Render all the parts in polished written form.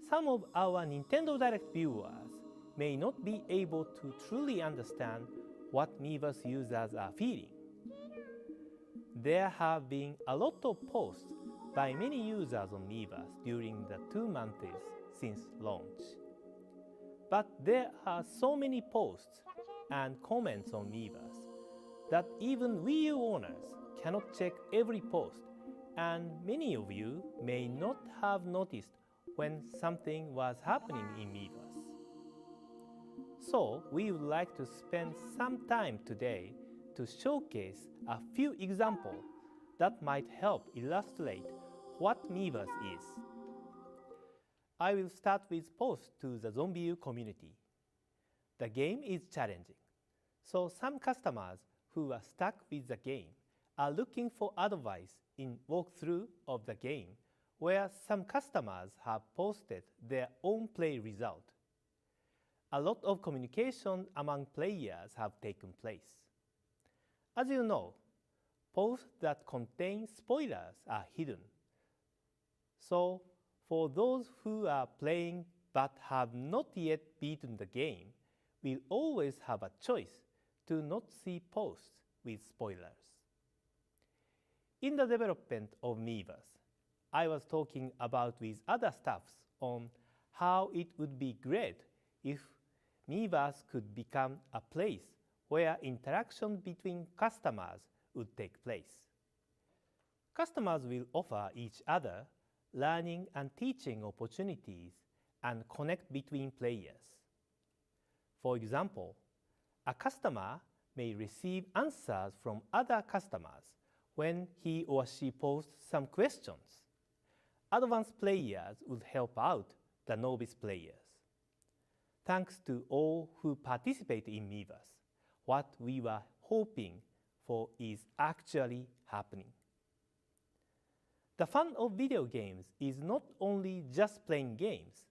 some of our Nintendo Direct viewers may not be able to truly understand what Miiverse users are feeling. There have been a lot of posts by many users on Miiverse during the 2 months since launch. But there are so many posts and comments on Miiverse that even Wii U owners cannot check every post, and many of you may not have noticed when something was happening in Miiverse. So we would like to spend some time today to showcase a few examples that might help illustrate what Miiverse is. I will start with posts to the ZombiU community. The game is challenging, so some customers who are stuck with the game are looking for advice in walkthrough of the game, where some customers have posted their own play result. A lot of communication among players have taken place. As you know, posts that contain spoilers are hidden. So, for those who are playing but have not yet beaten the game, we'll always have a choice to not see posts with spoilers. In the development of Miiverse, I was talking about with other staffs on how it would be great if Miiverse could become a place where interaction between customers would take place. Customers will offer each other learning and teaching opportunities and connect between players. For example, a customer may receive answers from other customers when he or she posts some questions. Advanced players would help out the novice players. Thanks to all who participate in Miiverse, what we were hoping for is actually happening. The fun of video games is not only just playing games,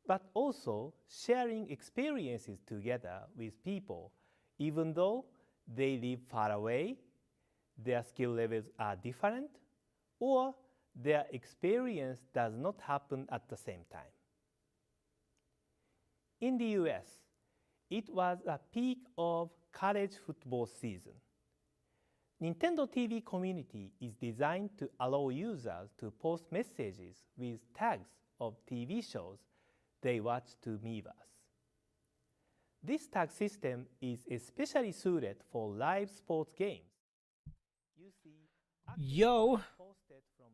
but also sharing experiences together with people, even though they live far away, their skill levels are different, or their experience does not happen at the same time. In the US, it was a peak of college football season. Nintendo TV community is designed to allow users to post messages with tags of TV shows they watch to Miiverse. This tag system is especially suited for live sports games. You see, Yo,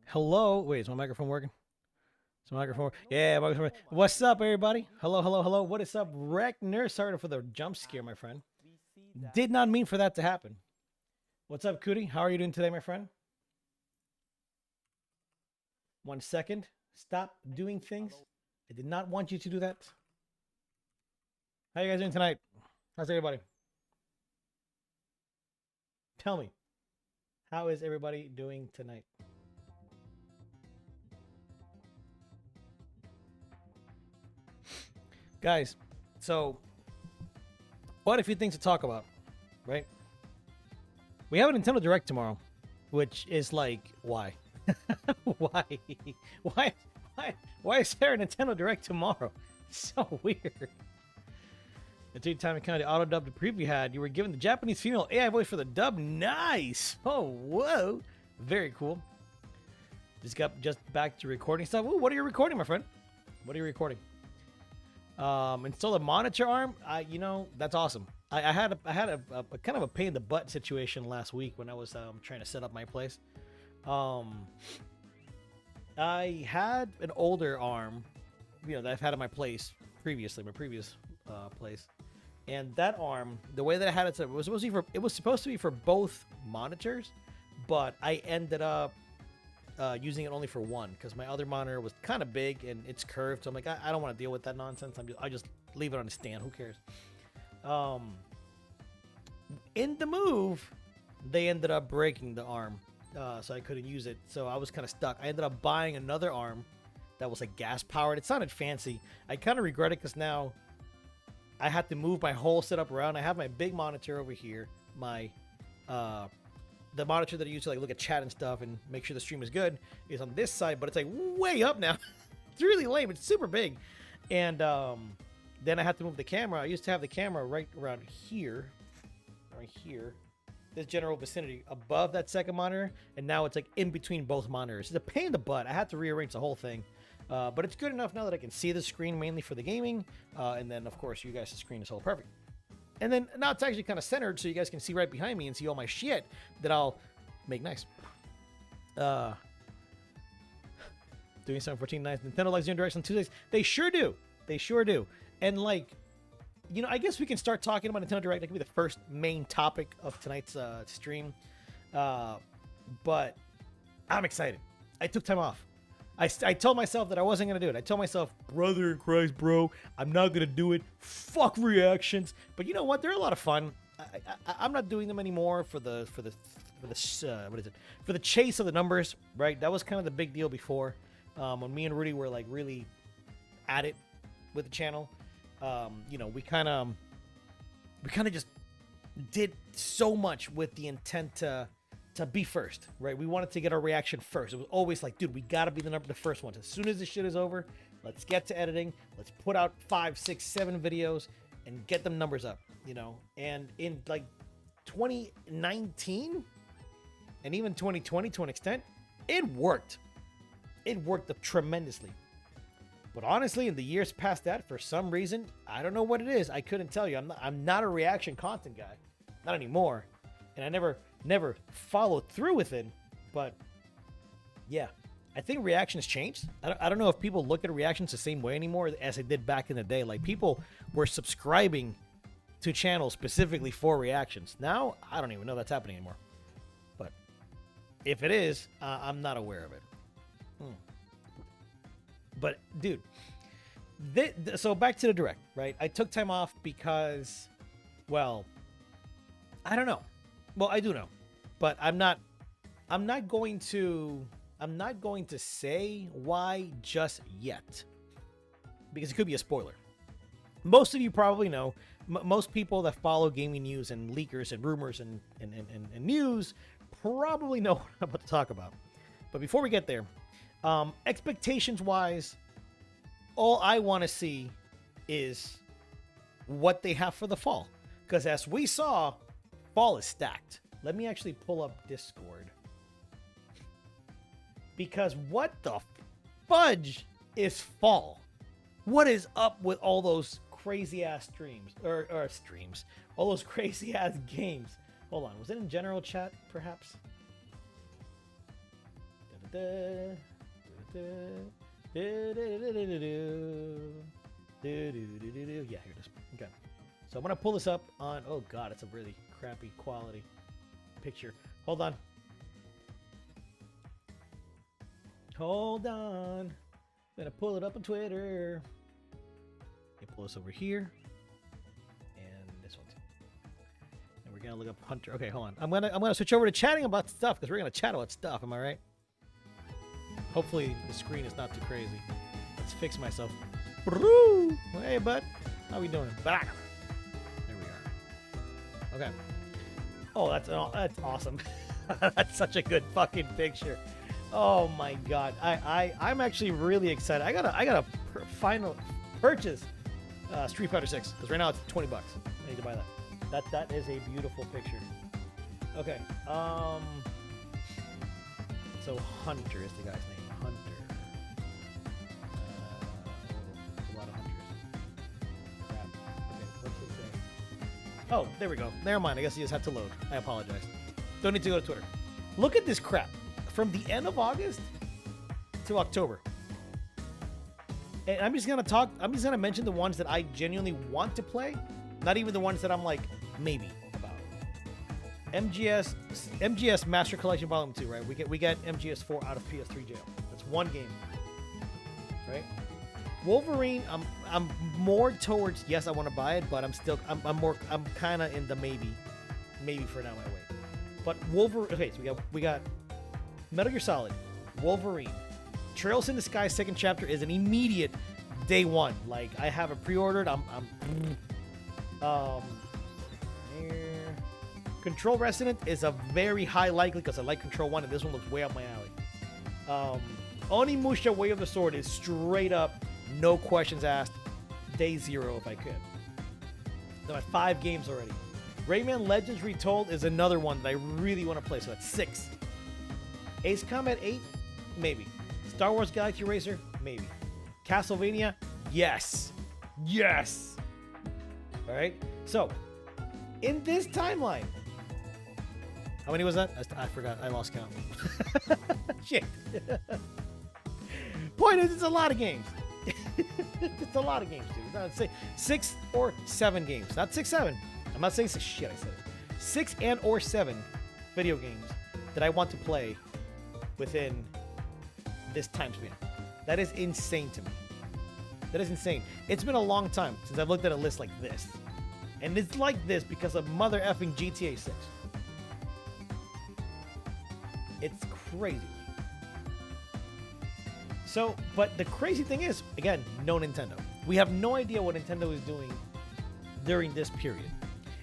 hello. Wait, is my microphone working? Is my microphone? Yeah, microphone. What's up, everybody? Hello, hello, hello. What is up, Reckner? Sorry for the jump scare, my friend. Did not mean for that to happen. What's up, Cootie? How are you doing today, my friend? 1 second. Stop doing things. I did not want you to do that. How you guys doing tonight? How's everybody? Tell me. How is everybody doing tonight? Guys, so quite a few things to talk about, right? We have a Nintendo Direct tomorrow, which is like, why? Why? Why is there a Nintendo Direct tomorrow? It's so weird. The 3-time account the auto dub the preview had, you were given the Japanese female AI voice for the dub. Nice! Oh, whoa! Very cool. Just got back to recording stuff. Ooh, what are you recording, my friend? What are you recording? Install a monitor arm. You know, that's awesome. I had a kind of a pain in the butt situation last week when I was trying to set up my place. I had an older arm, you know, that I've had at my place previously, my previous place, and that arm, the way that I had it set up, it was supposed to be for both monitors, but I ended up using it only for one because my other monitor was kind of big and it's curved, so I'm like, I don't want to deal with that nonsense. I just leave it on a stand. Who cares? In the move, they ended up breaking the arm, so I couldn't use it. So I was kind of stuck. I ended up buying another arm that was like gas powered. It sounded fancy. I kind of regret it because now I had to move my whole setup around. I have my big monitor over here, my the monitor that I use to like look at chat and stuff and make sure the stream is good is on this side, but it's like way up now. really lame. It's super big. And then I had to move the camera. I used to have the camera right around here. Right here. This general vicinity above that second monitor. And now it's like in between both monitors. It's a pain in the butt. I had to rearrange the whole thing. But it's good enough now that I can see the screen mainly for the gaming. And then, of course, you guys' screen is all perfect. And then now it's actually kind of centered so you guys can see right behind me and see all my shit that I'll make nice. Doing something 14 nice. Nintendo likes doing directs on Tuesdays. They sure do. They sure do. And like, you know, I guess we can start talking about Nintendo Direct. That could be the first main topic of tonight's stream. But I'm excited. I took time off. I told myself that I wasn't going to do it. I told myself, brother in Christ, bro, I'm not going to do it. Fuck reactions. But you know what? They're a lot of fun. I'm not doing them anymore for the chase of the numbers, right? That was kind of the big deal before. When me and Rudy were like really at it with the channel, you know, we kind of just did so much with the intent to be first, right? We wanted to get our reaction first. It was always like, dude, we got to be the first ones. As soon as this shit is over, let's get to editing. Let's put out 5, 6, 7 videos and get them numbers up, you know? And in like 2019 and even 2020 to an extent, it worked. It worked up tremendously. But honestly, in the years past that, for some reason, I don't know what it is. I couldn't tell you. I'm not a reaction content guy. Not anymore. And I never followed through with it. But yeah, I think reactions changed. I don't know if people look at reactions the same way anymore as they did back in the day. Like, people were subscribing to channels specifically for reactions. Now, I don't even know that's happening anymore. But if it is, I'm not aware of it. But dude, so back to the Direct, right? I took time off because, well, I don't know. Well, I do know, but I'm not going to say why just yet, because it could be a spoiler. Most of you probably know. Most people that follow gaming news and leakers and rumors and news probably know what I'm about to talk about. But before we get there, expectations wise, all I want to see is what they have for the fall. Because as we saw, fall is stacked. Let me actually pull up Discord. Because what the fudge is fall? What is up with all those crazy ass streams? Or streams. All those crazy ass games. Hold on. Was it in general chat, perhaps? Yeah, here it is. Okay. So I'm going to pull this up on... Oh, God. It's a really crappy quality picture. Hold on. Hold on. I'm going to pull it up on Twitter. You pull this over here. And this one too. And we're going to look up Hunter. Okay, hold on. I'm gonna switch over to chatting about stuff because we're going to chat about stuff. Am I right? Hopefully the screen is not too crazy. Let's fix myself. Hey, bud. How we doing? There we are. Okay. Oh, that's awesome. That's such a good fucking picture. Oh my God. I'm actually really excited. I gotta final purchase Street Fighter 6 because right now it's $20. I need to buy that. That is a beautiful picture. Okay. So Hunter is the guy's name. Hunter. There's a lot of hunters. Crap. Okay, what's it say? Oh, there we go. Never mind. I guess you just had to load. I apologize. Don't need to go to Twitter. Look at this crap. From the end of August to October. And I'm just gonna mention the ones that I genuinely want to play. Not even the ones that I'm like, maybe about. MGS Master Collection Volume 2, right? We get MGS 4 out of PS3 jail. That's one game. Right? Wolverine, I'm more towards yes, I want to buy it, but I'm kind of in the maybe for now I wait. But Wolverine, okay, so we got Metal Gear Solid, Wolverine, Trails in the Sky second chapter is an immediate day one. Like, I have it pre-ordered. Control Resident is a very high likely because I like Control 1 and this one looks way up my alley. Onimusha Way of the Sword is straight up, no questions asked, day 0 if I could. I'm at 5 games already. Rayman Legends Retold is another one that I really want to play, so that's 6. Ace Combat 8? Maybe. Star Wars Galaxy Racer? Maybe. Castlevania? Yes. Yes. All right. So, in this timeline, how many was that? I forgot. I lost count. Shit. Point is, it's a lot of games. It's a lot of games, dude. I'd say 6 or 7 games. Not 6, 7. I'm not saying 6. Shit, I said it. 6 and or 7 video games that I want to play within this time span. That is insane to me. That is insane. It's been a long time since I've looked at a list like this. And it's like this because of mother effing GTA 6. It's crazy. So, but the crazy thing is, again, no Nintendo. We have no idea what Nintendo is doing during this period.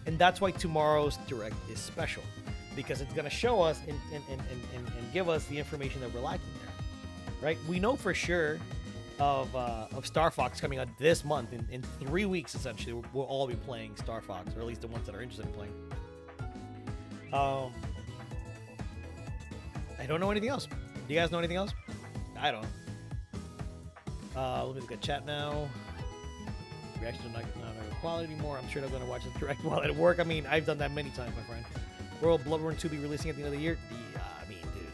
And that's why tomorrow's Direct is special. Because it's going to show us and give us the information that we're lacking there. Right? We know for sure of Star Fox coming out this month. In 3 weeks, essentially, we'll all be playing Star Fox, or at least the ones that are interested in playing. I don't know anything else. Do you guys know anything else? I don't. Let me look at chat now. Reaction to not quality anymore. I'm sure I'm going to watch the Direct while at work. I mean, I've done that many times, my friend. World Bloodborne 2 be releasing at the end of the year? I mean, dude.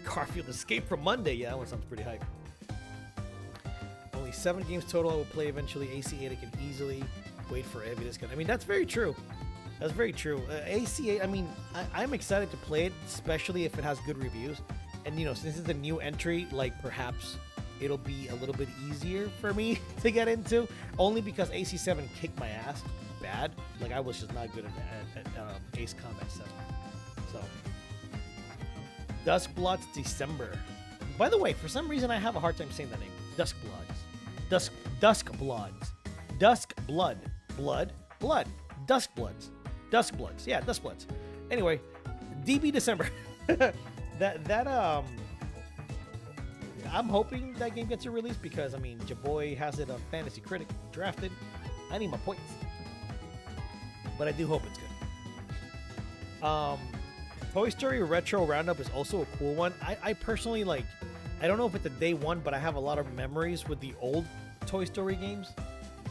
Garfield Escape from Monday. Yeah, that one sounds pretty hype. Only 7 games total I will play eventually. AC8 I can easily wait for every discount. I mean, that's very true. That's very true. AC8, I mean, I'm excited to play it, especially if it has good reviews. And, you know, since it's a new entry, like, perhaps it'll be a little bit easier for me to get into. Only because AC7 kicked my ass bad. Like, I was just not good at Ace Combat 7. So, Duskblood's December. By the way, for some reason, I have a hard time saying that name. Duskbloods. Duskbloods. Duskblood. Blood. Duskbloods. Duskbloods. Yeah, Duskbloods. Anyway, DB December. I'm hoping that game gets a release because, I mean, your boy has it on Fantasy Critic drafted. I need my points. But I do hope it's good. Toy Story Retro Roundup is also a cool one. I personally, like, I don't know if it's a day one, but I have a lot of memories with the old Toy Story games.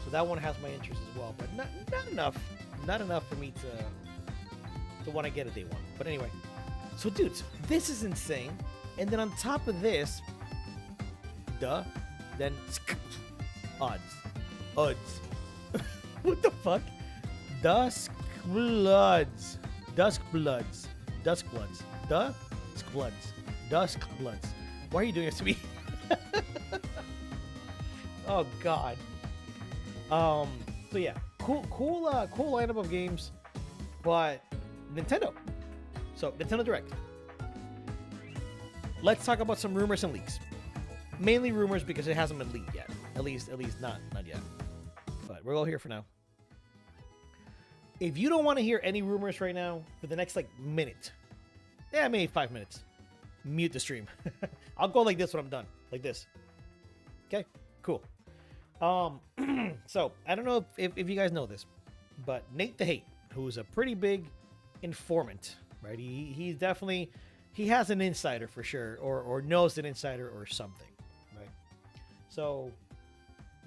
So that one has my interest as well. But not enough. Not enough for me to want to get a day one. But anyway. So, dudes, this is insane. And then on top of this, then odds. What the fuck? Duskbloods. Why are you doing this to me? Oh God. So yeah, cool lineup of games, but Nintendo. So Nintendo Direct. Let's talk about some rumors and leaks. Mainly rumors because it hasn't been leaked yet. At least not yet. But we're all here for now. If you don't want to hear any rumors right now for the next minute, maybe 5 minutes, mute the stream. I'll go like this when I'm done. Like this. Okay? Cool. So I don't know if you guys know this, but Nate the Hate, who's a pretty big informant, right? He's definitely, he has an insider for sure, or knows an insider or something, right? So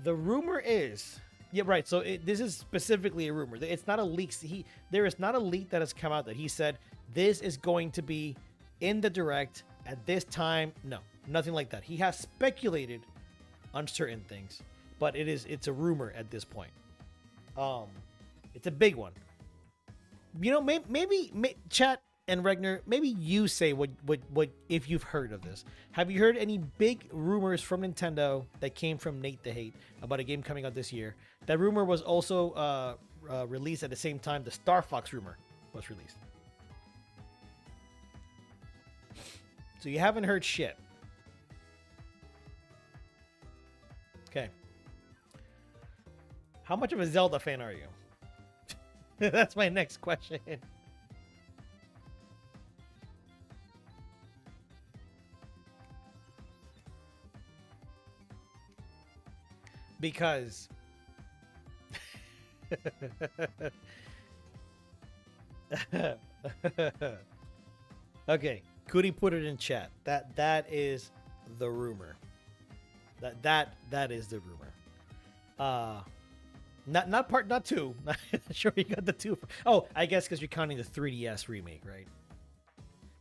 the rumor is, yeah, right. So this is specifically a rumor. It's not a leak. There is not a leak that has come out that he said this is going to be in the Direct at this time. No, nothing like that. He has speculated on certain things, but it's a rumor at this point. It's a big one. You know, maybe chat and Regner, maybe you say what if you've heard of this. Have you heard any big rumors from Nintendo that came from Nate the Hate about a game coming out this year? That rumor was also released at the same time the Star Fox rumor was released. So you haven't heard shit. Okay. How much of a Zelda fan are you? That's my next question. because okay, Cootie put it in chat. That is the rumor. That is the rumor. Not two. Not sure you got the two. Oh, I guess because you're counting the 3DS remake, right?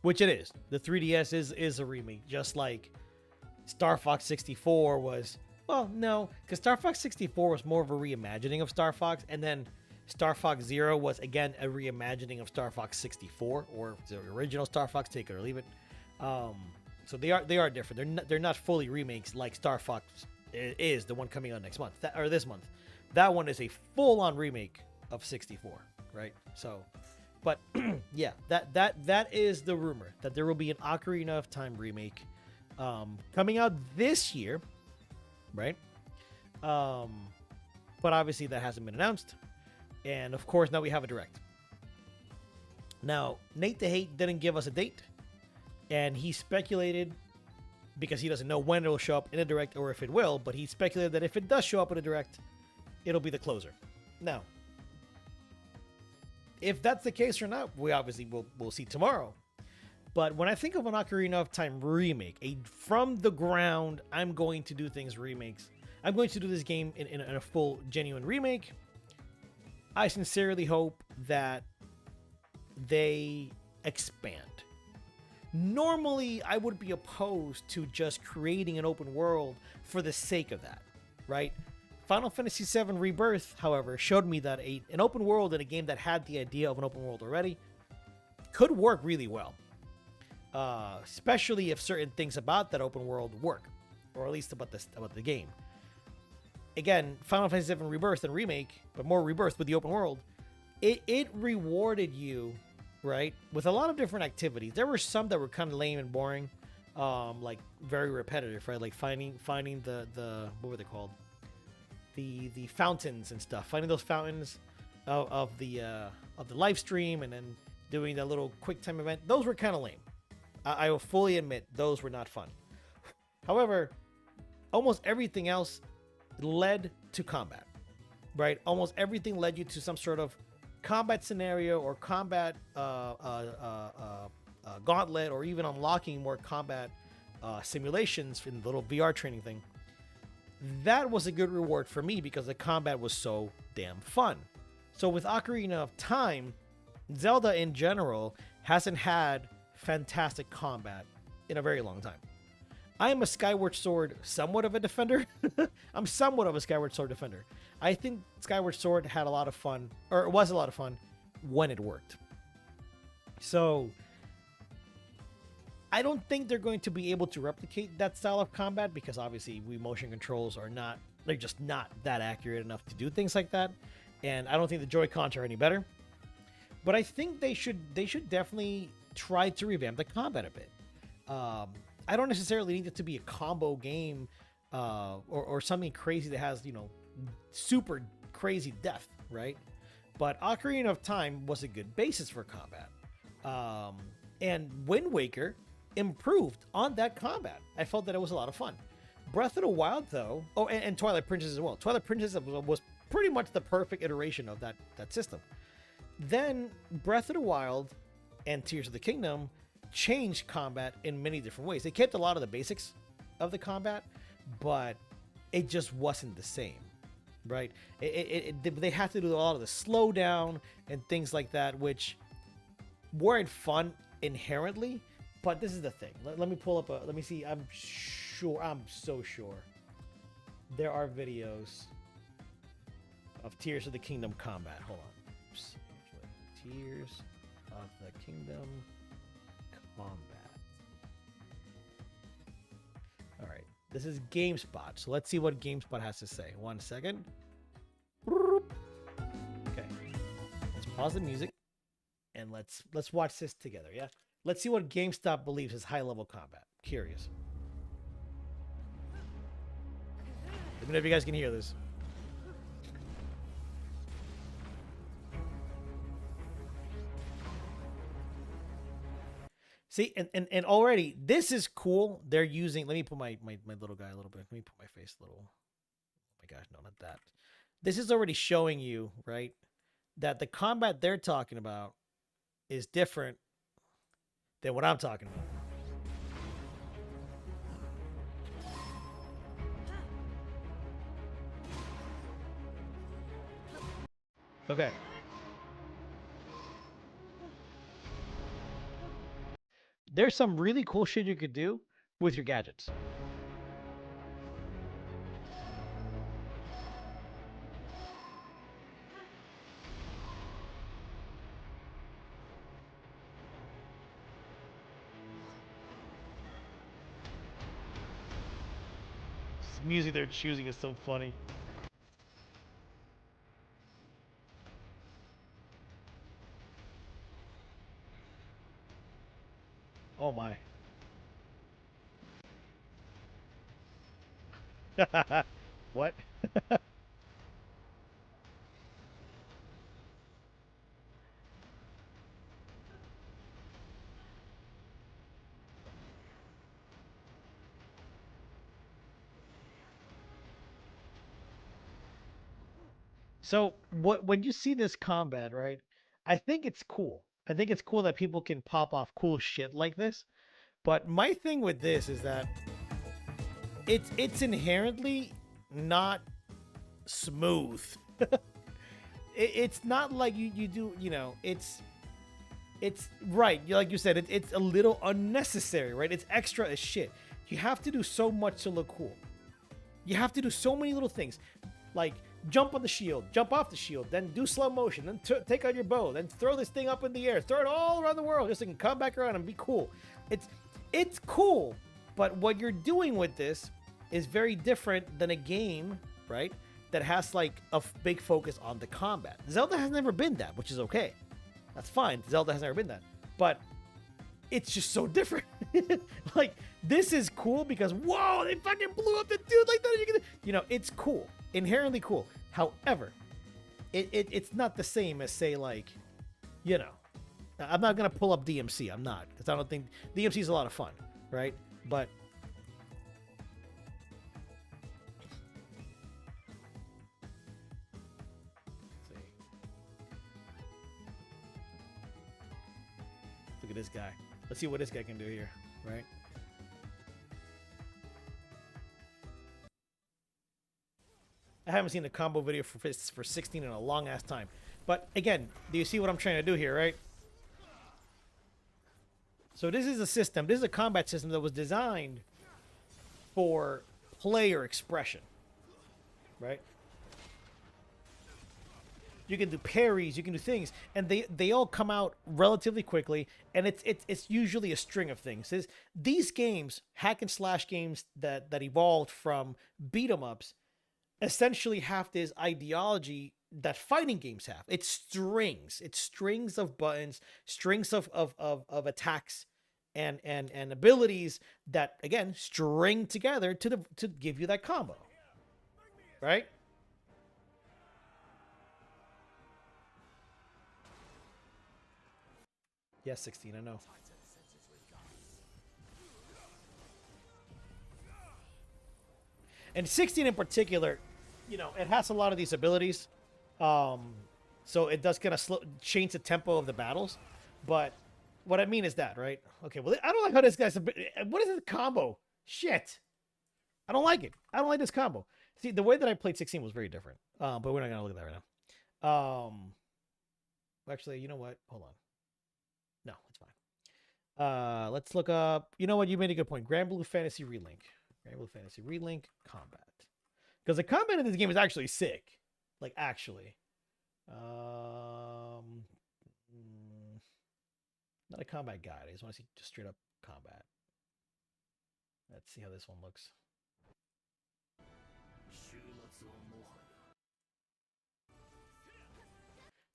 Which it is. The 3DS is a remake, just like Star Fox 64 was. Well, no, because Star Fox 64 was more of a reimagining of Star Fox, and then Star Fox Zero was again a reimagining of Star Fox 64, or the original Star Fox. Take it or leave it. So they are different. They're not fully remakes like Star Fox is, the one coming out next month or this month. That one is a full-on remake of 64, right? So, but yeah, that is the rumor, that there will be an Ocarina of Time remake coming out this year, right? But obviously that hasn't been announced, and of course now we have a direct. Now Nate the Hate didn't give us a date, and he speculated, because he doesn't know when it will show up in a direct or if it will, but he speculated that if it does show up in a direct, it'll be the closer. Now, if that's the case or not, we obviously we'll see tomorrow. But when I think of an Ocarina of Time remake, a from the ground, I'm going to do things remakes. I'm going to do this game in a full, genuine remake. I sincerely hope that they expand. Normally, I would be opposed to just creating an open world for the sake of that, right? Final Fantasy VII Rebirth, however, showed me that an open world in a game that had the idea of an open world already could work really well. Especially if certain things about that open world work, or at least about the game. Again, Final Fantasy VII Rebirth and Remake, but more Rebirth with the open world, it rewarded you, right, with a lot of different activities. There were some that were kind of lame and boring, like very repetitive, right? Like finding the what were they called? The fountains and stuff. Finding those fountains of the live stream, and then doing that little quick time event. Those were kind of lame. I will fully admit those were not fun. However, almost everything else led to combat, right? Almost everything led you to some sort of combat scenario or combat gauntlet, or even unlocking more combat simulations in the little VR training thing. That was a good reward for me because the combat was so damn fun. So with Ocarina of Time, Zelda in general hasn't had fantastic combat in a very long time. I am a Skyward Sword somewhat of a defender. I'm somewhat of a Skyward Sword defender. I think Skyward Sword had a lot of fun, or it was a lot of fun when it worked. So I don't think they're going to be able to replicate that style of combat, because obviously Wii motion controls they're just not that accurate enough to do things like that. And I don't think the Joy-Cons are any better. But I think they should definitely try to revamp the combat a bit. I don't necessarily need it to be a combo game or something crazy that has, super crazy depth, right? But Ocarina of Time was a good basis for combat. And Wind Waker improved on that combat. I felt that it was a lot of fun. Breath of the Wild, though, and Twilight Princess as well. Twilight Princess was pretty much the perfect iteration of that system. Then Breath of the Wild and Tears of the Kingdom changed combat in many different ways. They kept a lot of the basics of the combat, but it just wasn't the same, right? They had to do a lot of the slowdown and things like that, which weren't fun inherently. But this is the thing. Let me pull up let me see. I'm so sure there are videos of Tears of the Kingdom combat. Hold on. Tears of the Kingdom combat. All right. This is GameSpot. So let's see what GameSpot has to say. 1 second. Okay. Let's pause the music and let's watch this together, yeah? Let's see what GameStop believes is high-level combat. Curious. Let me know if you guys can hear this. See, and already, this is cool. They're using... Let me put my little guy a little bit. Let me put my face a little... my gosh, no, not that. This is already showing you, right, that the combat they're talking about is different than what I'm talking about. Okay. There's some really cool shit you could do with your gadgets. The music they're choosing is so funny. Oh my. What? So what when you see this combat, right? I think it's cool. I think it's cool that people can pop off cool shit like this. But my thing with this is that it's inherently not smooth. It's not like you do, you know, it's right. Like you said, it's a little unnecessary, right? It's extra as shit. You have to do so much to look cool. You have to do so many little things, like jump on the shield, jump off the shield, then do slow motion, then take out your bow, then throw this thing up in the air, throw it all around the world, just so you can come back around and be cool. It's cool, but what you're doing with this is very different than a game, right? That has like a big focus on the combat. Zelda has never been that, which is okay. That's fine. Zelda has never been that, but it's just so different. Like, this is cool because, whoa, they fucking blew up the dude like that. You know, it's cool, inherently cool. However, it's not the same as, say, like, you know, I'm not going to pull up DMC. I'm not, because I don't think DMC is a lot of fun, right? But look at this guy. Let's see what this guy can do here, right? I haven't seen a combo video for 16 in a long ass time. But again, do you see what I'm trying to do here, right? So this is a system, this is a combat system that was designed for player expression, right? You can do parries, you can do things, and they all come out relatively quickly, and it's usually a string of things. These games, hack and slash games that evolved from beat 'em ups, essentially have this ideology that fighting games have. It's strings of buttons, strings of attacks and abilities that, again, string together to give you that combo, right? Yes, 16, I know. And 16 in particular, you know, it has a lot of these abilities. So it does kind of change the tempo of the battles. But what I mean is that, right? Okay, well, I don't like how this guy's... What is this combo? Shit. I don't like it. I don't like this combo. See, the way that I played 16 was very different. But we're not going to look at that right now. Actually, you know what? Hold on. No, it's fine. Let's look up... You know what? You made a good point. Grand Blue Fantasy Relink. Grand Blue Fantasy Relink Combat. Because the combat in this game is actually sick. Like, actually. Not a combat guide. I just want to see just straight up combat. Let's see how this one looks.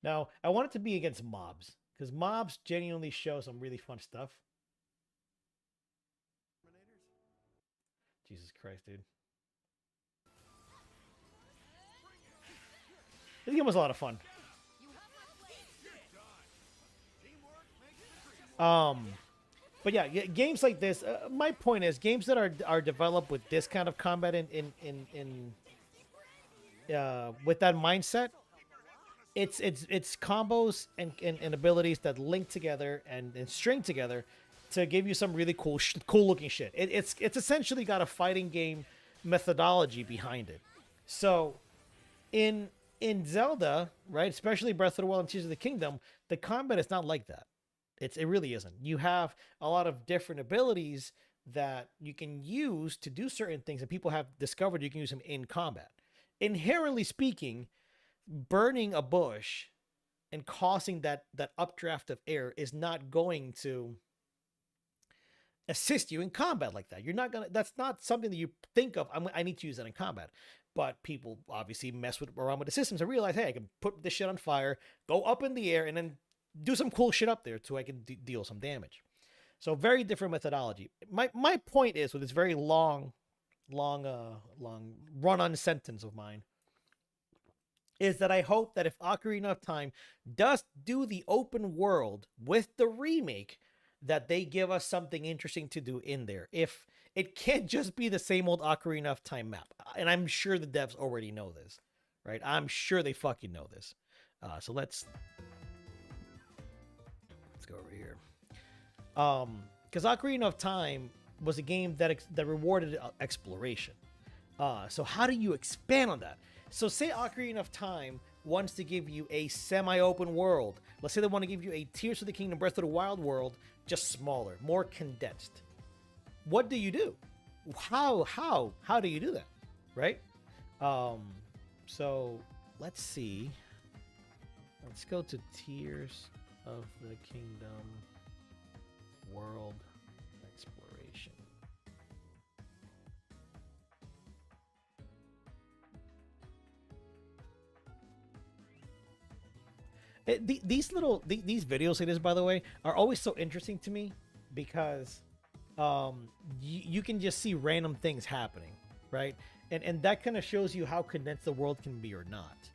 Now, I want it to be against mobs, because mobs genuinely show some really fun stuff. Jesus Christ, dude. This game was a lot of fun. But yeah, games like this. My point is, games that are developed with this kind of combat in with that mindset, it's combos and abilities that link together and string together to give you some really cool looking shit. It's essentially got a fighting game methodology behind it. So in Zelda, right, especially Breath of the Wild and Tears of the Kingdom, the combat is not like that. It really isn't. You have a lot of different abilities that you can use to do certain things, and people have discovered you can use them in combat. Inherently speaking, burning a bush and causing that updraft of air is not going to assist you in combat like that. You're not gonna. That's not something that you think of. I need to use that in combat. But people obviously mess around with the systems and realize, hey, I can put this shit on fire, go up in the air, and then do some cool shit up there so I can deal some damage. So very different methodology. My point is with this very long run-on sentence of mine is that I hope that if Ocarina of Time does do the open world with the remake, that they give us something interesting to do in there. If it can't just be the same old Ocarina of Time map, and I'm sure the devs already know this, right? I'm sure they fucking know this. So let's go over here. Because Ocarina of Time was a game that rewarded exploration. So how do you expand on that? So say Ocarina of Time wants to give you a semi-open world. Let's say they want to give you a Tears of the Kingdom Breath of the Wild world, just smaller, more condensed. What do you do? How do you do that? Right? So let's see. Let's go to Tears of the Kingdom World Exploration. These videos, it is, by the way, are always so interesting to me because you can just see random things happening, right? And that kind of shows you how condensed the world can be or not.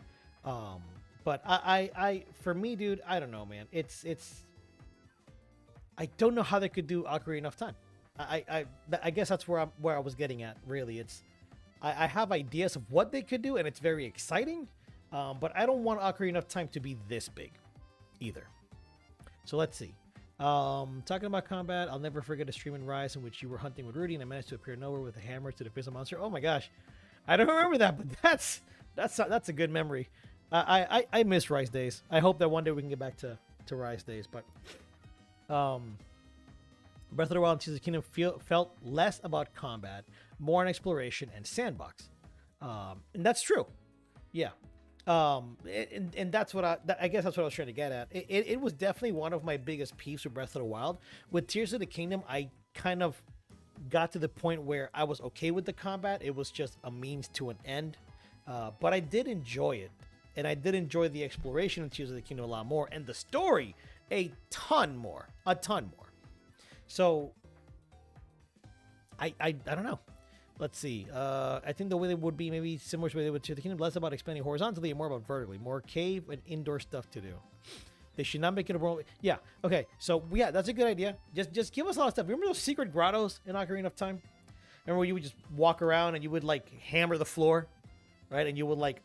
But I for me, dude, I don't know, man. It's I don't know how they could do Ocarina of Time. I guess that's where I was getting at. Really, I have ideas of what they could do, and it's very exciting. But I don't want Ocarina of Time to be this big, either. So let's see. Talking about combat, I'll never forget a stream in Rise in which you were hunting with Rudy and I managed to appear nowhere with a hammer to defeat a monster. Oh my gosh, I don't remember that, but that's a good memory. I miss Rise days. I hope that one day we can get back to Rise days. But Breath of the Wild and Tears of the Kingdom felt less about combat, more on exploration and sandbox. And that's true. Yeah. And that's what I guess that's what I was trying to get at. It was definitely one of my biggest peeves with Breath of the Wild. With Tears of the Kingdom, I kind of got to the point where I was okay with the combat. It was just a means to an end. But I did enjoy it. And I did enjoy the exploration of Tears of the Kingdom a lot more. And the story, a ton more. So, I don't know. Let's see. I think the way they would be maybe similar to the way they would to the Kingdom, less about expanding horizontally and more about vertically. More cave and indoor stuff to do. They should not make it a world. Yeah. Okay. So yeah, that's a good idea. Just give us a lot of stuff. Remember those secret grottos in Ocarina of Time? Remember where you would just walk around and you would like hammer the floor, right? And you would like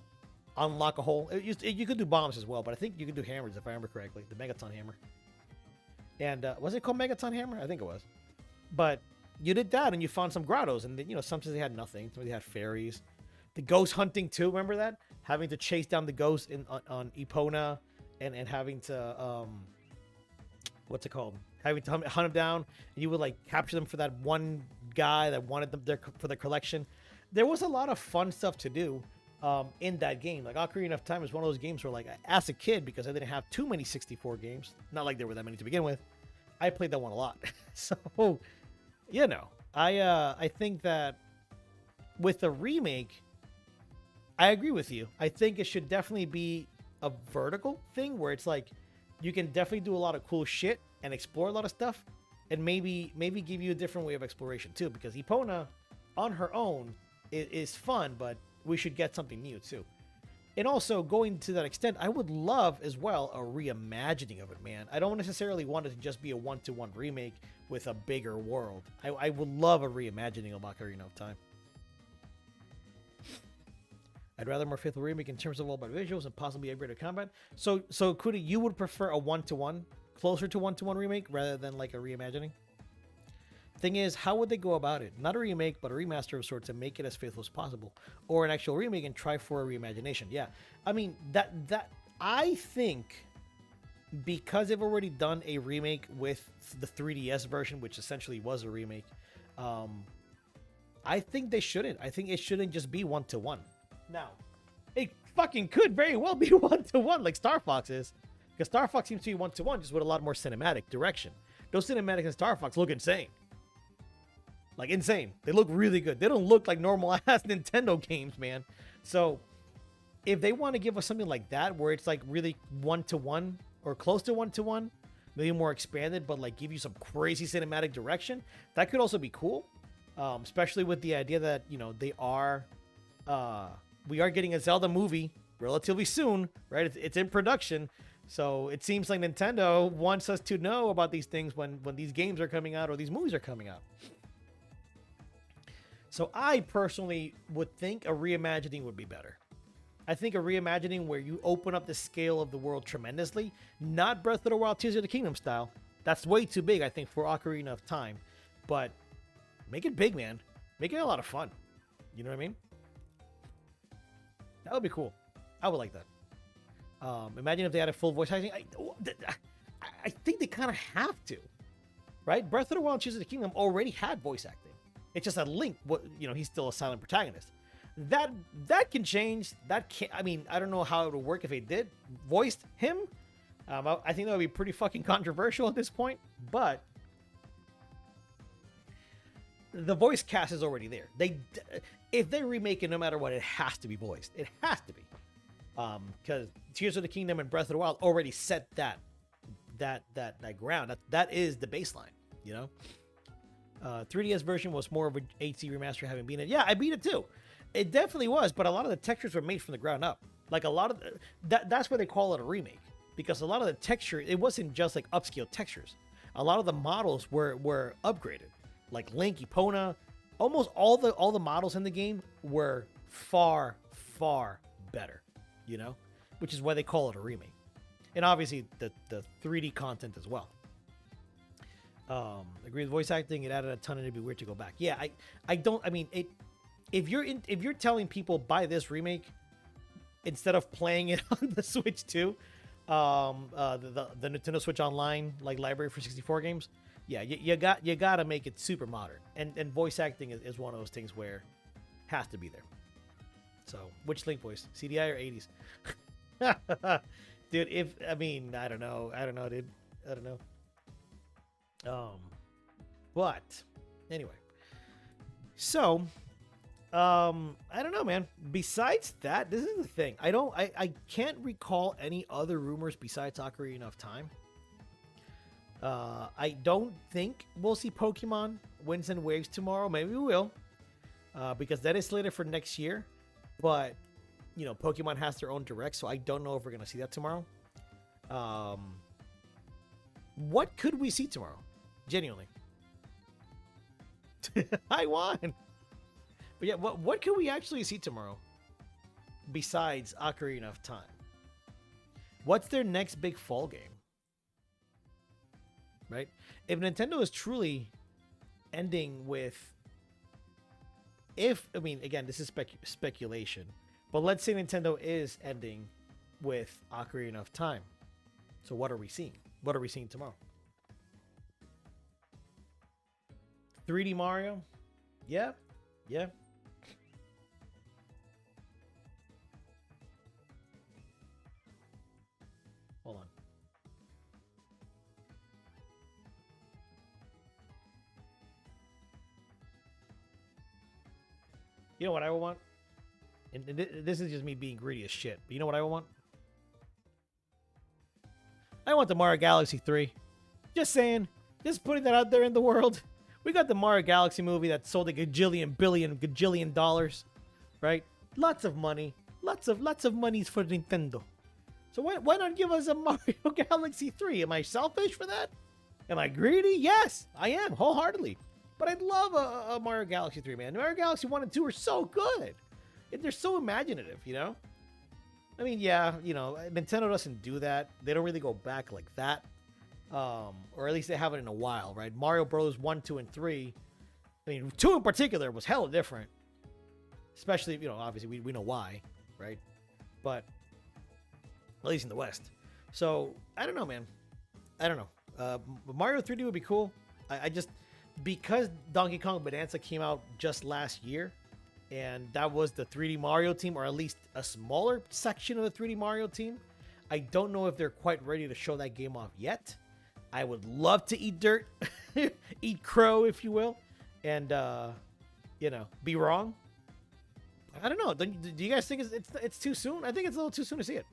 unlock a hole. You could do bombs as well, but I think you could do hammers if I remember correctly. The Megaton hammer. And was it called Megaton hammer? I think it was. But you did that and you found some grottos, and sometimes they had nothing. Sometimes they had fairies. The ghost hunting too, remember that? Having to chase down the ghost on Epona and having to what's it called? Having to hunt them down, and you would like capture them for that one guy that wanted them there for their collection. There was a lot of fun stuff to do in that game. Like Ocarina of Time is one of those games where, like, as a kid, because I didn't have too many 64 games, not like there were that many to begin with, I played that one a lot. So I think that with the remake, I agree with you. I think it should definitely be a vertical thing where it's like you can definitely do a lot of cool shit and explore a lot of stuff, and maybe give you a different way of exploration too, because Epona on her own is fun, but we should get something new too. And also, going to that extent, I would love as well a reimagining of it, man. I don't necessarily want it to just be a one-to-one remake with a bigger world. I would love a reimagining of Ocarina of Time. I'd rather a more faithful remake in terms of all about visuals and possibly upgraded combat. So Kuti, you would prefer a 1-to-1, closer to 1-to-1 remake rather than like a reimagining? Thing is, how would they go about it? Not a remake, but a remaster of sorts and make it as faithful as possible, or an actual remake and try for a reimagination. Yeah, I mean that I think because they've already done a remake with the 3DS version, which essentially was a remake. I think they shouldn't. I think it shouldn't just be 1-to-1. Now, it fucking could very well be 1-to-1 like Star Fox is, because Star Fox seems to be 1-to-1 just with a lot more cinematic direction. Those cinematics in Star Fox look insane. Like, insane. They look really good. They don't look like normal-ass Nintendo games, man. So, if they want to give us something like that, where it's, like, really 1-to-1, or close to 1-to-1, maybe more expanded, but, like, give you some crazy cinematic direction, that could also be cool. Especially with the idea that, you know, we are getting a Zelda movie relatively soon, right? It's in production. So, it seems like Nintendo wants us to know about these things when these games are coming out or these movies are coming out. So I personally would think a reimagining would be better. I think a reimagining where you open up the scale of the world tremendously, not Breath of the Wild, Tears of the Kingdom style. That's way too big, I think, for Ocarina of Time. But make it big, man. Make it a lot of fun. You know what I mean? That would be cool. I would like that. Imagine if they had a full voice acting. I think they kind of have to, right? Breath of the Wild, Tears of the Kingdom already had voice acting. It's just that Link, he's still a silent protagonist. That can change. I mean, I don't know how it would work if they did voiced him. I think that would be pretty fucking controversial at this point. But the voice cast is already there. If they remake it, no matter what, it has to be voiced. It has to be, because Tears of the Kingdom and Breath of the Wild already set that ground. That is the baseline. You know. 3DS version was more of an HD remaster, having beaten it. Yeah, I beat it too. It definitely was, but a lot of the textures were made from the ground up. Like a lot of that's why they call it a remake, because a lot of the texture, it wasn't just like upscale textures. A lot of the models were upgraded. Like Link, Epona, almost all the models in the game were far better. You know, which is why they call it a remake, and obviously the 3D content as well. Agree with voice acting. It added a ton, and it'd be weird to go back. Yeah, if you're telling people buy this remake instead of playing it on the Switch too, the Nintendo Switch Online like library for 64 games, yeah, you gotta make it super modern, and voice acting is one of those things where it has to be there. So which Link voice, CDI or 80s? Dude, I don't know, dude, I don't know. But anyway, so I don't know, man. Besides that, this is the thing. I can't recall any other rumors besides Ocarina of Time. I don't think we'll see Pokemon Winds and Waves tomorrow. Maybe we will, because that is slated for next year. But you know, Pokemon has their own direct, so I don't know if we're gonna see that tomorrow. What could we see tomorrow? Genuinely. I won. But yeah, what can we actually see tomorrow besides Ocarina of Time? What's their next big fall game? Right? If Nintendo is truly ending with... again, this is speculation, but let's say Nintendo is ending with Ocarina of Time. So what are we seeing? What are we seeing tomorrow? 3D Mario? Yeah. Hold on. You know what I want? And this is just me being greedy as shit. But you know what I want? I want the Mario Galaxy 3. Just saying. Just putting that out there in the world. We got the Mario Galaxy movie that sold a gajillion dollars, right? Lots of money. Lots of monies for Nintendo. So why not give us a Mario Galaxy 3? Am I selfish for that? Am I greedy? Yes, I am, wholeheartedly. But I'd love a Mario Galaxy 3, man. Mario Galaxy 1 and 2 are so good. they're so imaginative, you know? I mean, yeah, you know, Nintendo doesn't do that. They don't really go back like that. Or at least they haven't in a while, right? Mario Bros. 1, 2, and 3. I mean, 2 in particular was hella different. Especially, you know, obviously we know why, right? But at least in the West. So, I don't know, man. I don't know. Mario 3D would be cool. I just, because Donkey Kong Bonanza came out just last year, and that was the 3D Mario team, or at least a smaller section of the 3D Mario team, I don't know if they're quite ready to show that game off yet. I would love to eat dirt, eat crow, if you will, and, you know, be wrong. I don't know. Do you guys think it's too soon? I think it's a little too soon to see it.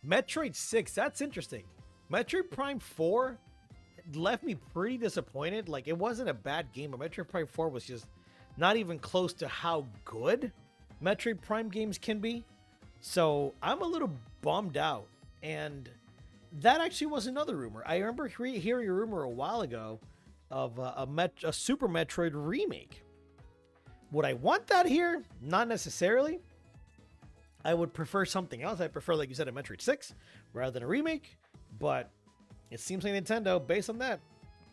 Metroid 6, that's interesting. Metroid Prime 4 left me pretty disappointed. Like, it wasn't a bad game, but Metroid Prime 4 was just not even close to how good Metroid Prime games can be. So I'm a little bummed out. And that actually was another rumor. I remember hearing a rumor a while ago of a Super Metroid remake. Would I want that here? Not necessarily. I would prefer something else. I prefer, like you said, a Metroid 6 rather than a remake. But it seems like Nintendo, based on that,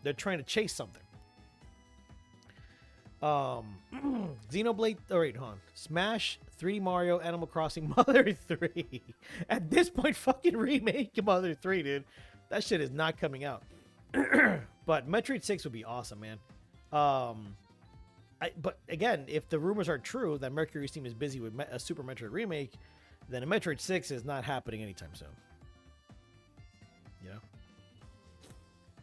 they're trying to chase something. Xenoblade. Oh, wait, hold on. Smash, 3D Mario, Animal Crossing, Mother 3. At this point, fucking remake Mother 3, dude. That shit is not coming out. But Metroid 6 would be awesome, man. But again, if the rumors are true that Mercury Steam is busy with a Super Metroid remake, then a Metroid 6 is not happening anytime soon. You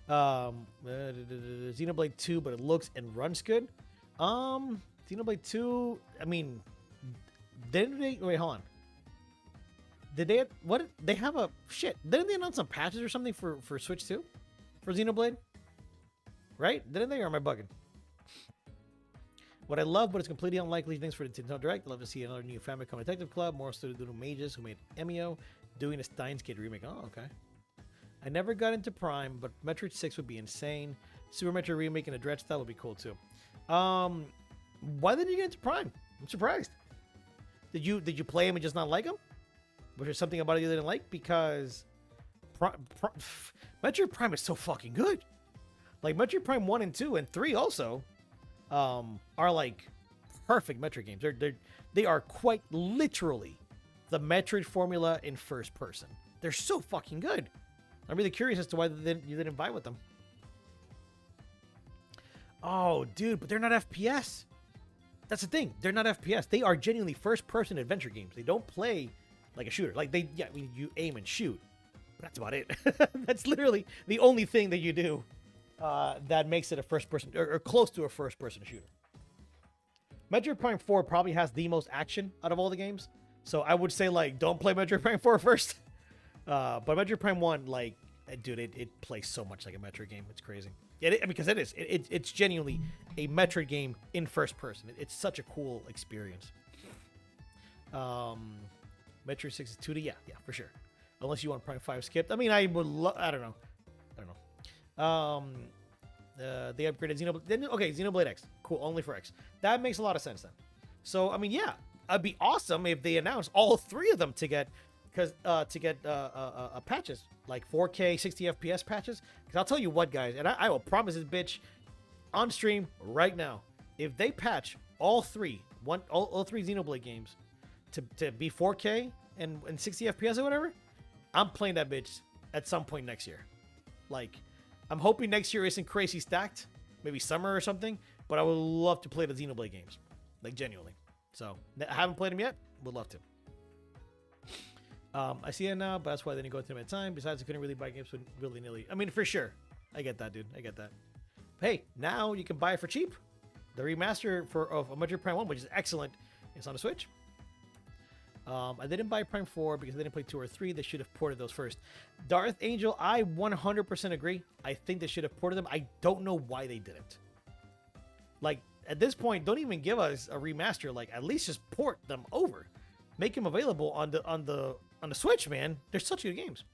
know? Xenoblade 2, but it looks and runs good. Xenoblade 2, I mean, didn't they... Wait, hold on. Did they... What? They have a... Shit. Didn't they announce some patches or something for Switch 2? For Xenoblade? Right? Didn't they? Or am I bugging? What I love, but it's completely unlikely. Thanks for the Nintendo Direct. I'd love to see another new Famicom Detective Club. More Studio Mages who made MEO doing a Steins Gate remake. Oh, okay. I never got into Prime, but Metroid 6 would be insane. Super Metroid remake in a Dread style would be cool too. Why didn't you get into Prime? I'm surprised. Did you play him and just not like him? Was there something about it you didn't like? Because Metroid Prime is so fucking good. Like Metroid Prime 1 and 2 and 3 also are like perfect Metroid games. They are quite literally the Metroid formula in first person. They're so fucking good. I'm really curious as to why you didn't buy with them. Oh, dude, but they're not FPS. That's the thing. They're not FPS. They are genuinely first-person adventure games. They don't play like a shooter. Like I mean, you aim and shoot, but that's about it. That's literally the only thing that you do that makes it a first-person or close to a first-person shooter. Metroid Prime 4 probably has the most action out of all the games, so I would say like don't play Metroid Prime 4 first. But Metroid Prime 1, like, dude, it plays so much like a Metroid game. It's crazy. Because it is. It's genuinely a Metroid game in first person. It's such a cool experience. Metroid 6 is 2D? Yeah, for sure. Unless you want Prime 5 skipped. I mean, I would I don't know. They upgraded Xenoblade. Okay, Xenoblade X. Cool, only for X. That makes a lot of sense then. So, I mean, yeah. It'd be awesome if they announced all three of them to get patches, like 4K 60 FPS patches. Because I'll tell you what, guys, and I will promise this bitch on stream right now, if they patch all three Xenoblade games to be 4K and 60 FPS or whatever, I'm playing that bitch at some point next year. Like, I'm hoping next year isn't crazy stacked, maybe summer or something, but I would love to play the Xenoblade games, like genuinely. So I haven't played them yet, would love to. I see it now, but that's why they didn't go through my time. Besides, I couldn't really buy games willy-nilly. I mean, for sure. I get that, dude. I get that. Hey, now you can buy it for cheap. The remaster of Metroid Prime 1, which is excellent, is on the Switch. I didn't buy Prime 4 because I didn't play 2 or 3. They should have ported those first. Darth Angel, I 100% agree. I think they should have ported them. I don't know why they didn't. Like, at this point, don't even give us a remaster. Like, at least just port them over. Make them available on the Switch, man. They're such good games.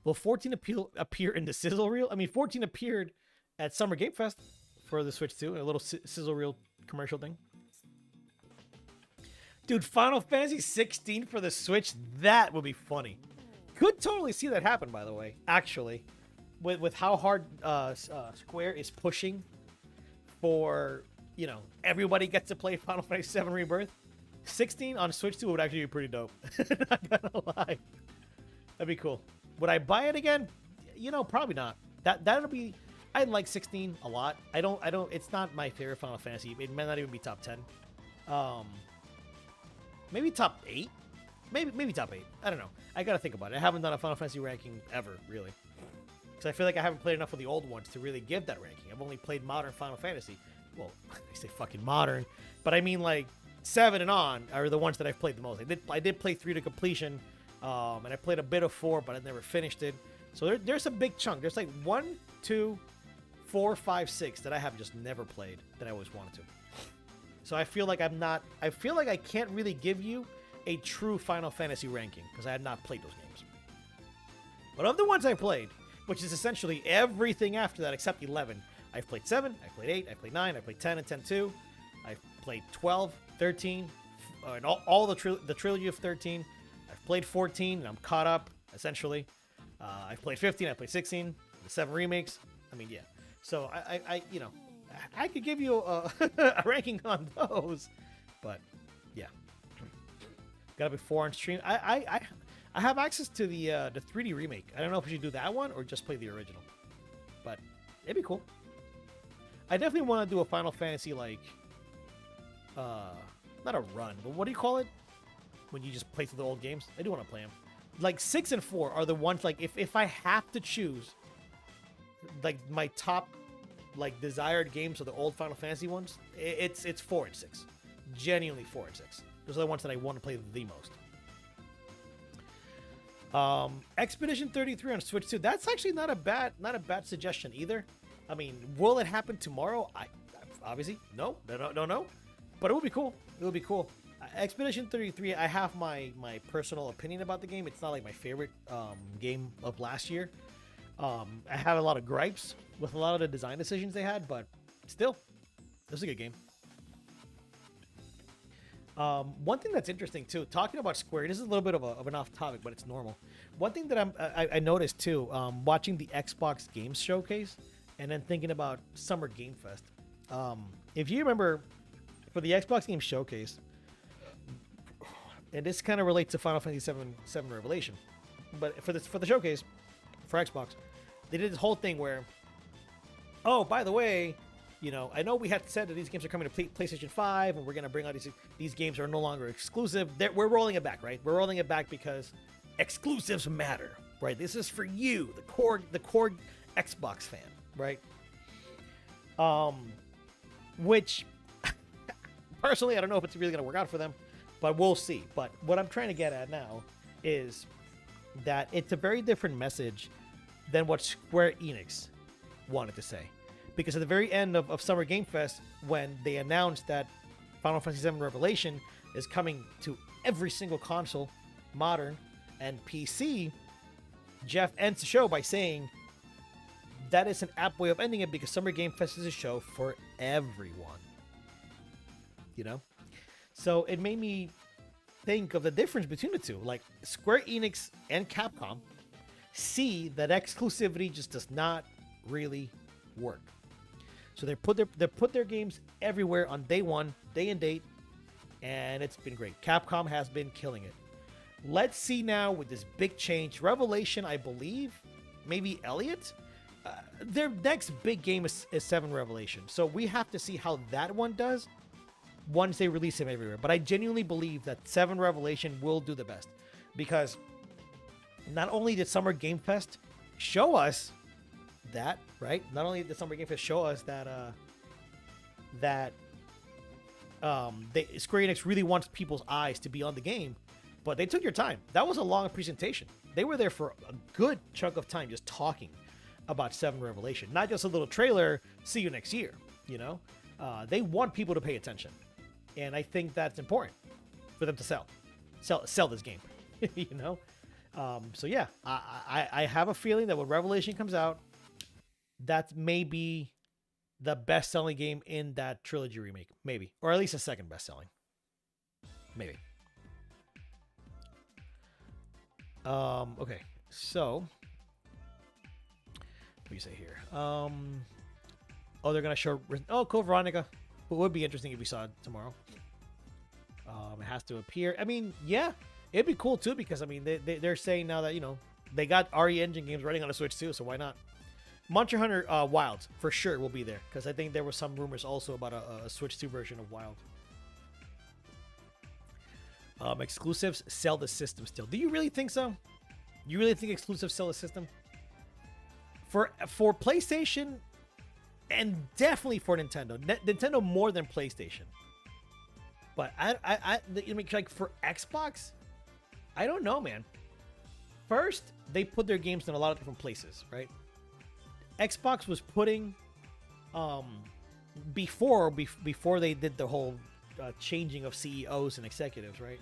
Will 14 appear in the sizzle reel? I mean, 14 appeared at Summer Game Fest. for the Switch 2. A little sizzle reel commercial thing. Dude, Final Fantasy 16 for the Switch, that would be funny. Could totally see that happen, by the way, actually. With how hard Square is pushing for, everybody gets to play Final Fantasy VII Rebirth. 16 on Switch 2 would actually be pretty dope. Not gonna lie. That'd be cool. Would I buy it again? Probably not. That'll be... I like 16 a lot. I don't... It's not my favorite Final Fantasy. It might not even be top 10. Maybe top 8? Maybe top 8. I don't know. I gotta think about it. I haven't done a Final Fantasy ranking ever, really. Because I feel like I haven't played enough of the old ones to really give that ranking. I've only played modern Final Fantasy. Well, I say fucking modern. But I mean, like, 7 and on are the ones that I've played the most. I did play 3 to completion. And I played a bit of 4, but I never finished it. So there's a big chunk. There's like 1, 2, 4, 5, 6 that I have just never played that I always wanted to. So I feel like I can't really give you a true Final Fantasy ranking because I have not played those games. But of the ones I played, which is essentially everything after that except 11, I've played 7, I played 8, I played 9, I played 10 and 10-2, I've played 12, 13, and all the trilogy of 13. I've played 14, and I'm caught up, essentially. I've played 15, I played 16, the 7 remakes. I mean, yeah. So, I could give you a, a ranking on those, but, yeah. Gotta be 4 on stream. I have access to the 3D remake. I don't know if we should do that one or just play the original, but it'd be cool. I definitely want to do a Final Fantasy, like, not a run, but what do you call it? When you just play through the old games? I do want to play them. Like, 6 and 4 are the ones, like, if I have to choose, like, my top, like, desired games are the old Final Fantasy ones, it's 4 and 6. Genuinely 4 and 6. Those are the ones that I want to play the most. Expedition 33 on Switch 2. That's actually not a bad suggestion either. I mean, will it happen tomorrow? I obviously no. But it would be cool. It would be cool. Expedition 33, I have my personal opinion about the game. It's not like my favorite game of last year. I had a lot of gripes with a lot of the design decisions they had, but still, it was a good game. One thing that's interesting too, talking about Square, this is a little bit of an off topic, but it's normal. One thing that I noticed too, watching the Xbox Games Showcase and then thinking about Summer Game Fest. If you remember, for the Xbox Games Showcase, and this kind of relates to Final Fantasy VII Revelation, but for the showcase for Xbox, they did this whole thing where, oh, by the way, I know we had said that these games are coming to PlayStation 5, and we're going to bring out these games are no longer exclusive. We're rolling it back, right? We're rolling it back because exclusives matter, right? This is for you, the core Xbox fan, right? Which, personally, I don't know if it's really going to work out for them, but we'll see. But what I'm trying to get at now is that it's a very different message than what Square Enix wanted to say. Because at the very end of Summer Game Fest, when they announced that Final Fantasy VII Revelation is coming to every single console, modern, and PC, Jeff ends the show by saying that is an apt way of ending it because Summer Game Fest is a show for everyone. So it made me think of the difference between the two. Like, Square Enix and Capcom see that exclusivity just does not really work. So they put their games everywhere on day one, day and date, and it's been great. Capcom has been killing it. Let's see now with this big change. Revelation, I believe, maybe Elliot, their next big game is 7 Revelation. So we have to see how that one does once they release him everywhere. But I genuinely believe that 7 Revelation will do the best. Because not only did Summer Game Fest show us that, right? Not only did Summer Game Fest show us that Square Enix really wants people's eyes to be on the game, but they took your time. That was a long presentation. They were there for a good chunk of time just talking about 7 Revelation. Not just a little trailer, see you next year, They want people to pay attention. And I think that's important for them to sell this game, So yeah, I have a feeling that when Revelation comes out, that may be the best-selling game in that trilogy remake, maybe, or at least the second best-selling, maybe. Okay, so what do you say here? Oh, they're gonna show. Oh, Code Veronica. It would be interesting if we saw it tomorrow. It has to appear. I mean, yeah, it'd be cool too because I mean they're saying now that they got RE Engine games running on the Switch too, so why not? Monster Hunter Wilds for sure will be there because I think there were some rumors also about a Switch 2 version of Wild. Exclusives sell the system still. Do you really think so? You really think exclusives sell the system? For PlayStation and definitely for Nintendo. Nintendo more than PlayStation. But I mean, like for Xbox, I don't know, man. First, they put their games in a lot of different places, right? Xbox was putting before they did the whole changing of CEOs and executives, right?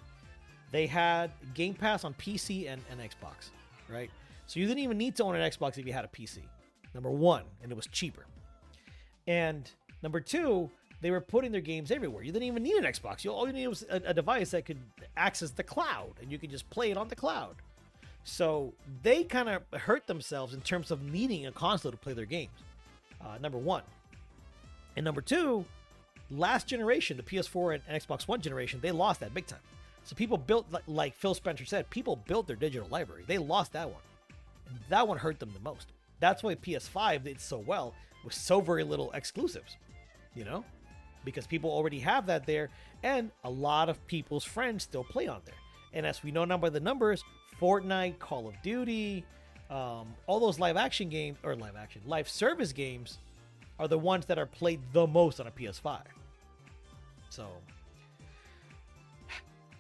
They had Game Pass on PC and Xbox, right? So you didn't even need to own an Xbox if you had a PC. Number one, and it was cheaper. And number two, they were putting their games everywhere. You didn't even need an Xbox. All you needed was a device that could access the cloud, and you could just play it on the cloud. So they kind of hurt themselves in terms of needing a console to play their games. Number one. And number two, last generation, the PS4 and Xbox One generation, they lost that big time. So people built, like Phil Spencer said, people built their digital library. They lost that one. And that one hurt them the most. That's why PS5 did so well with so very little exclusives, because people already have that there, and a lot of people's friends still play on there. And as we know now by the numbers, Fortnite, Call of Duty, all those live service games are the ones that are played the most on a PS5. So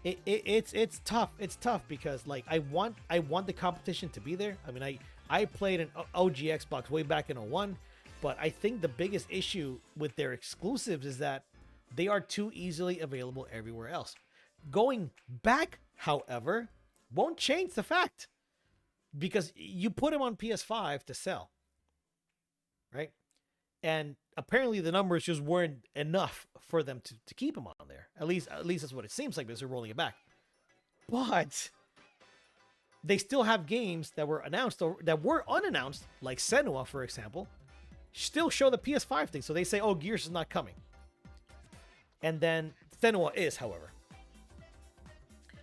it's tough. It's tough because like I want the competition to be there. I mean, I played an OG Xbox way back in 01, but I think the biggest issue with their exclusives is that they are too easily available everywhere else. Going back, however, won't change the fact because you put them on PS5 to sell, right? And apparently the numbers just weren't enough for them to keep them on there. At least that's what it seems like because they're rolling it back. But they still have games that were announced or that were unannounced, like Senua, for example, still show the PS5 thing. So they say, oh, Gears is not coming. And then Senua is, however.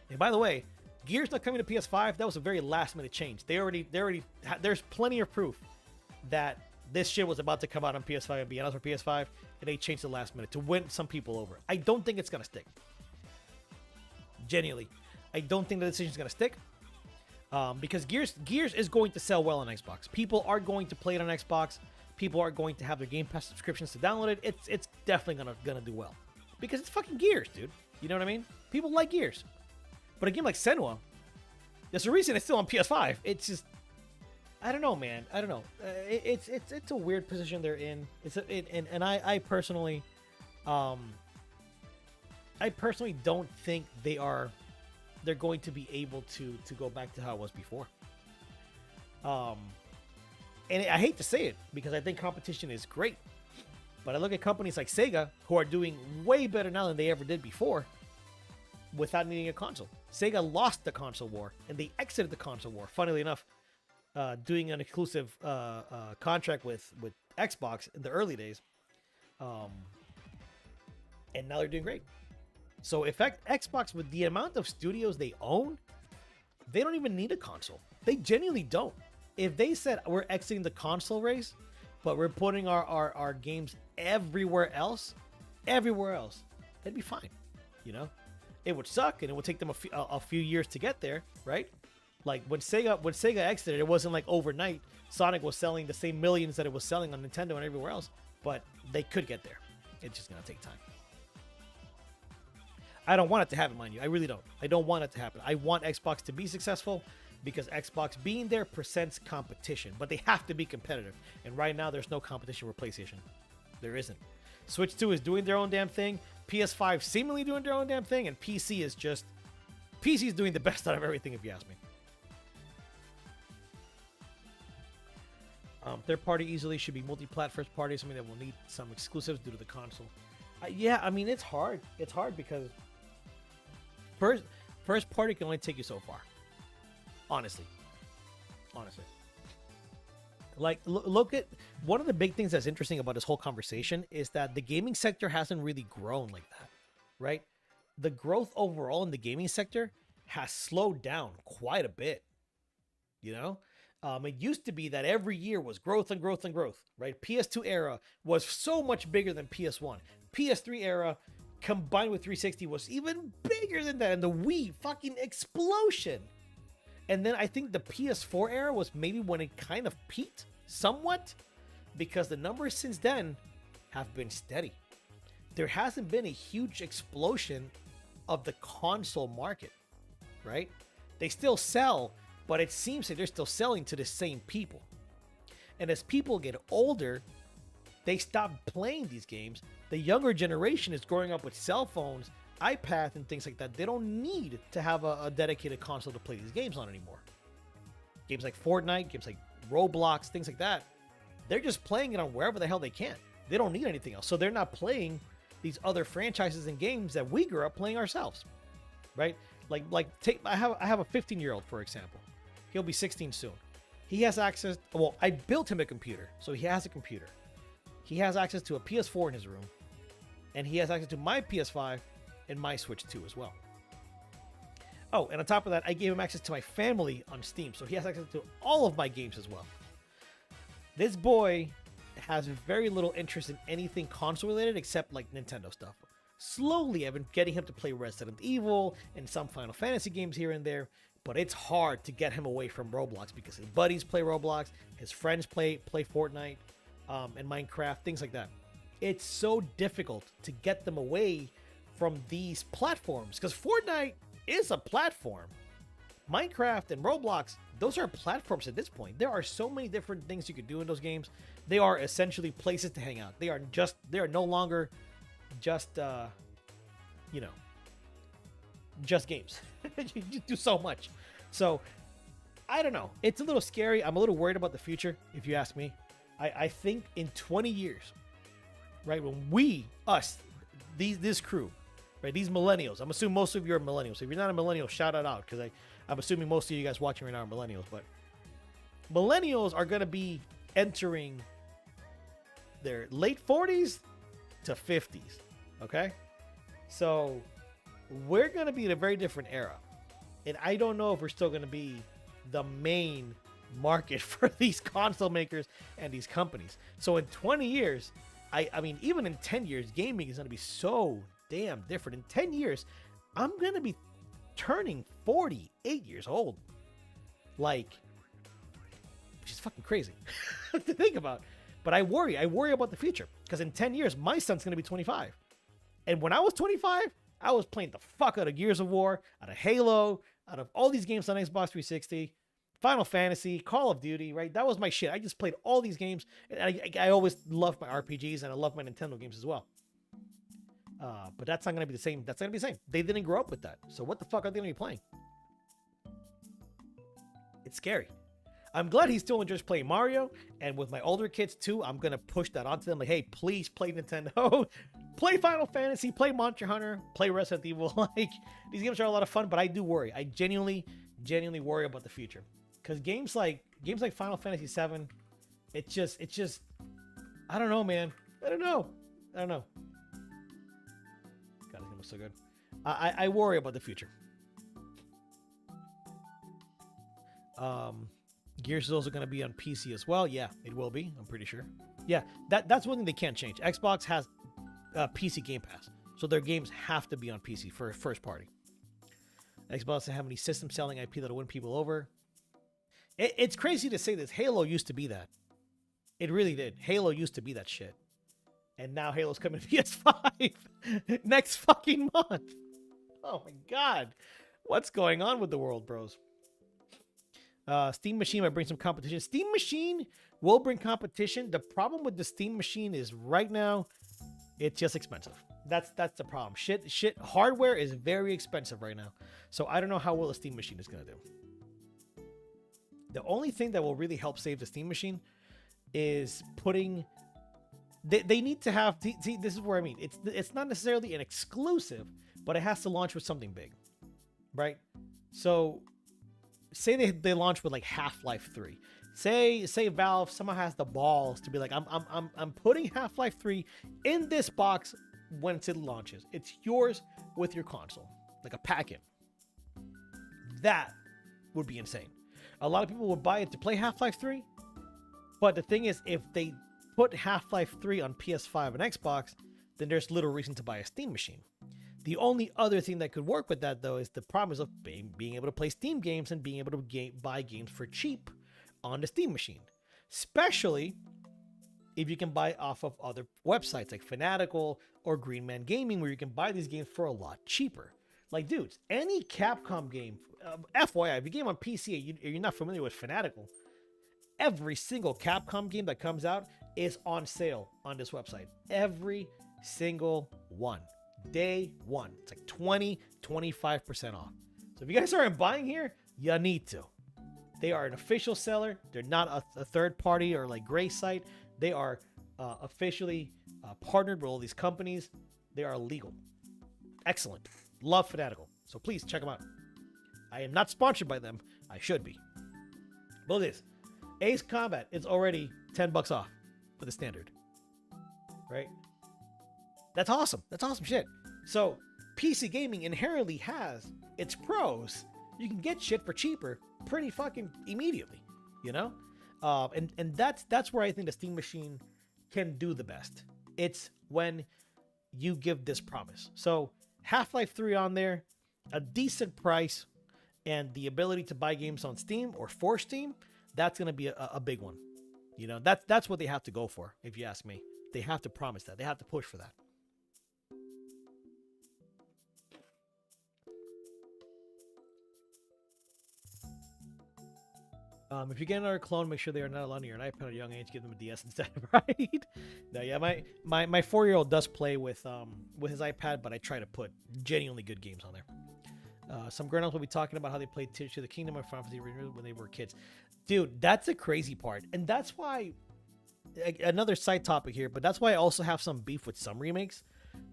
And by the way, Gears not coming to PS5, that was a very last minute change. There's plenty of proof that this shit was about to come out on PS5 and be announced for PS5, and they changed the last minute to win some people over. I don't think it's going to stick. Genuinely. I don't think the decision's going to stick. Because Gears is going to sell well on Xbox. People are going to play it on Xbox. People are going to have their Game Pass subscriptions to download it. It's definitely gonna do well. Because it's fucking Gears, dude. You know what I mean? People like Gears. But a game like Senua, there's a reason it's still on PS5. It's just, I don't know, man. I don't know. It's a weird position they're in. I personally don't think they're going to be able to go back to how it was before. And I hate to say it because I think competition is great. But I look at companies like Sega who are doing way better now than they ever did before without needing a console. Sega lost the console war and they exited the console war. Funnily enough, doing an exclusive contract with Xbox in the early days. And now they're doing great. So if Xbox, with the amount of studios they own, they don't even need a console. They genuinely don't. If they said we're exiting the console race, but we're putting our games everywhere else, that'd be fine. It would suck and it would take them a few years to get there, right? Like when Sega exited, it wasn't like overnight. Sonic was selling the same millions that it was selling on Nintendo and everywhere else, but they could get there. It's just gonna take time. I don't want it to happen, mind you. I really don't. I don't want it to happen. I want Xbox to be successful because Xbox being there presents competition, but they have to be competitive. And right now, there's no competition for PlayStation. There isn't. Switch 2 is doing their own damn thing. PS5 seemingly doing their own damn thing, and PC is doing the best out of everything, if you ask me. Third party easily should be multi-plat. First party is something that will need some exclusives due to the console. Yeah, I mean, it's hard. It's hard because first party can only take you so far. Honestly. Like, look at one of the big things that's interesting about this whole conversation is that the gaming sector hasn't really grown like that, right? The growth overall in the gaming sector has slowed down quite a bit. You know, it used to be that every year was growth and growth and growth, right? PS2 era was so much bigger than PS1. PS3 era combined with 360 was even bigger than that. And the Wii fucking explosion. And then I think the PS4 era was maybe when it kind of peaked somewhat because the numbers since then have been steady. There hasn't been a huge explosion of the console market, right? They still sell, but it seems that they're still selling to the same people. And as people get older, they stop playing these games. The younger generation is growing up with cell phones, iPads, and things like that. They don't need to have a dedicated console to play these games on anymore. Games like Fortnite, games like Roblox, things like that, they're just playing it on wherever the hell they can. They don't need anything else. So they're not playing these other franchises and games that we grew up playing ourselves, right? I have a 15-year-old, for example. He'll be 16 soon. He has access. Well, I built him a computer, so he has a computer. He has access to a PS4 in his room, and he has access to my PS5 and my Switch 2 as well. Oh, and on top of that, I gave him access to my family on Steam, so he has access to all of my games as well. This boy has very little interest in anything console related except like Nintendo stuff. Slowly, I've been getting him to play Resident Evil and some Final Fantasy games here and there, but it's hard to get him away from Roblox because his buddies play Roblox, his friends play Fortnite and Minecraft, things like that. It's so difficult to get them away from these platforms because Fortnite is a platform. Minecraft and Roblox, those are platforms at this point. There are so many different things you could do in those games. They are essentially places to hang out. They are no longer just just games. You do so much. So I don't know. It's a little scary. I'm a little worried about the future, if you ask me. I think in 20 years, right, when this crew, right, these millennials, I'm assuming most of you are millennials. If you're not a millennial, shout it out, because I'm assuming most of you guys watching right now are millennials. But millennials are going to be entering their late 40s to 50s, okay? So we're going to be in a very different era. And I don't know if we're still going to be the main market for these console makers and these companies. So in 20 years, I mean, even in 10 years, gaming is going to be so damn different. In 10 years, I'm going to be turning 48 years old. Like, which is fucking crazy to think about. But I worry about the future. Because in 10 years, my son's going to be 25. And when I was 25, I was playing the fuck out of Gears of War, out of Halo, out of all these games on Xbox 360, Final Fantasy, Call of Duty, right? That was my shit. I just played all these games. And I always loved my RPGs, and I love my Nintendo games as well. But that's not going to be the same. That's not going to be the same. They didn't grow up with that. So what the fuck are they going to be playing? It's scary. I'm glad he still enjoys playing Mario. And with my older kids too, I'm going to push that onto them. Like, hey, please play Nintendo. Play Final Fantasy. Play Monster Hunter. Play Resident Evil. Like, these games are a lot of fun, but I do worry. I genuinely worry about the future. Because games like Final Fantasy VII, it's just, I don't know, man. I don't know. God, this game was so good. I worry about the future. Gears is also going to be on PC as well. Yeah, it will be. I'm pretty sure. Yeah, that's one thing they can't change. Xbox has PC Game Pass, so their games have to be on PC for first party. Xbox doesn't have any system selling IP that'll win people over. It's crazy to say this. Halo used to be that. It really did. Halo used to be that shit. And now Halo's coming to PS5 next fucking month. Oh my god. What's going on with the world, bros? Steam Machine might bring some competition. Steam Machine will bring competition. The problem with the Steam Machine is right now, it's just expensive. That's the problem. Shit. Hardware is very expensive right now. So I don't know how well the Steam Machine is going to do. The only thing that will really help save the Steam Machine is putting. They need to have. See, this is where I mean. It's not necessarily an exclusive, but it has to launch with something big, right? So, say they launch with like Half-Life 3. Say Valve somehow has the balls to be like, I'm putting Half-Life 3 in this box when it launches. It's yours with your console, like a packet. That would be insane. A lot of people would buy it to play Half-Life 3, but the thing is, if they put Half-Life 3 on PS5 and Xbox, then there's little reason to buy a Steam machine. The only other thing that could work with that, though, is the promise of being able to play Steam games and being able to buy games for cheap on the Steam machine. Especially if you can buy off of other websites like Fanatical or Green Man Gaming, where you can buy these games for a lot cheaper. Like, dudes, any Capcom game, FYI, if you game on PC and you're not familiar with Fanatical, every single Capcom game that comes out is on sale on this website. Every single one. Day one. It's like 25% off. So if you guys aren't buying here, you need to. They are an official seller. They're not a third party or like gray site. They are officially partnered with all these companies. They are legal. Excellent. Love Fanatical. So please check them out. I am not sponsored by them. I should be. But it is. Ace Combat is already $10 off for the standard. Right? That's awesome. That's awesome shit. So PC gaming inherently has its pros. You can get shit for cheaper pretty fucking immediately, you know? And that's where I think the Steam machine can do the best. It's when you give this promise. So Half-Life 3 on there, a decent price, and the ability to buy games on Steam or for Steam, that's going to be a big one. You know, that's what they have to go for, if you ask me. They have to promise that. They have to push for that. If you get another clone, make sure they are not allowed on your iPad at a young age. Give them a DS instead, right? No, yeah, my 4-year-old does play with his iPad, but I try to put genuinely good games on there. Some grown-ups will be talking about how they played Tears of the Kingdom or Final Fantasy when they were kids. Dude, that's a crazy part. And that's why, another side topic here, but that's why I also have some beef with some remakes.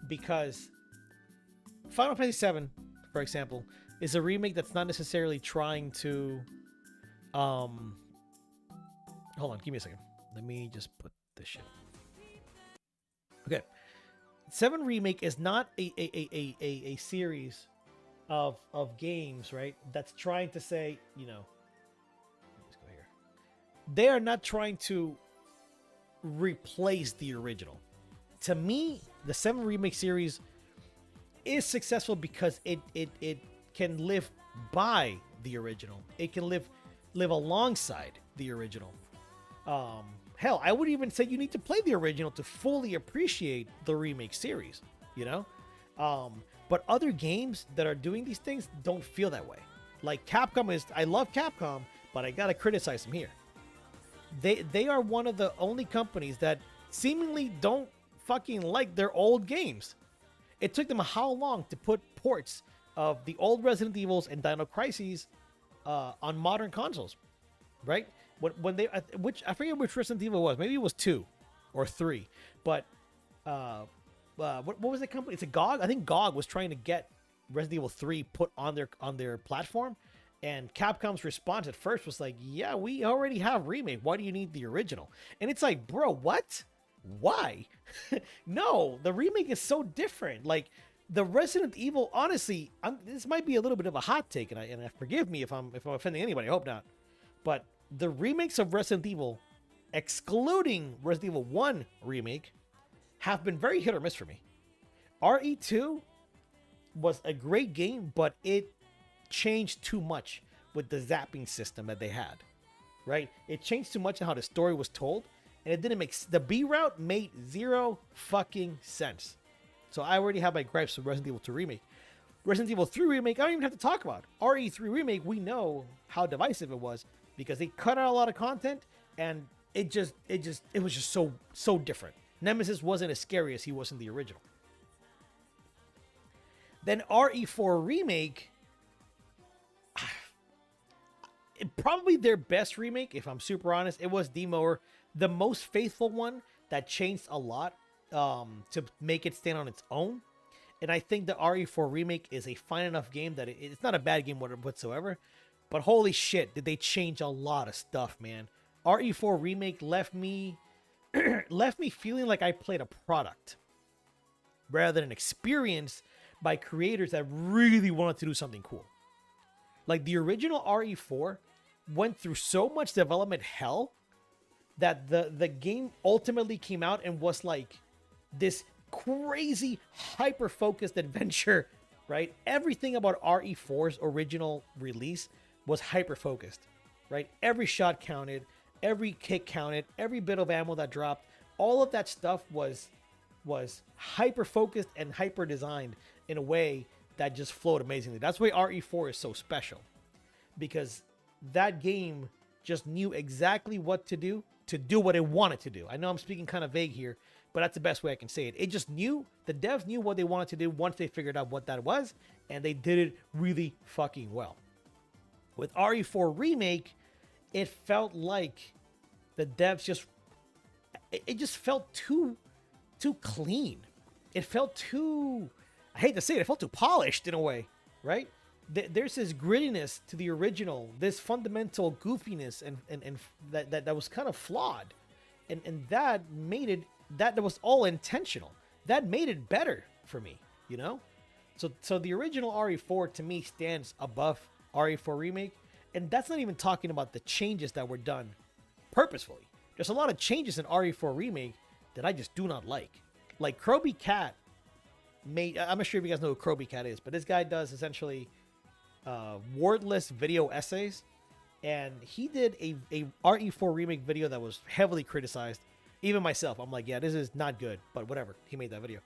Because Final Fantasy VII, for example, is a remake that's not necessarily trying to... hold on, give me a second. Let me just put this shit. Okay. 7 Remake is not a series of games, right? That's trying to say, you know, let's go here. They are not trying to replace the original. To me, the 7 Remake series is successful because it can live by the original. It can live alongside the original. Hell, I would even say you need to play the original to fully appreciate the remake series, you know? But other games that are doing these things don't feel that way. Like Capcom I love Capcom, but I gotta criticize them here. They are one of the only companies that seemingly don't fucking like their old games. It took them how long to put ports of the old Resident Evils and Dino Crises on modern consoles, right? When they, I forget which Resident Evil it was. Maybe it was 2 or 3. But what was the company? It's a GOG. I think GOG was trying to get Resident Evil 3 put on their platform, and Capcom's response at first was like, "Yeah, we already have remake. Why do you need the original?" And it's like, bro, what? Why? No, the remake is so different. Like, the Resident Evil, honestly, this might be a little bit of a hot take, and forgive me if I'm offending anybody. I hope not. But the remakes of Resident Evil, excluding Resident Evil 1 remake, have been very hit or miss for me. RE2 was a great game, but it changed too much with the zapping system that they had, right? It changed too much in how the story was told, and it didn't make... The B route made zero fucking sense. So I already have my gripes with Resident Evil 2 Remake. Resident Evil 3 Remake, I don't even have to talk about. RE3 Remake, we know how divisive it was because they cut out a lot of content, and it was just so different. Nemesis wasn't as scary as he was in the original. Then RE4 Remake, probably their best remake, if I'm super honest. It was the more the most faithful one that changed a lot to make it stand on its own. And I think the RE4 remake is a fine enough game that it's not a bad game whatsoever. But holy shit, did they change a lot of stuff, man. RE4 remake left me feeling like I played a product rather than an experience by creators that really wanted to do something cool. Like the original RE4 went through so much development hell that the game ultimately came out and was like this crazy hyper-focused adventure, right? Everything about RE4's original release was hyper-focused, right? Every shot counted, every kick counted, every bit of ammo that dropped, all of that stuff was hyper-focused and hyper-designed in a way that just flowed amazingly. That's why RE4 is so special, because that game just knew exactly what to do what it wanted to do. I know I'm speaking kind of vague here, but that's the best way I can say it. It just knew, the devs knew what they wanted to do once they figured out what that was, and they did it really fucking well. With RE4 Remake, it felt like the devs it just felt too clean. It felt too, I hate to say it felt too polished in a way, right? There's this grittiness to the original, this fundamental goofiness and that was kind of flawed. And that made it, that was all intentional. That made it better for me, you know? So the original RE4 to me stands above RE4 Remake. And that's not even talking about the changes that were done purposefully. There's a lot of changes in RE4 Remake that I just do not like. Like Kroby Cat I'm not sure if you guys know who Kroby Cat is, but this guy does essentially wordless video essays. And he did a RE4 Remake video that was heavily criticized. Even myself, I'm like, yeah, this is not good, but whatever. He made that video.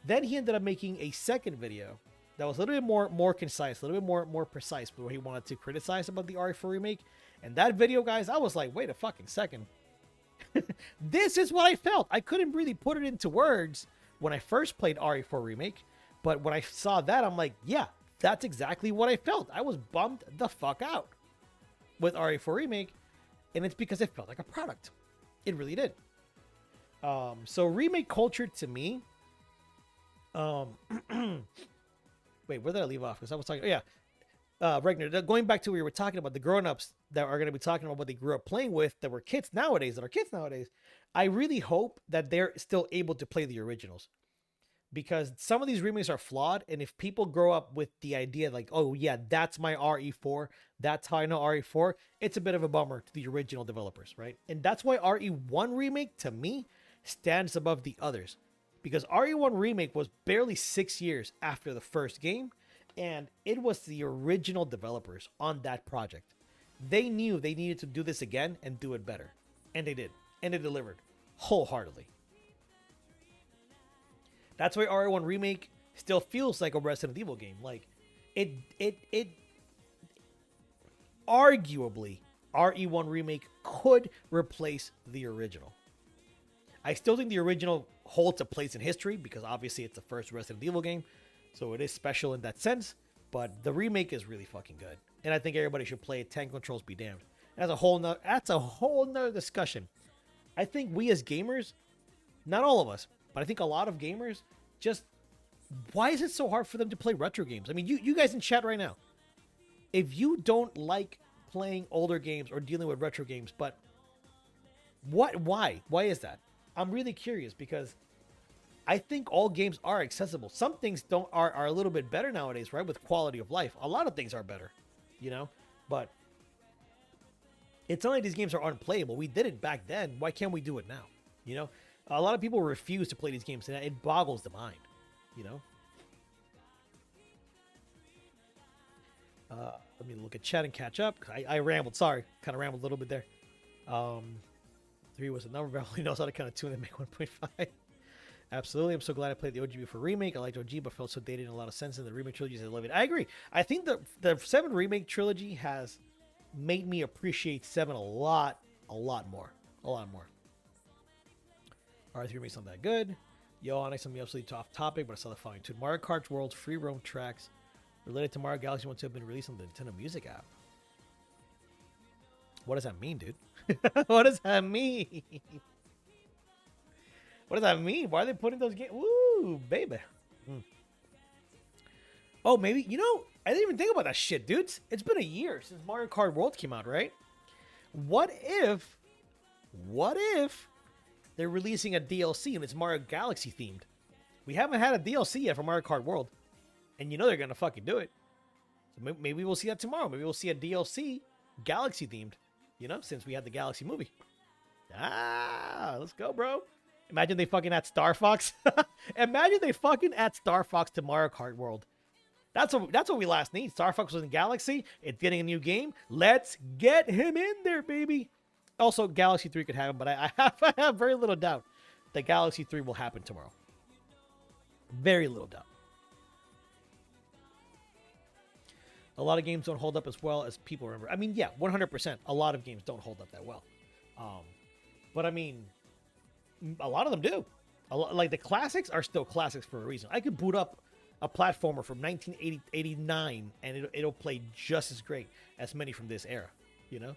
Then he ended up making a second video that was a little bit more concise, a little bit more precise, where he wanted to criticize about the RE4 Remake. And that video, guys, I was like, wait a fucking second. This is what I felt. I couldn't really put it into words when I first played RE4 Remake, but when I saw that, I'm like, yeah, that's exactly what I felt. I was bummed the fuck out with RE4 Remake, and it's because it felt like a product. It really did. So remake culture to me, wait, where did I leave off? Because I was talking, Regner, going back to where we were talking about the grown-ups that are going to be talking about what they grew up playing with, that are kids nowadays, I really hope that they're still able to play the originals, because some of these remakes are flawed. And if people grow up with the idea like, oh yeah, that's my RE4, that's how I know RE4, it's a bit of a bummer to the original developers, right? And that's why RE1 Remake to me stands above the others, because RE1 Remake was barely 6 years after the first game, and it was the original developers on that project. They knew they needed to do this again and do it better, and they did, and they delivered wholeheartedly. That's why RE1 Remake still feels like a Resident Evil game. Like it arguably RE1 Remake could replace the original. I still think the original holds a place in history because obviously it's the first Resident Evil game, so it is special in that sense, but the remake is really fucking good. And I think everybody should play it. Tank controls be damned. That's a whole nother discussion. I think we as gamers, not all of us, but I think a lot of gamers just, why is it so hard for them to play retro games? I mean, you guys in chat right now, if you don't like playing older games or dealing with retro games, but why is that? I'm really curious, because I think all games are accessible. Some things are a little bit better nowadays, right? With quality of life. A lot of things are better, you know, but it's not like these games are unplayable. We did it back then. Why can't we do it now? You know, a lot of people refuse to play these games, and it boggles the mind, you know. Let me look at chat and catch up. I rambled. Sorry, kind of rambled a little bit there. 3 was the number. Beverly knows how to kind of tune and make 1.5. Absolutely. I'm so glad I played the OG before remake. I liked OG, but felt so dated in a lot of sense in the remake trilogies. I love it. I agree. I think the 7 remake trilogy has made me appreciate 7 a lot more. R3 remake's not that good. Yo, Onyx, I'm absolutely off topic, but I saw the following too. Mario Kart World's free roam tracks related to Mario Galaxy want to have been released on the Nintendo Music app. What does that mean, dude? What does that mean? What does that mean? Why are they putting those games? Woo, baby. Oh, maybe, you know, I didn't even think about that shit, dudes. It's been a year since Mario Kart World came out, right? What if they're releasing a DLC and it's Mario Galaxy themed? We haven't had a DLC yet for Mario Kart World. And you know they're going to fucking do it. So maybe we'll see that tomorrow. Maybe we'll see a DLC Galaxy themed, you know, since we had the Galaxy movie. Ah, let's go, bro. Imagine they fucking add Star Fox. Imagine they fucking add Star Fox to Mario Kart World. That's what we last need. Star Fox was in Galaxy. It's getting a new game. Let's get him in there, baby. Also, Galaxy 3 could happen, but I have very little doubt that Galaxy 3 will happen tomorrow. Very little doubt. A lot of games don't hold up as well as people remember. I mean, yeah, 100%. A lot of games don't hold up that well. But I mean, a lot of them do. Like the classics are still classics for a reason. I could boot up a platformer from 1989 and it'll play just as great as many from this era, you know?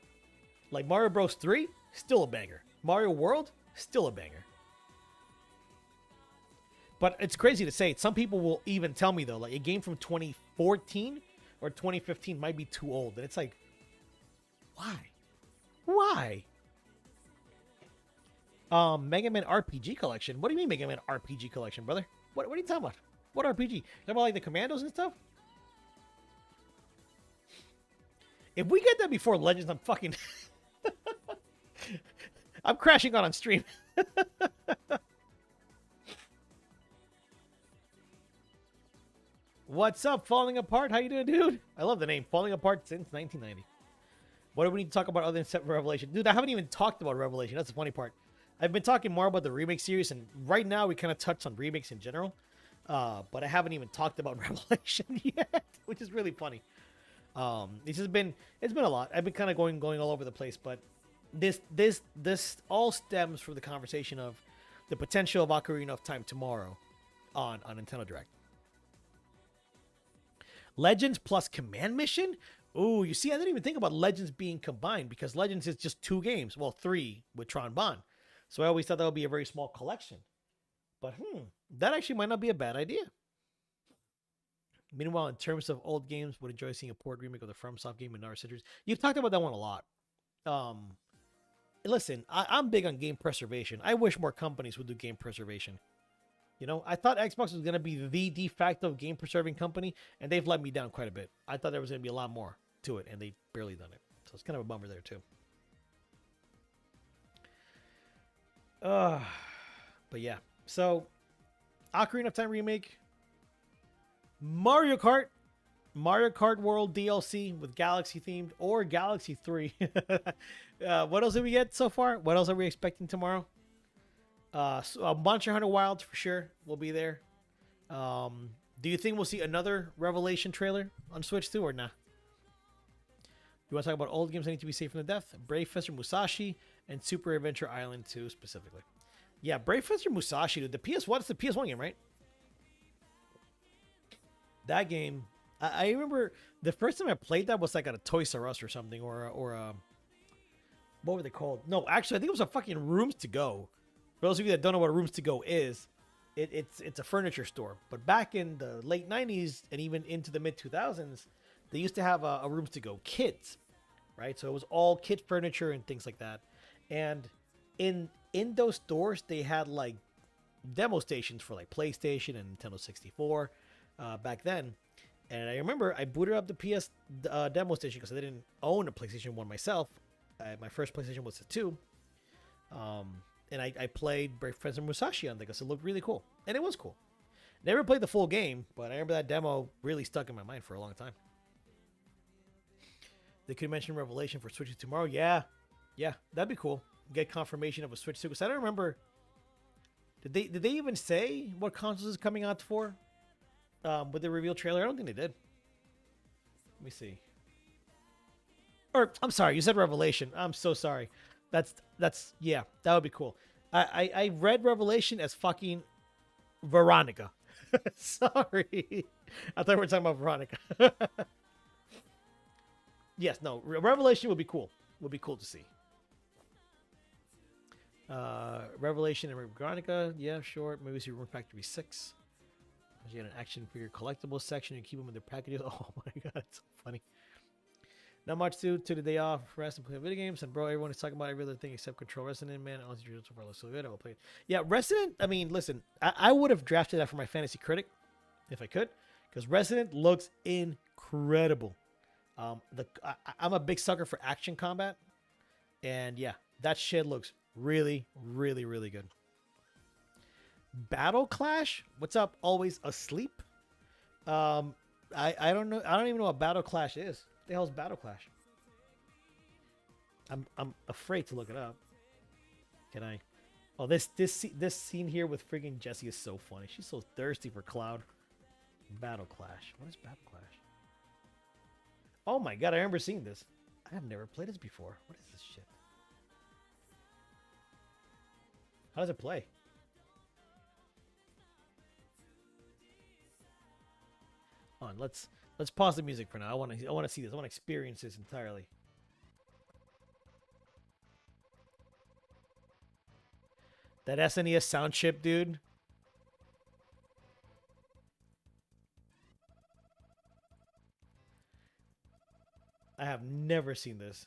Like Mario Bros 3, still a banger. Mario World, still a banger. But it's crazy to say. Some people will even tell me, though, like a game from 2014 or 2015 might be too old. And it's like, why? Why? Mega Man RPG Collection. What do you mean Mega Man RPG Collection, brother? What are you talking about? What RPG? You talking about like the Commandos and stuff? If we get that before Legends, I'm fucking... I'm crashing on stream. What's up, Falling Apart? How you doing, dude? I love the name. Falling Apart since 1990. What do we need to talk about other than Revelation? Dude, I haven't even talked about Revelation. That's the funny part. I've been talking more about the remake series, and right now we kind of touched on remakes in general. But I haven't even talked about Revelation yet, which is really funny. It's been a lot. I've been kind of going all over the place, but this all stems from the conversation of the potential of Ocarina of Time tomorrow on Nintendo Direct. Legends plus Command Mission? Ooh, you see, I didn't even think about Legends being combined because Legends is just 2 games. Well, 3 with Tron Bond. So I always thought that would be a very small collection. But that actually might not be a bad idea. Meanwhile, in terms of old games, would enjoy seeing a port remake of the FromSoft game in Nara Citrus. You've talked about that one a lot. Listen, I'm big on game preservation. I wish more companies would do game preservation. You know, I thought Xbox was going to be the de facto game preserving company, and they've let me down quite a bit. I thought there was going to be a lot more to it, and they barely done it. So it's kind of a bummer there, too. But yeah. So, Ocarina of Time remake. Mario Kart World DLC with Galaxy themed or Galaxy 3. What else did we get so far? What else are we expecting tomorrow? So a Monster Hunter Wilds for sure will be there. Do you think we'll see another Revelation trailer on Switch 2 or not? You want to talk about old games that need to be saved from the death? Brave Fencer Musashi and Super Adventure Island 2 specifically. Yeah, Brave Fencer Musashi, dude. The PS1, it's the PS1 game, right? That game, I remember the first time I played that was like at a Toys R Us or something, or what were they called? No, actually, I think it was a fucking Rooms to Go. For those of you that don't know what Rooms to Go is, it's a furniture store. But back in the late 90s and even into the mid 2000s, they used to have a Rooms to Go Kids, right? So it was all kid furniture and things like that. And in those stores, they had like demo stations for like PlayStation and Nintendo 64 back then. And I remember I booted up the PS demo station because I didn't own a PlayStation 1 myself. My first PlayStation was the 2. And I played Brave Fencer Musashi on there because it looked really cool. And it was cool. Never played the full game, but I remember that demo really stuck in my mind for a long time. They could mention Revelation for Switch tomorrow. Yeah, that'd be cool. Get confirmation of a Switch 2. Because I don't remember. Did they even say what consoles is coming out for? With the reveal trailer? I don't think they did. Let me see. Or, I'm sorry, you said Revelation. I'm so sorry. That's yeah, that would be cool. I read Revelation as fucking Veronica. Sorry. I thought we were talking about Veronica. Yes, no, Revelation would be cool. would be cool to see. Revelation and Veronica, yeah, sure. Maybe see Room Factory 6. You had an action figure collectible section. You keep them in their packages. Oh my god, it's so funny. Not much to the day off. Rest and play video games. And bro, everyone is talking about every other thing except Control Resident, man. Honestly, so far looks so good. I will play it. Yeah, Resident. I mean, listen, I would have drafted that for my fantasy critic if I could, because Resident looks incredible. I'm a big sucker for action combat, and yeah, that shit looks really, really, really good. Battle Clash? What's up? Always asleep? I don't know. I don't even know what Battle Clash is. What the hell's Battle Clash? I'm afraid to look it up. Can I? Oh, this scene here with friggin' Jessie is so funny. She's so thirsty for Cloud. Battle Clash. What is Battle Clash? Oh my god, I remember seeing this. I have never played this before. What is this shit? How does it play? On, let's pause the music for now. I want to see this. I want to experience this entirely. That SNES sound chip, dude. I have never seen this.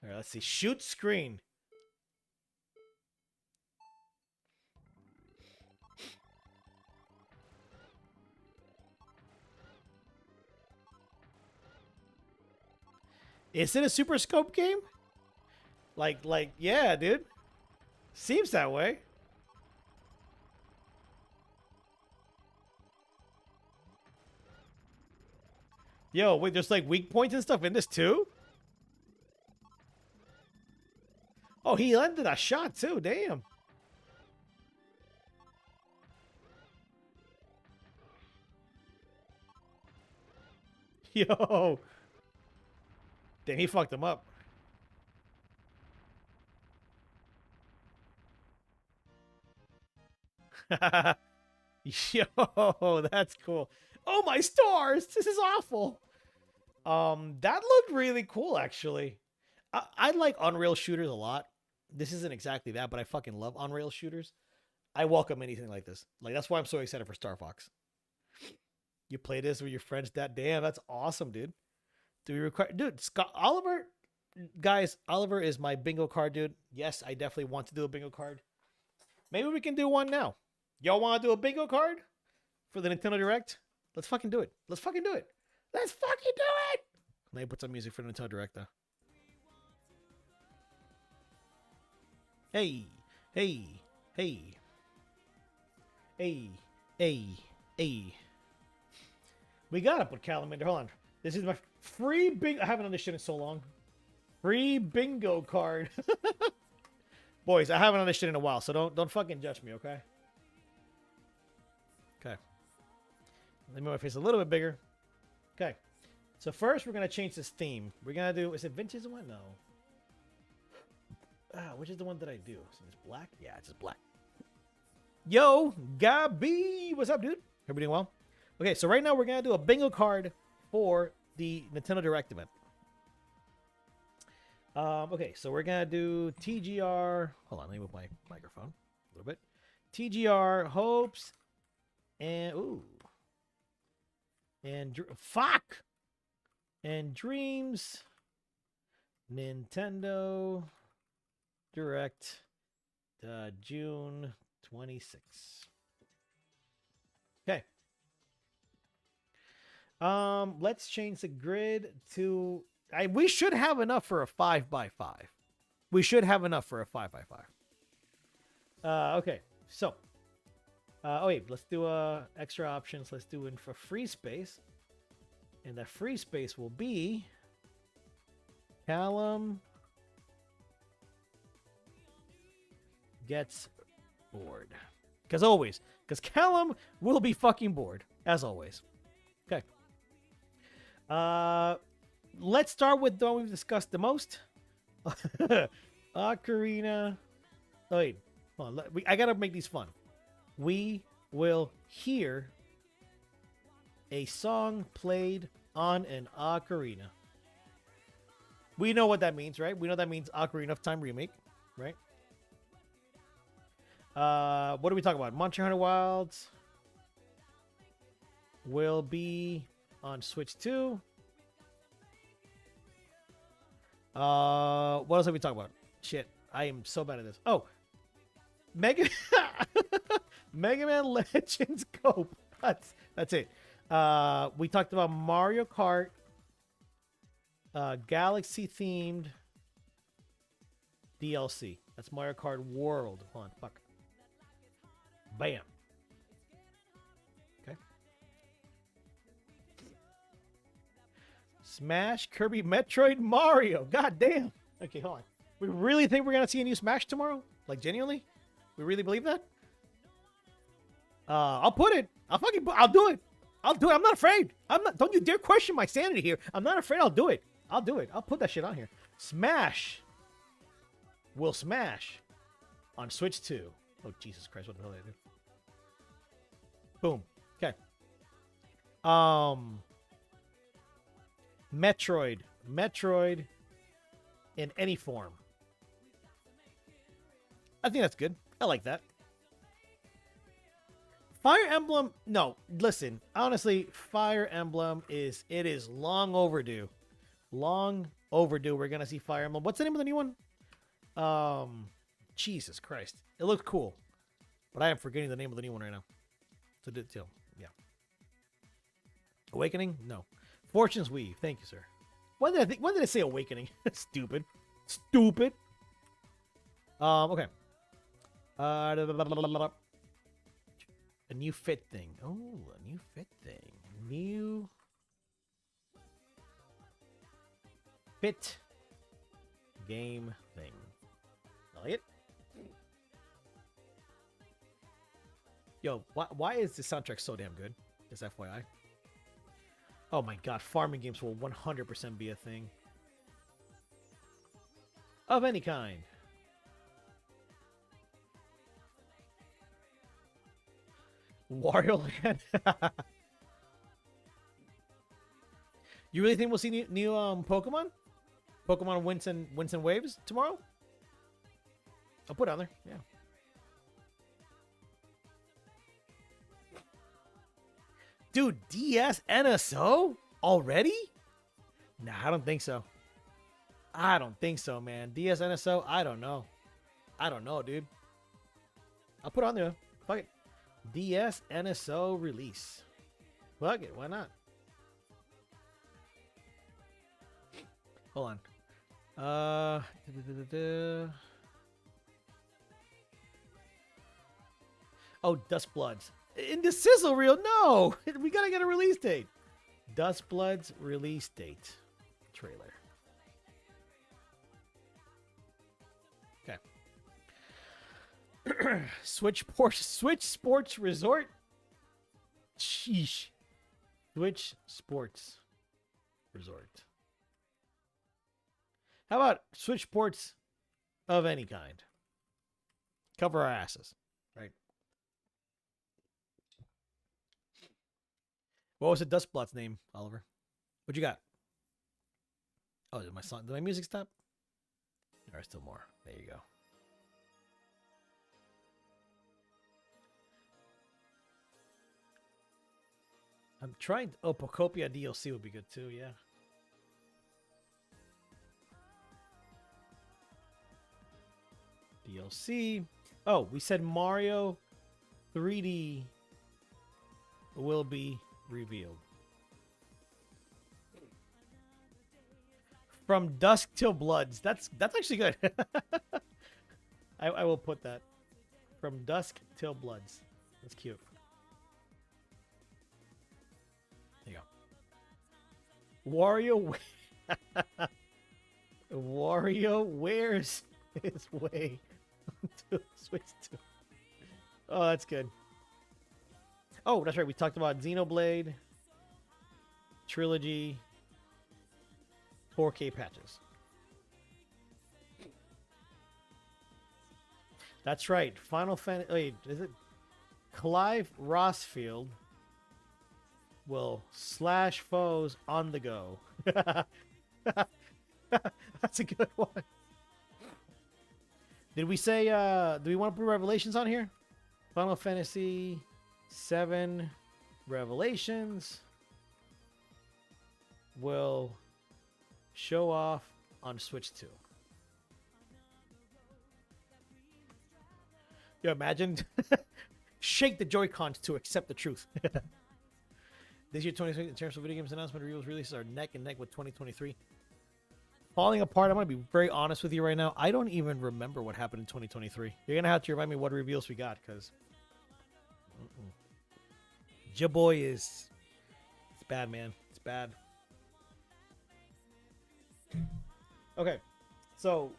All right, let's see. Shoot screen. Is it a Super Scope game? Like, yeah, dude. Seems that way. Yo, wait, there's like weak points and stuff in this too? Oh, he landed a shot too, damn. Yo. Damn, he fucked him up. Yo, that's cool. Oh my stars! This is awful. That looked really cool, actually. I like on-rail shooters a lot. This isn't exactly that, but I fucking love on-rail shooters. I welcome anything like this. Like, that's why I'm so excited for Star Fox. You play this with your friends. Damn, that's awesome, dude. Do we require, dude? Scott Oliver, guys. Oliver is my bingo card, dude. Yes, I definitely want to do a bingo card. Maybe we can do one now. Y'all want to do a bingo card for the Nintendo Direct? Let's fucking do it. Let's fucking do it. Let's fucking do it. Let me put some music for the Nintendo Direct, though. Hey, hey, hey, hey, hey, hey. We gotta put Callum in there. Hold on. This is my free bingo. I haven't done this shit in so long. Free bingo card. Boys, I haven't done this shit in a while, so don't fucking judge me, okay? Okay. Let me make my face a little bit bigger. Okay. So first, we're gonna change this theme. We're gonna do. Is it vintage one? No. Which is the one that I do? So it's black. Yeah, it's just black. Yo, Gabi, what's up, dude? Everybody doing well? Okay, so right now we're gonna do a bingo card for the Nintendo Direct event. Okay, so we're gonna do TGR. Hold on, let me move my microphone a little bit. TGR hopes and fuck and dreams. Nintendo Direct, June 26th. Okay. Let's change the grid to. We should have enough for a 5x5. We should have enough for a 5x5. Okay, so. Oh wait, let's do extra options. Let's do it for free space, and that free space will be Callum gets bored. Because Callum will be fucking bored, as always. Okay. Let's start with the one we've discussed the most. Ocarina. Oh, wait. Hold on. I gotta make these fun. Wii will hear a song played on an ocarina. We know what that means, right? We know that means Ocarina of Time remake, right? What do we talk about? Monster Hunter Wilds will be on Switch 2. What else have we talked about? Shit, I am so bad at this. Oh, Mega Mega Man Legends Cope. That's it. We talked about Mario Kart, Galaxy themed DLC. That's Mario Kart World. Hold on, fuck. Bam. Okay. Smash, Kirby, Metroid, Mario. God damn. Okay, hold on. We really think we're gonna see a new Smash tomorrow? Like genuinely? We really believe that? I'll put it. I'll do it. I'll do it. I'm not afraid. Don't you dare question my sanity here. I'm not afraid. I'll do it. I'll do it. I'll put that shit on here. Smash will smash on Switch 2. Oh, Jesus Christ. What the hell did I do? Boom. Okay. Metroid in any form. I think that's good. I like that. Fire Emblem, no, listen, honestly, Fire Emblem is long overdue. Long overdue. We're gonna see Fire Emblem. What's the name of the new one? Jesus Christ. It looks cool. But I am forgetting the name of the new one right now. So yeah. Awakening? No. Fortune's Weave. Thank you, sir. When did I say Awakening? Stupid. Okay. A new fit thing. Oh, a new fit thing. New fit game thing. I like it. Yo, why is the soundtrack so damn good? Just FYI. Oh my god, farming games will 100% be a thing. Of any kind. Wario Land. You really think we'll see new Pokemon? Pokemon Winds and Waves tomorrow? I'll put it on there. Yeah. Dude, DS NSO already? Nah, I don't think so. I don't think so, man. DS NSO, I don't know. I don't know, dude. I'll put it on there. Fuck it. DS NSO release. Fuck it, why not? Hold on. Oh, Dust Bloods. In the sizzle reel, no! We gotta get a release date. Dust Bloods release date. Trailer. Okay. Switch Sports Resort. Sheesh. Switch Sports Resort. How about Switch Sports of any kind? Cover our asses, right? What was the Dustblot's name, Oliver? What you got? Oh, did my music stop? There's still more. There you go. I'm trying to, oh, Pocopia DLC would be good too, yeah. DLC. Oh, we said Mario 3D will be revealed. From Dusk Till Bloods. That's actually good. I will put that. From Dusk Till Bloods. That's cute. There you go. Wario wears his way to Switch 2. Oh, that's good. Oh, that's right. We talked about Xenoblade Trilogy 4K patches. That's right. Final Fantasy. Wait, is it Clive Rossfield will slash foes on the go. That's a good one. Did we say, do we want to put Revelations on here? Final Fantasy VII Revelations will show off on Switch 2. Yo, imagine. Shake the Joy-Cons to accept the truth. This year, 2020, in terms of video games announcement, reveals releases are neck and neck with 2023. Falling apart. I'm going to be very honest with you right now. I don't even remember what happened in 2023. You're going to have to remind me what reveals we got, because Jaboy is... It's bad, man. It's bad. Okay. So,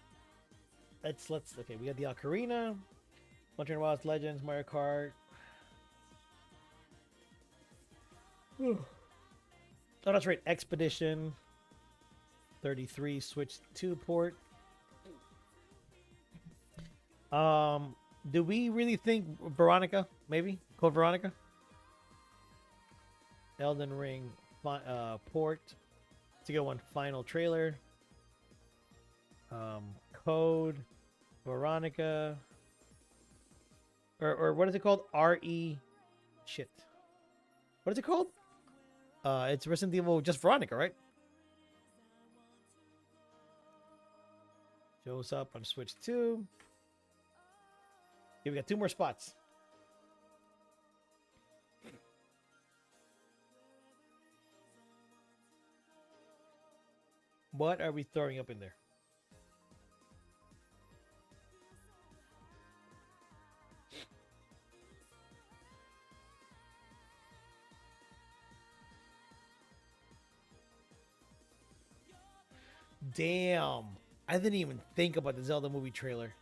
let's okay, we got the Ocarina, Hunter Wilds Legends, Mario Kart. Oh, that's right. Expedition 33 Switch 2 port. Do we really think Veronica? Maybe Code Veronica. Elden Ring port. It's a good one. Final trailer. Code Veronica. Or what is it called? RE shit. What is it called? It's Resident Evil just Veronica, right? Shows up on Switch 2. Okay, we got 2 more spots. What are we throwing up in there? Damn. I didn't even think about the Zelda movie trailer.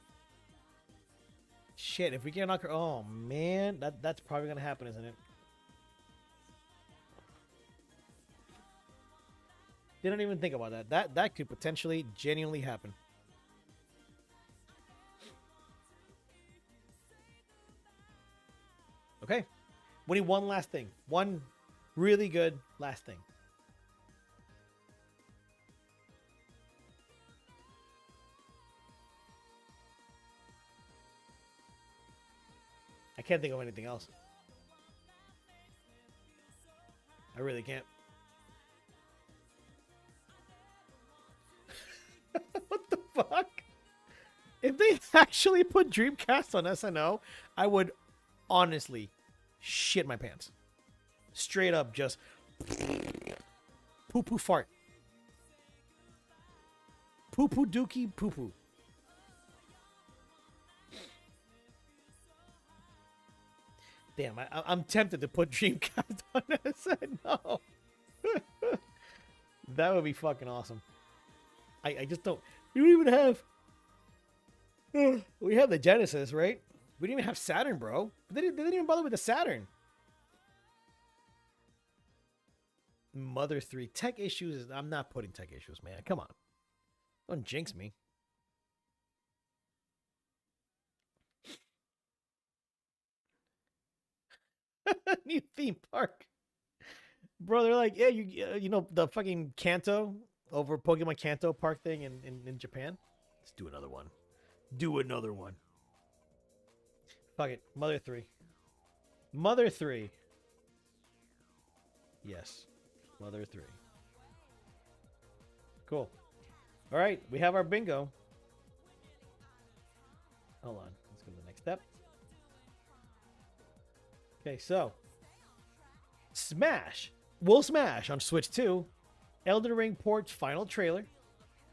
Shit, if we get knock her... Oh, man. That's probably going to happen, isn't it? Didn't even think about that. That could potentially genuinely happen. Okay. We need one last thing. One really good last thing. I can't think of anything else. I really can't. What the fuck? If they actually put Dreamcast on SNO, I would honestly shit my pants. Straight up just poo-poo fart. Poo-poo dookie poo-poo. Damn, I'm tempted to put Dreamcast on SNO. That would be fucking awesome. I just don't... We don't even have... We have the Genesis, right? We didn't even have Saturn, bro. They didn't even bother with the Saturn. Mother 3. Tech issues. I'm not putting tech issues, man. Come on. Don't jinx me. New theme park. Bro, they're like, yeah, you know, the fucking Kanto over Pokemon Kanto Park thing in Japan. Let's do another one. Do another one. Fuck it. Mother 3. Mother 3. Yes. Mother 3. Cool. All right. We have our bingo. Hold on. Let's go to the next step. Okay, so. Smash. Will Smash on Switch 2. Elden Ring port's final trailer.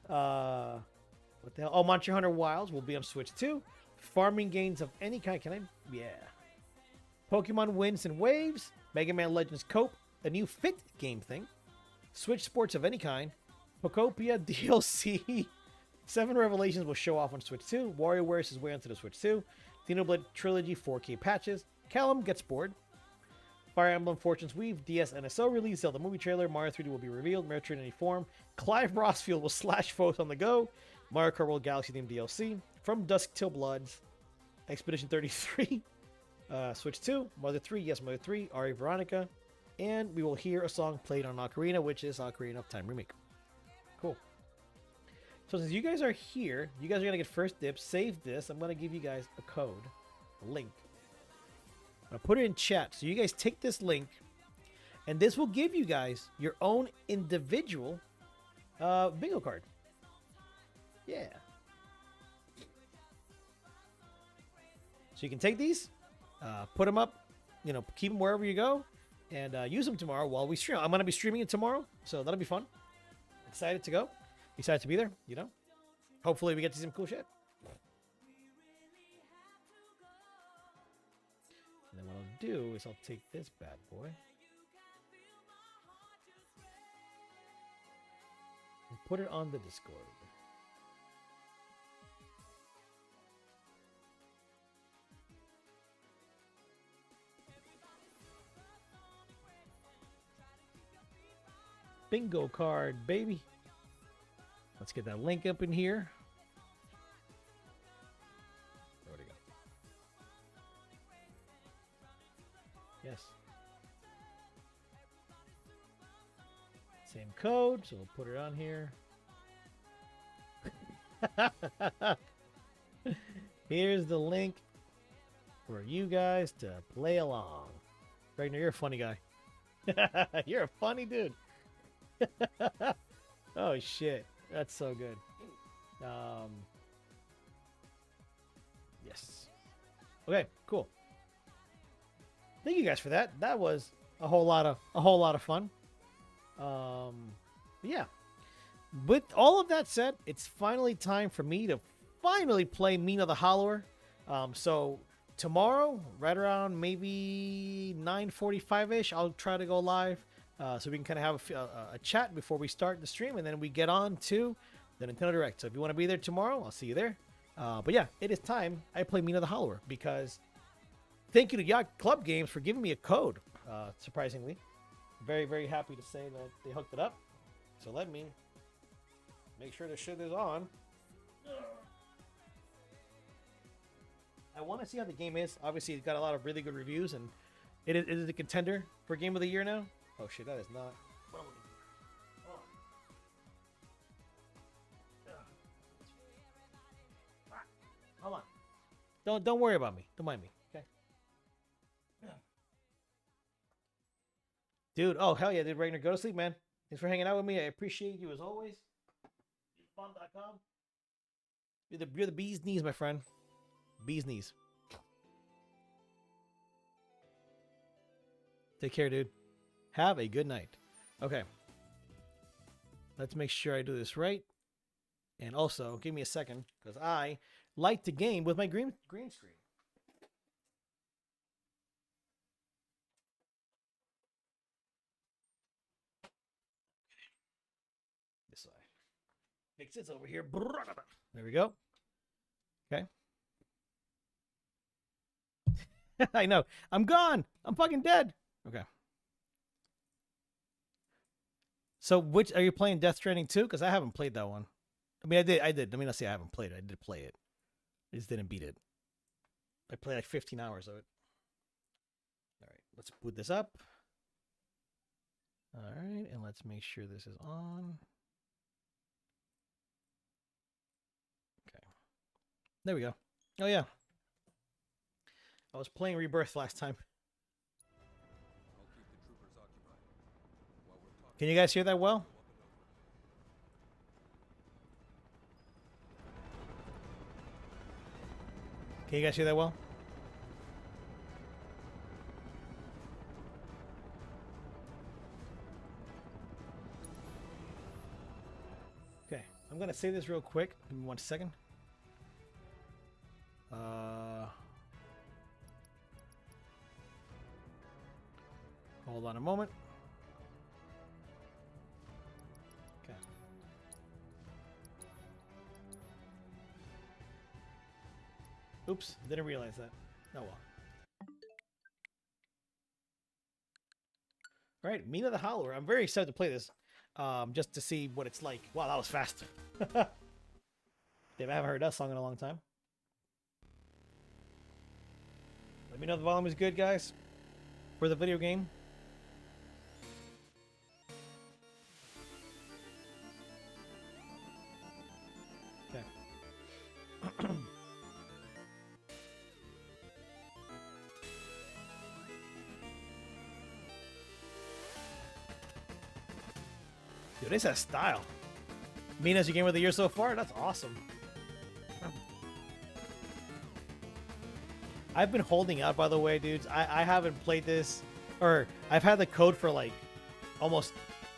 What the hell? Oh, Monster Hunter Wilds will be on Switch 2. Farming games of any kind. Can I? Yeah. Pokemon Winds and Waves. Mega Man Legends Cope. A new Fit game thing. Switch sports of any kind. Pokopia DLC. 7 Revelations will show off on Switch 2. Wario wears his way onto the Switch 2. Xenoblade Trilogy 4K patches. Callum gets bored. Fire Emblem Fortune's Weave, DS NSO release, Zelda movie trailer, Mario 3D will be revealed, Metroid in any form, Clive Rossfield will slash foes on the go, Mario Kart World Galaxy themed DLC, From Dusk Till Bloods, Expedition 33, Switch 2, Mother 3, yes, Mother 3, Ari Veronica, and we will hear a song played on Ocarina, which is Ocarina of Time Remake. Cool. So since you guys are here, you guys are going to get first dibs. Save this. I'm going to give you guys a code, a link. I'm going to put it in chat. So you guys take this link, and this will give you guys your own individual bingo card. Yeah. So you can take these, put them up, you know, keep them wherever you go, and use them tomorrow while we stream. I'm going to be streaming it tomorrow, so that'll be fun. Excited to go. Excited to be there, you know. Hopefully we get to see some cool shit. And then what I'll do is I'll take this bad boy and put it on the Discord. Bingo card, baby. Let's get that link up in here. Where'd it go? Yes. Same code, so we'll put it on here. Here's the link for you guys to play along. Ragnar, you're a funny guy. You're a funny dude. Oh shit, that's so good. Yes. Okay, cool. Thank you guys for that. That was a whole lot of fun. Yeah. With all of that said, it's finally time for me to finally play Mina the Hollower. So tomorrow, right around maybe 9:45ish, I'll try to go live. So we can kind of have a chat before we start the stream, and then we get on to the Nintendo Direct. So if you want to be there tomorrow, I'll see you there. But yeah, it is time I play Mina the Hollower, because thank you to Yacht Club Games for giving me a code, surprisingly. Very, very happy to say that they hooked it up. So let me make sure the shit is on. I want to see how the game is. Obviously, it's got a lot of really good reviews, and it is a contender for Game of the Year now. Oh shit, that is not. Hold on. Don't worry about me. Don't mind me. Okay. Dude, oh hell yeah, dude, Ragnar, go to sleep, man. Thanks for hanging out with me. I appreciate you as always. Fun.com. You're the bee's knees, my friend. Bee's knees. Take care, dude. Have a good night. Okay. Let's make sure I do this right. And also, give me a second, because I like to game with my green screen. This side. Fix this over here. There we go. Okay. I know. I'm gone. I'm fucking dead. Okay. So, which are you playing? Death Stranding 2? Because I haven't played that one. I mean, I did. I mean, not say I haven't played it. I did play it. I just didn't beat it. I played like 15 hours of it. All right, let's boot this up. All right, and let's make sure this is on. Okay. There we go. Oh, yeah. I was playing Rebirth last time. Can you guys hear that well? Can you guys hear that well? Okay, I'm gonna say this real quick. Give me 1 second. Hold on a moment. Okay. Oops, didn't realize that. Oh well. All right, Mina the Hollower. I'm very excited to play this, just to see what it's like. Wow, that was fast. Damn, I haven't heard that song in a long time. Let me know if the volume is good, guys, for the video game. Okay. Dude, this has style. Mina's your game of the year so far? That's awesome. I've been holding out, by the way, dudes. I haven't played this, or I've had the code for like almost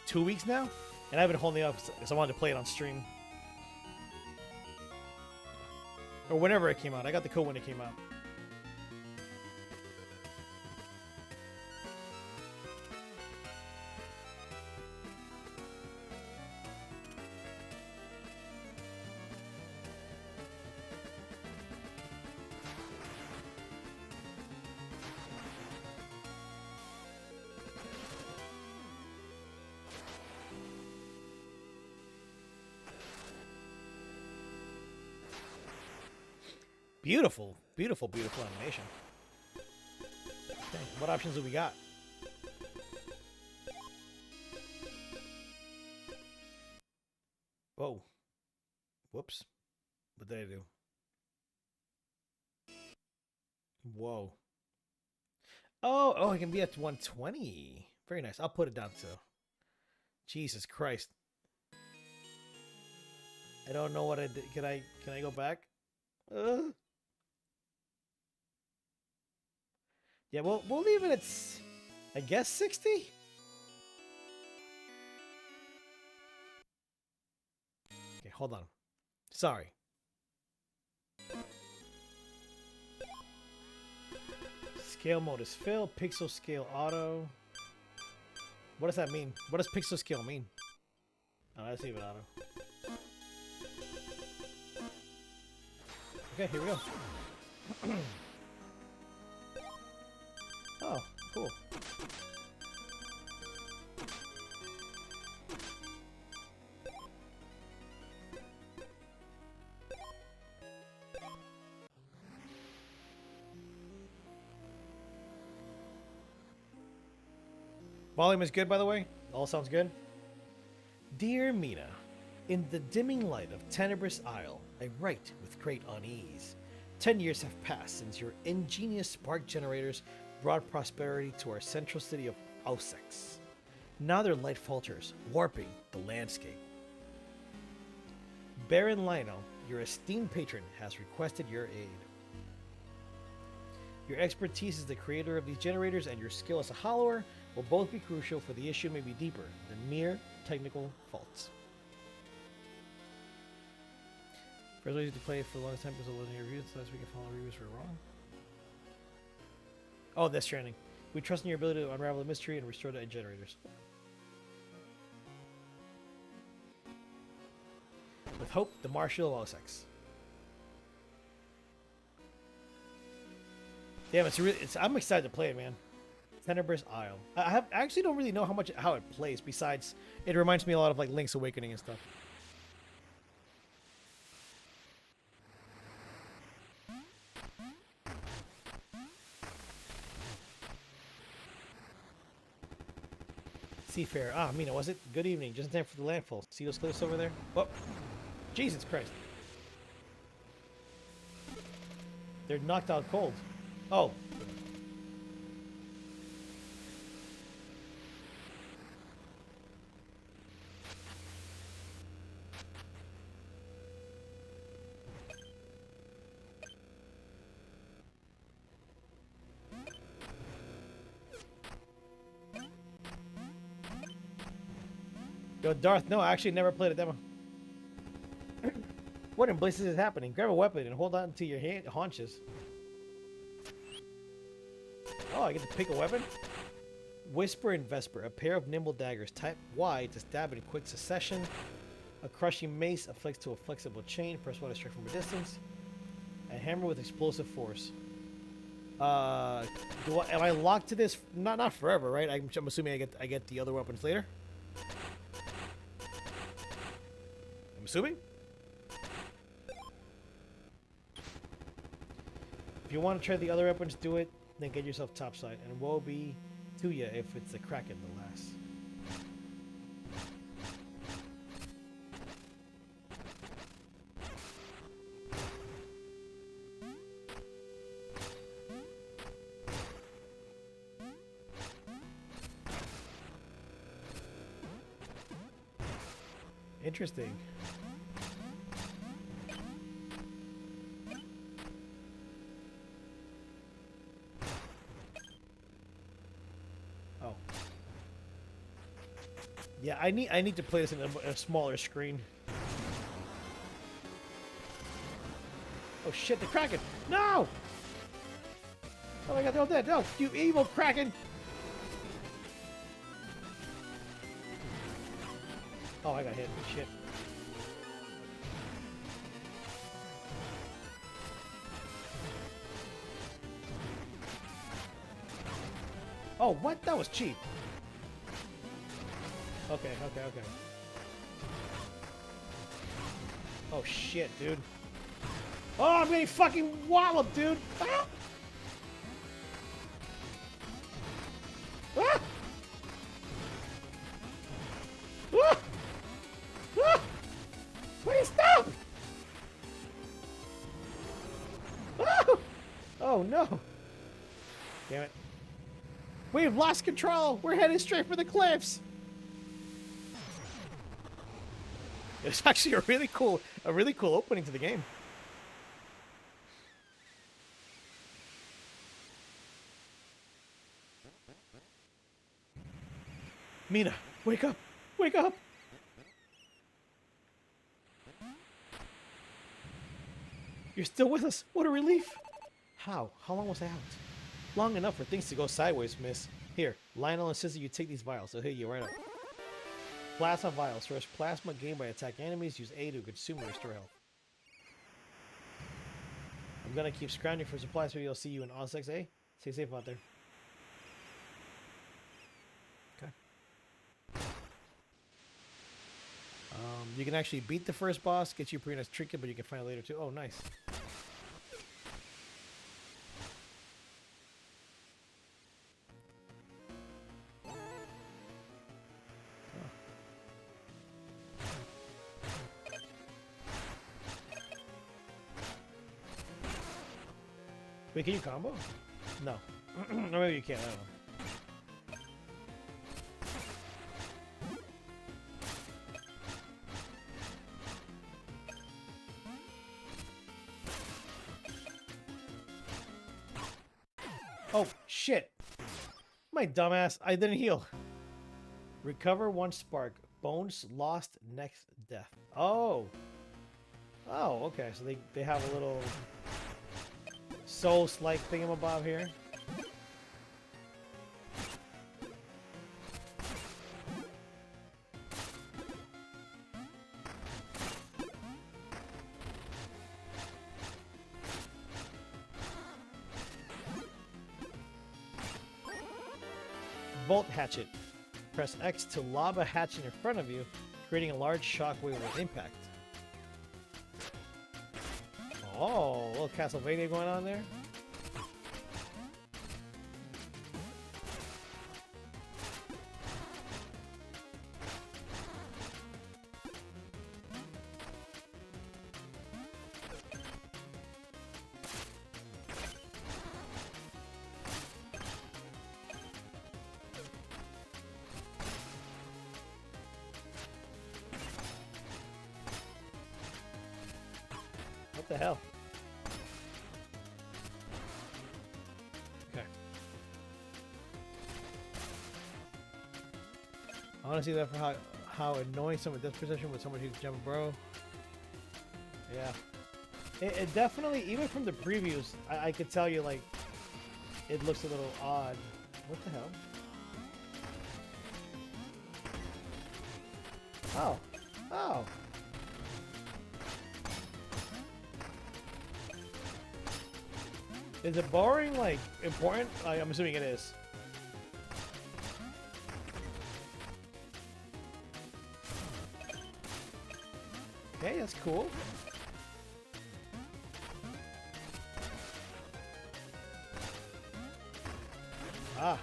2 weeks now, and I've been holding out because I wanted to play it on stream. Or whenever it came out. I got the code when it came out. Beautiful, beautiful, beautiful animation. Okay, what options do we got? Whoa. Whoops. What did I do? Whoa. Oh, it can be at 120. Very nice. I'll put it down to... Jesus Christ. I don't know what I did. Can I go back? Yeah, we'll leave it at, I guess, 60? Okay, hold on. Sorry. Scale mode is filled. Pixel scale auto. What does that mean? What does pixel scale mean? Oh, let's leave it auto. Okay, here we go. Oh, cool. Volume is good, by the way. All sounds good. Dear Mina, in the dimming light of Tenebrous Isle, I write with great unease. 10 years have passed since your ingenious spark generators brought prosperity to our central city of Ausex. Now their light falters, warping the landscape. Baron Lionel, your esteemed patron, has requested your aid. Your expertise as the creator of these generators and your skill as a hollower will both be crucial, for the issue may be deeper than mere technical faults. First, I used to play for the longest time because of losing reviews, so we can follow reviews were wrong. Oh, Death Stranding. We trust in your ability to unravel the mystery and restore the generators. With hope, the Marshal of Ausex. Damn, I'm excited to play it, man. Tenebrous Isle. I actually don't really know how it plays. Besides, it reminds me a lot of like Link's Awakening and stuff. Seafarer. Ah, Mina, was it? Good evening. Just in time for the landfall. See those cliffs over there? Oh, Jesus Christ. They're knocked out cold. Oh. Yo, Darth, no, I actually never played a demo. What in blazes is happening? Grab a weapon and hold on to your haunches. Oh, I get to pick a weapon? Whisper and Vesper, a pair of nimble daggers. Type Y to stab in quick succession. A crushing mace afflicts to a flexible chain. Press Y to strike from a distance. A hammer with explosive force. Am I locked to this? Not forever, right? I'm assuming I get the other weapons later. I'm assuming. If you want to try the other weapons, do it. Then get yourself topside, and woe be to you if it's the Kraken the last. Interesting. Oh. Yeah, I need to play this in a smaller screen. Oh shit, the Kraken! No! Oh my god, they're all dead. No, you evil Kraken! Oh, I got hit. Shit. Oh, what? That was cheap. Okay. Oh, shit, dude. Oh, I'm getting fucking walloped, dude. Ah! Ah! Ah! Ah! Please stop! Oh! Oh no! Damn it. We've lost control! We're headed straight for the cliffs! It's actually a really cool opening to the game. Mina, wake up! Wake up! You're still with us. What a relief. How? How long was I out? Long enough for things to go sideways, miss. Here, Lionel insisted you take these vials. So here you right up. Plasma vials. Rush plasma gained by attack enemies. Use A to consume and restore health. I'm gonna keep scrounging for supplies, so you'll see you in Oz A. Stay safe out there. Okay. You can actually beat the first boss, get you a pretty nice trinket, but you can find it later too. Oh, nice. Wait, can you combo? No. Or maybe you can, I don't know. Oh, shit. My dumbass. I didn't heal. Recover one spark. Bones lost next death. Oh. Oh, okay. So they have a little Souls-like thingamabob here. Bolt hatchet. Press X to lob a hatchet in front of you, creating a large shockwave with impact. Oh, a little Castlevania going on there. What the hell? Okay. I want to see that for how annoying some of this position with someone who's jumping, bro. Yeah. It definitely, even from the previews, I could tell you, like, it looks a little odd. What the hell? Oh. Oh. Is it boring, like, important? I'm assuming it is. Okay, that's cool. Ah.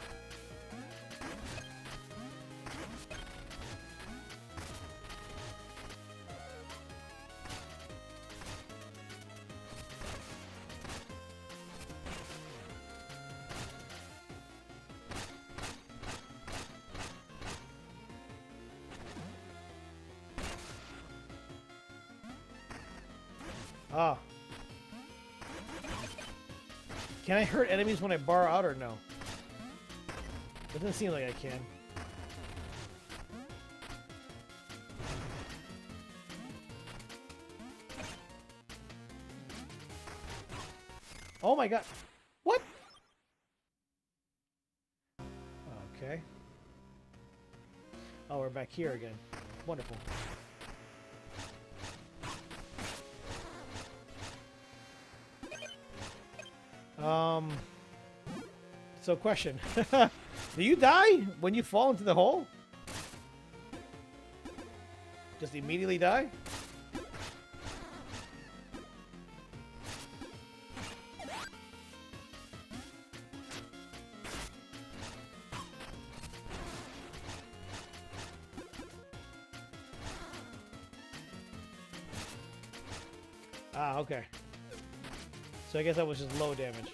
Ah. Can I hurt enemies when I bar out or no? Doesn't seem like I can. Oh my god. What? Okay. Oh, we're back here again. Wonderful. So question. Do you die when you fall into the hole? Just immediately die? Ah, okay. So I guess that was just low damage.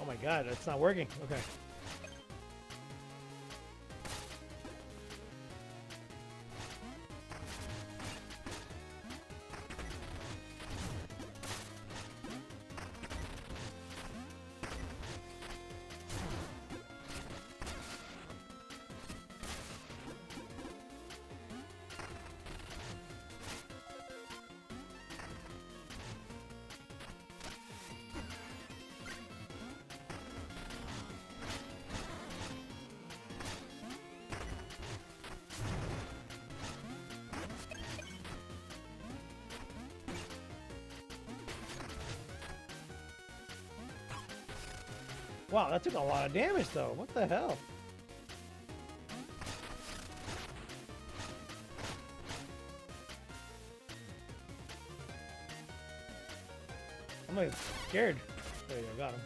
Oh my god, that's not working. Okay. Wow, that took a lot of damage though. What the hell? I'm like scared. There you go, got him.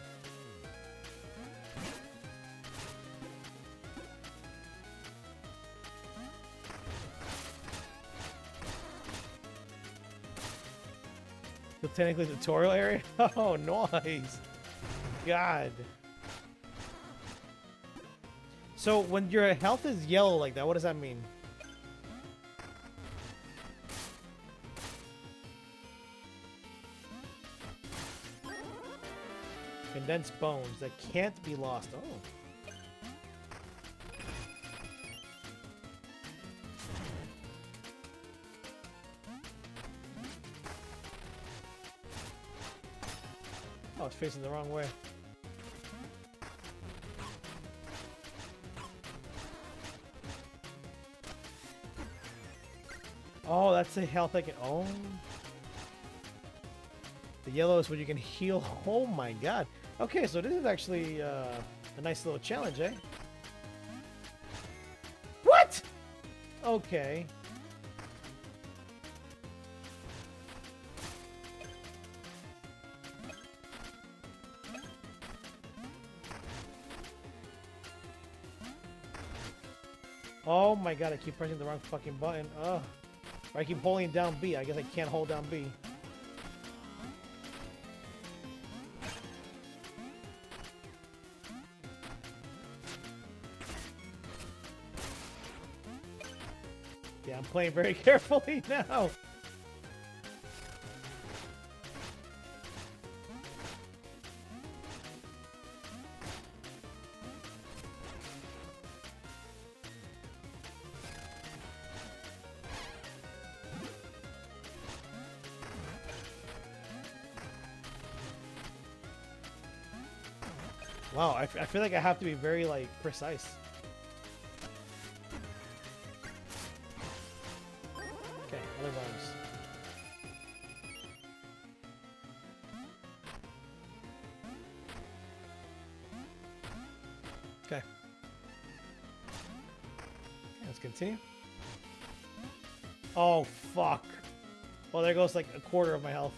So technically tutorial area? Oh, nice. God. So when your health is yellow like that, what does that mean? Condensed bones that can't be lost. Oh. Oh, it's facing the wrong way. Oh, that's the health I can. Oh. The yellow is when you can heal. Oh my god. Okay, so this is actually a nice little challenge, eh? What? Okay. Oh my god, I keep pressing the wrong fucking button. Ugh. I keep holding down B. I guess I can't hold down B. Yeah, I'm playing very carefully now. Wow, I feel like I have to be very, like, precise. Okay, other bones. Okay. let's continue. Oh, fuck. Well, there goes like a quarter of my health.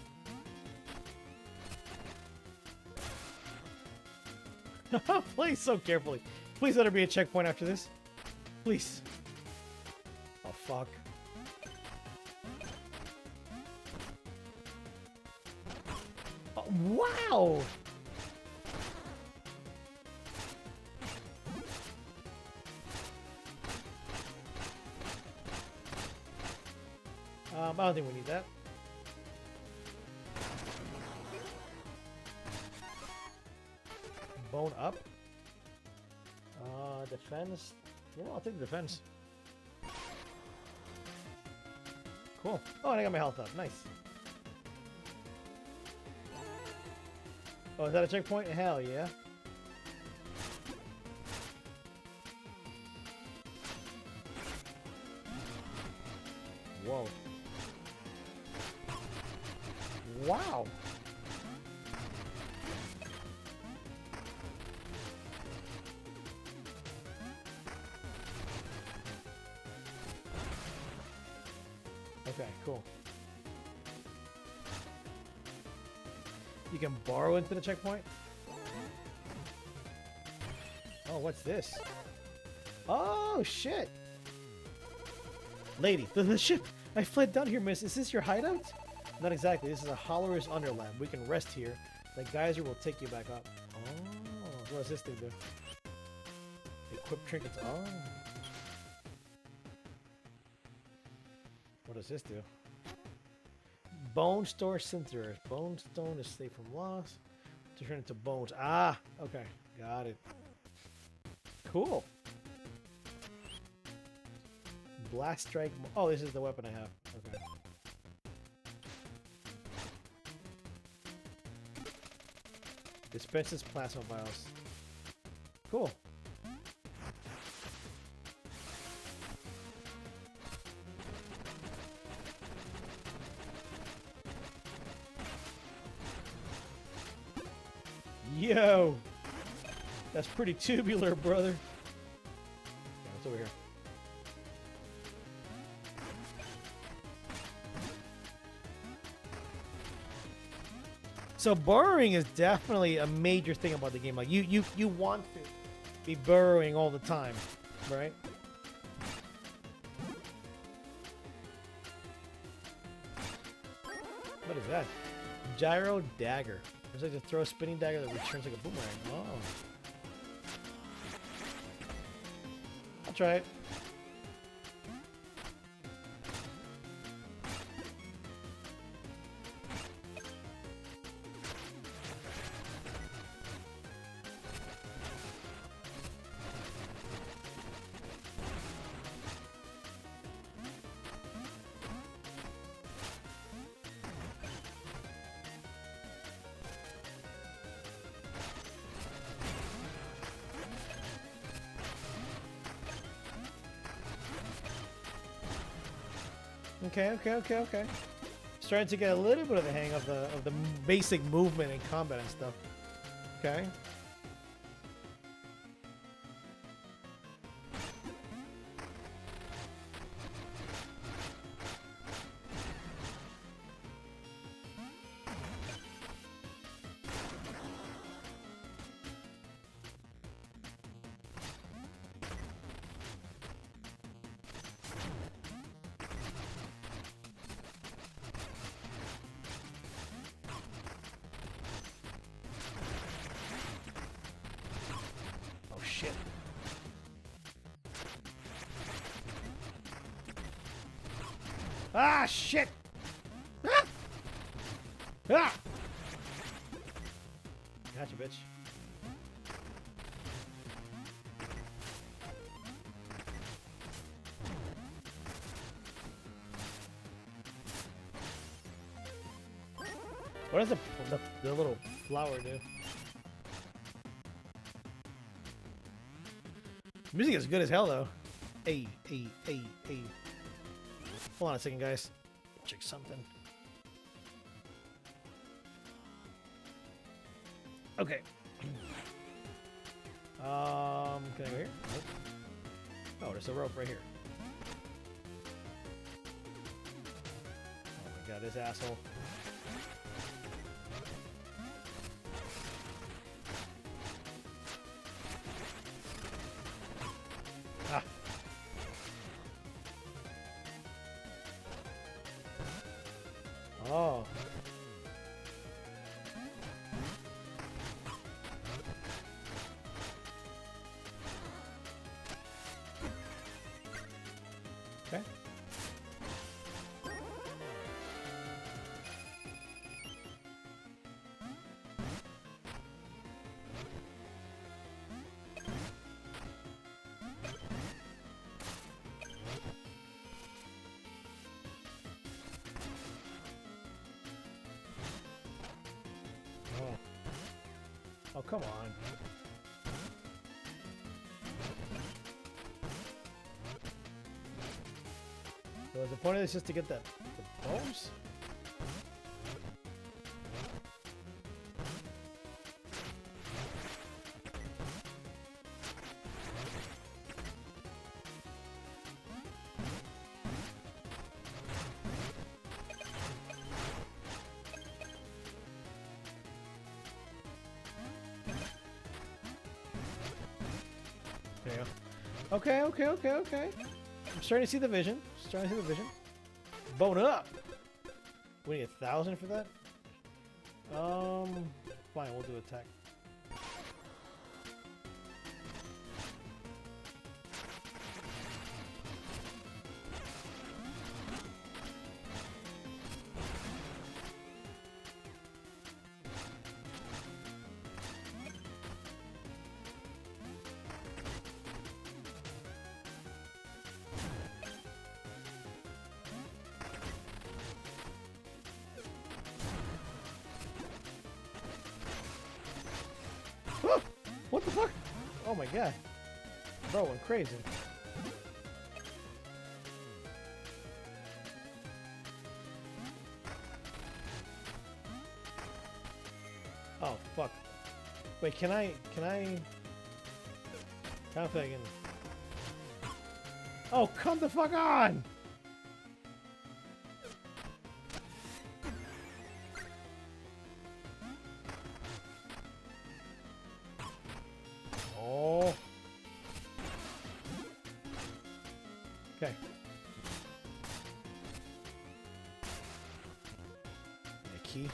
Play so carefully. Please let there be a checkpoint after this. Please. Oh, fuck. Oh, wow! I don't think we need that. Bone up. Defense. You know, I'll take the defense. Cool. Oh, and I got my health up. Nice. Oh, is that a checkpoint? Hell yeah. Whoa. Wow. Okay, cool. You can borrow into the checkpoint? Oh, what's this? Oh, shit! Lady, the ship! I fled down here, miss. Is this your hideout? Not exactly. This is a Hollower's Underland. We can rest here. The geyser will take you back up. Oh, what does this thing do? Equip trinkets. Oh. What does this do? Bone store center. Bone stone is safe from loss. To turn into bones. Ah, okay. Got it. Cool. Blast strike. Oh, this is the weapon I have. Okay. Dispenses plasma vials. Cool. Yo! That's pretty tubular, brother. Yeah, what's over here? So burrowing is definitely a major thing about the game. Like you want to be burrowing all the time, right? What is that? Gyro dagger. It's like to throw a spinning dagger that returns like a boomerang. Oh. I'll try it. Okay. Starting to get a little bit of the hang of the basic movement and combat and stuff. Okay. Ah, shit! Ah! Ah! Gotcha, bitch. What does the little flower do? Music is good as hell, though. Hey. Hold on a second, guys. Check something. Okay. Can I go here? Nope. Oh, there's a rope right here. this asshole. Ah. Oh. Okay. Oh. Oh, come on. So is the point of this just to get the bones? There you go. Okay. I'm starting to see the vision. Bone up! We need 1,000 for that? Fine, we'll do attack. What the fuck? Oh my god. Bro went crazy. Oh fuck. Wait, can I I don't think I can. Oh, come the fuck on! Oh. Okay. A key.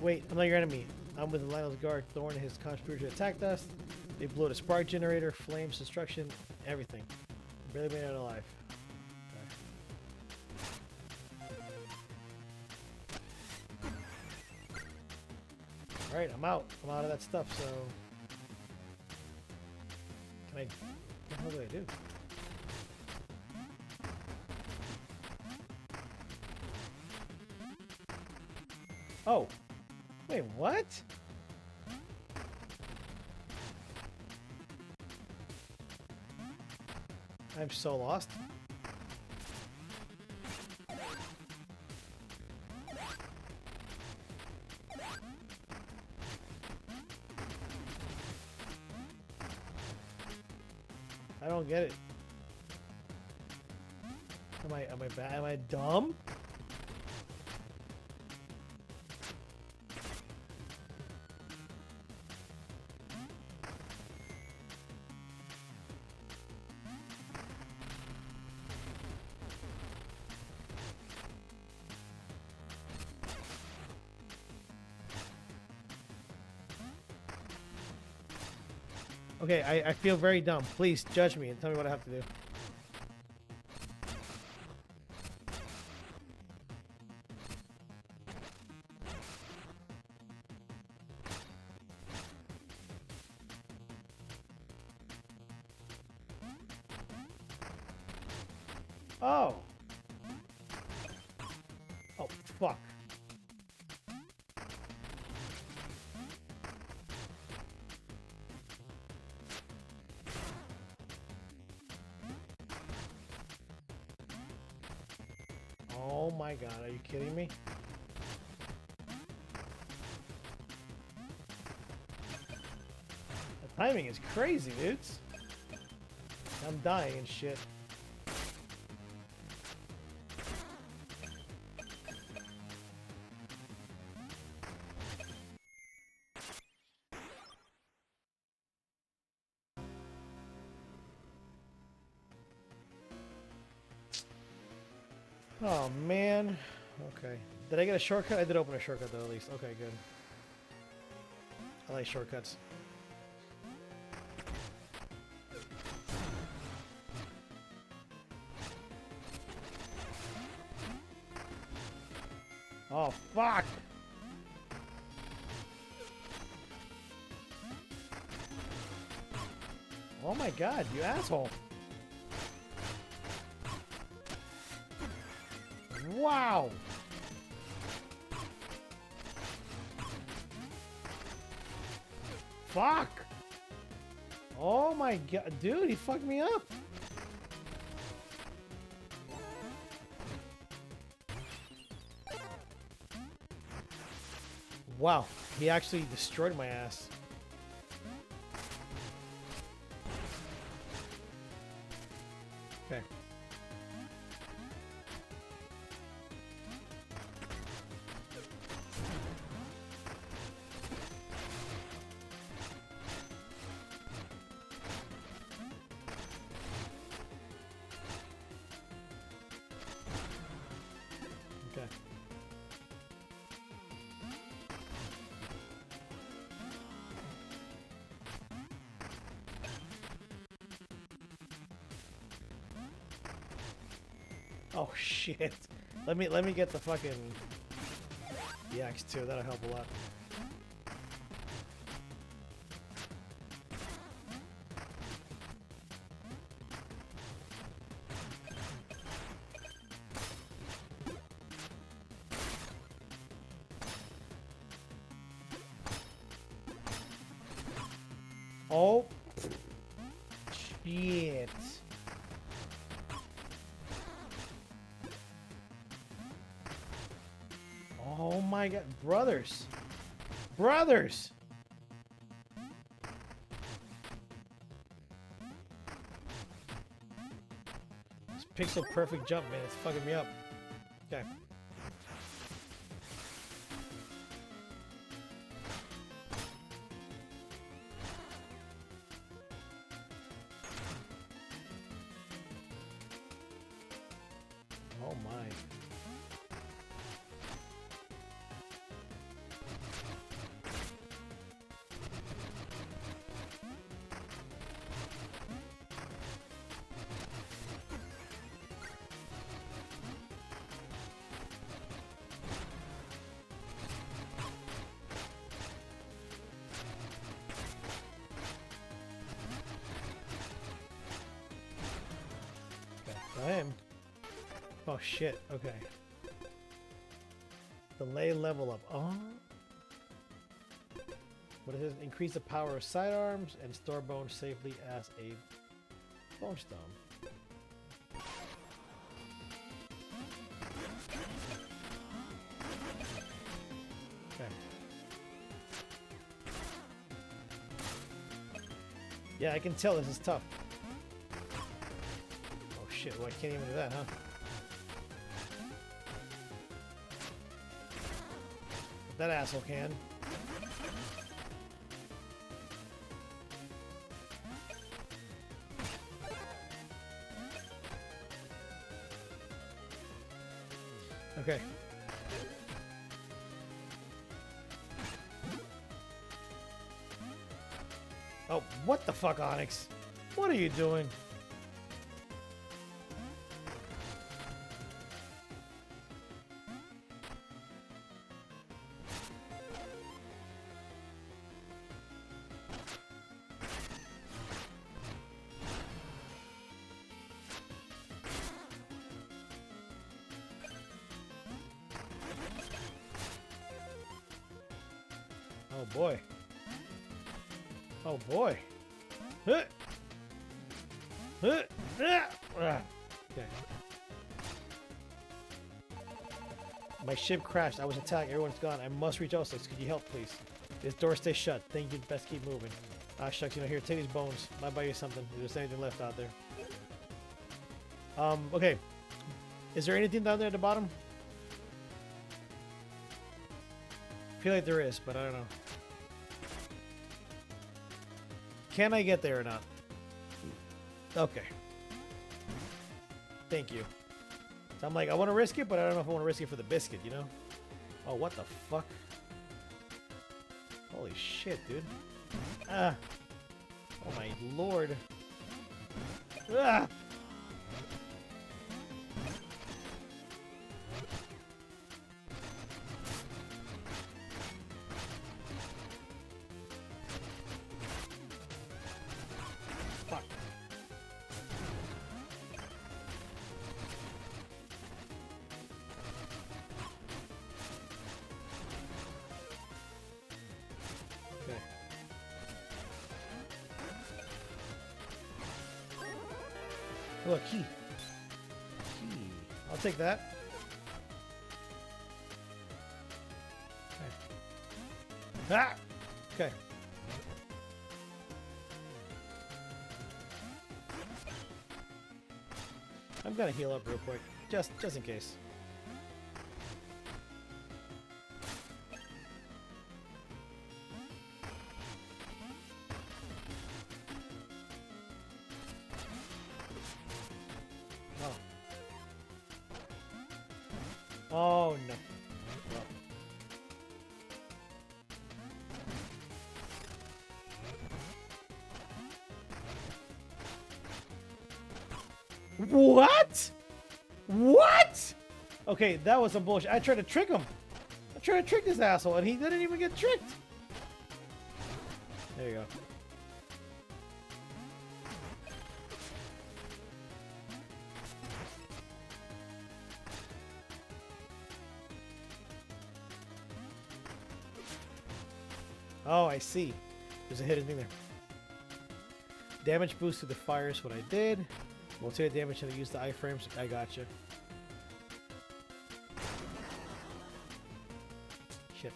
Wait, I'm not your enemy. I'm with Lionel's guard. Thorn and his conspirator attacked us. They blew out a spark generator, flames, destruction, everything. Barely made it alive. Okay. Alright, I'm out. I'm out of that stuff, so... Can I... What the hell do I do? Oh! Wait, what? I'm so lost. I don't get it. Am I bad? Am I dumb? Okay, I feel very dumb. Please judge me and tell me what I have to do. Oh. Oh, fuck. Oh my god, are you kidding me? Timing is crazy, dudes. I'm dying and shit. Oh, man. Okay. Did I get a shortcut? I did open a shortcut, though, at least. Okay, good. I like shortcuts. Oh, fuck! Oh my god, you asshole! Wow! Fuck! Oh my god, dude, he fucked me up! Wow, he actually destroyed my ass. Okay. Okay. Oh shit. Let me get the fucking the axe too, that'll help a lot. Oh shit. Oh my god, brothers! Brothers! This pixel perfect jump, man, it's fucking me up. Okay. Oh my. I am. Oh shit, okay. Delay level up. Oh. What is it? Increase the power of sidearms and store bones safely as a bone stone. Okay. Yeah, I can tell this is tough. Shit, well, I can't even do that, huh? But that asshole can. Okay. Oh, what the fuck, Onyx? What are you doing? Oh boy. Oh boy. Okay. My ship crashed. I was attacked. Everyone's gone. I must reach Osix. Could you help, please? This door stays shut. Thank you. Best keep moving. Ah, shucks, you know, here, take these bones. Might buy you something if there's anything left out there. Okay. Is there anything down there at the bottom? I feel like there is, but I don't know. Can I get there or not? Okay. Thank you. So I'm like, I want to risk it, but I don't know if I want to risk it for the biscuit, you know? Oh, what the fuck? Holy shit, dude. Ah. Oh my lord. Ah. Fuck. Okay. Oh, a key. Key. I'll take that. Okay. Ah! Okay. I'm gonna heal up real quick, just in case. Oh no. What? What? Okay, that was some bullshit. I tried to trick him. I tried to trick this asshole, and he didn't even get tricked. There you go. Oh, I see. There's a hidden thing there. Damage boost to the fire is what I did. We'll take the damage and use the iframes. I gotcha. Shit.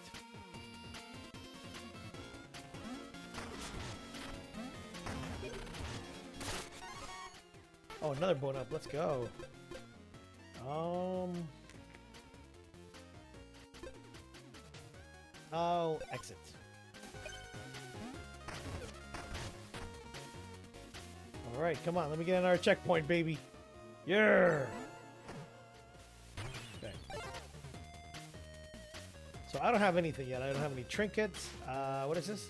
Oh, another bone up. Let's go. I'll exit. Alright, come on, let me get another checkpoint, baby. Yeah. Okay. So I don't have anything yet. I don't have any trinkets. What is this?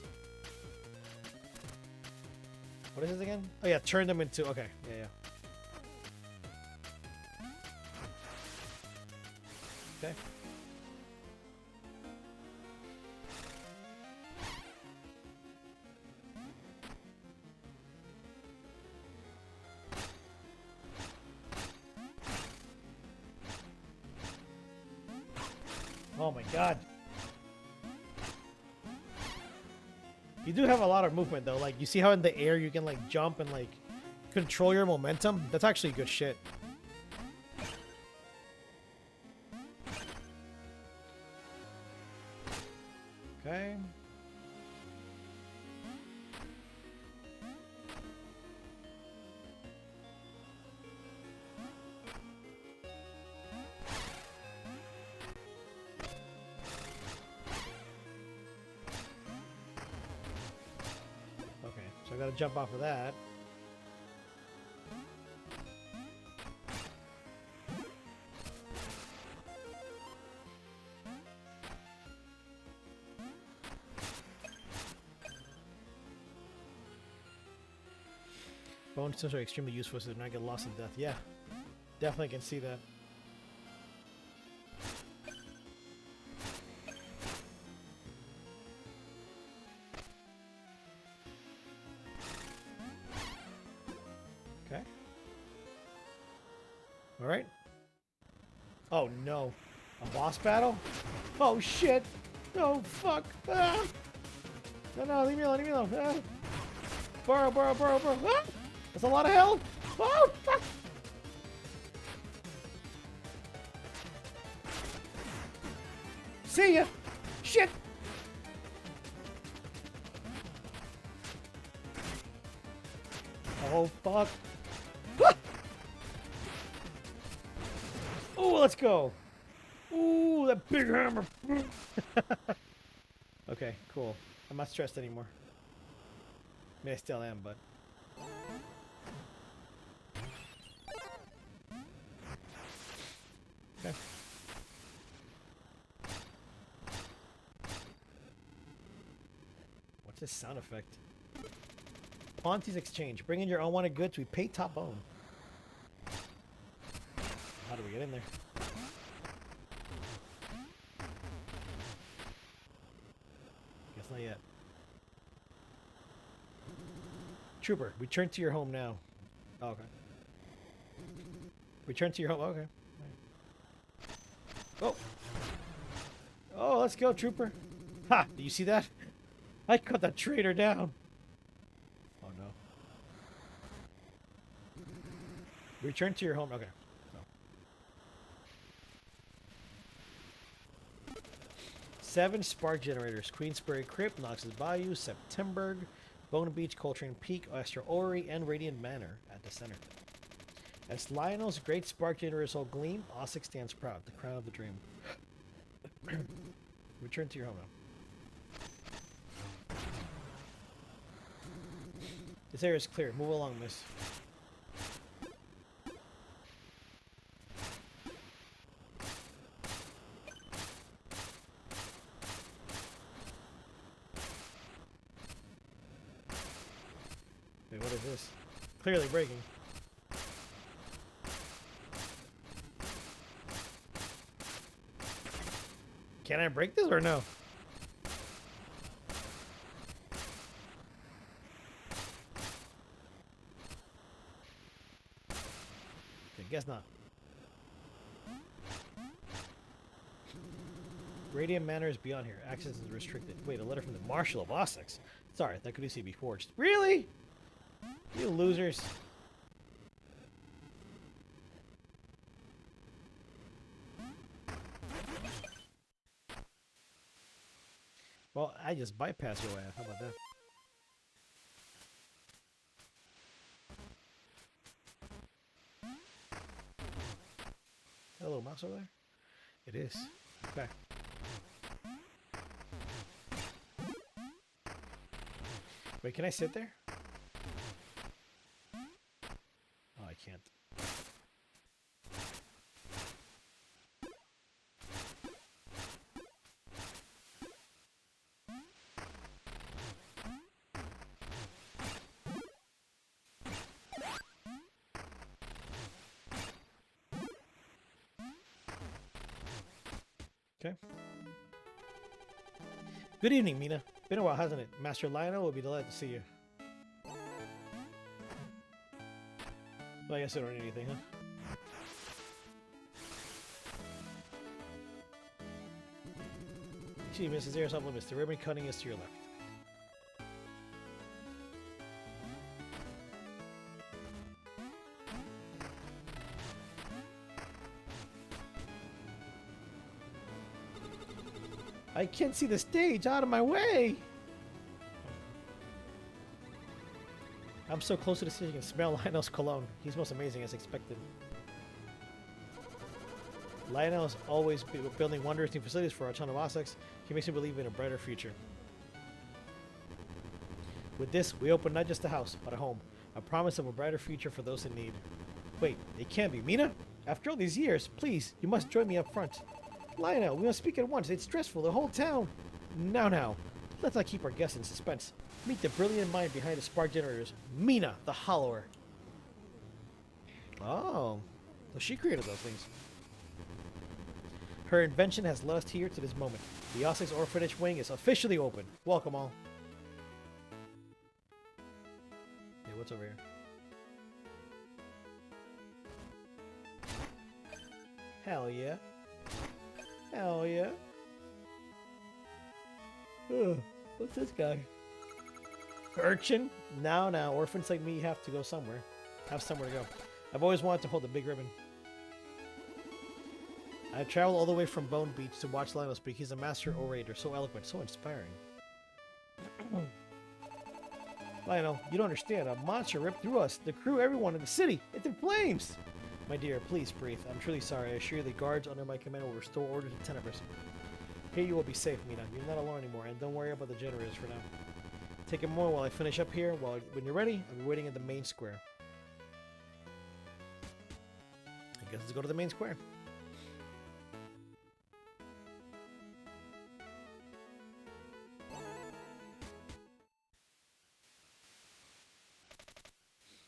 What is this again? Oh yeah, turn them into, okay, yeah. Okay. Oh my god. You do have a lot of movement though. Like, you see how in the air you can like jump and like control your momentum? That's actually good shit. Okay. So I gotta jump off of that. Bone stones are extremely useful so they do not get lost in death. Yeah, definitely can see that. Okay. All right. Oh no, a boss battle? Oh shit! No, fuck! Ah! No, leave me alone, leave me alone! Ah! Burrow! Ah! That's a lot of health! Oh, fuck! See ya! Shit! Oh, fuck. Oh, let's go. Ooh, that big hammer. Okay, cool. I'm not stressed anymore. I mean, I still am, but... Okay. What's this sound effect? Ponty's Exchange. Bring in your unwanted goods. We pay top bone. How do we get in there? Guess not yet. Trooper, return to your home now. Oh, okay. Return to your home. Okay. Oh. Oh, let's go, Trooper. Ha! Do you see that? I cut that traitor down. Oh, no. Return to your home. Okay. No. 7 spark generators. Queensbury Crypt, Knox's Bayou, September, Bone Beach, Coltrane Peak, Oyster Orrery, and Radiant Manor at the center. As Lionel's great spark generators all gleam, Ossex stands proud, the crown of the dream. Return to your home now. This area is clear. Move along, miss. Wait, what is this? Clearly breaking. Can I break this or no? Okay, guess not. Radiant Manor is beyond here. Access is restricted. Wait, a letter from the Marshal of Ossex. Sorry, that could easily be forged. Really? You losers. Well, I just bypassed your ass. How about that? That little mouse over there? It is. Okay. Wait, can I sit there? Oh, I can't. Okay. Good evening, Mina. Been a while, hasn't it? Master Lionel will be delighted to see you. Well, I guess I don't need anything, huh? Excuse me, Mrs. Ayers off limits. The ribbon cutting is to your left. I can't see the stage. Out of my way! I'm so close to the stage, I can smell Lionel's cologne. He's most amazing as expected. Lionel is always building wondrous new facilities for our town of Ossex. He makes me believe in a brighter future. With this, we open not just a house, but a home. A promise of a brighter future for those in need. Wait, it can't be. Mina? After all these years, please, you must join me up front. Lionel, we must speak at once. It's stressful. The whole town. Now. Let's not keep our guests in suspense. Meet the brilliant mind behind the spark generators, Mina The Hollower. Oh, so she created those things. Her invention has led us here to this moment. The Ossex Orphanage Wing is officially open. Welcome all. Hey, what's over here? Hell yeah. Hell yeah. Ugh, what's this guy? Urchin? Now, orphans like me have to go somewhere. Have somewhere to go. I've always wanted to hold a big ribbon. I traveled all the way from Bone Beach to watch Lionel speak. He's a master orator, so eloquent, so inspiring. Lionel, you don't understand. A monster ripped through us. The crew, everyone in the city. It's in flames. My dear, please breathe. I'm truly sorry. I assure you the guards under my command will restore order to Tenebris. Here you will be safe, Mina. You're not alone anymore, and don't worry about the generators for now. Take a moment while I finish up here. When you're ready, I'll be waiting at the main square. I guess let's go to the main square.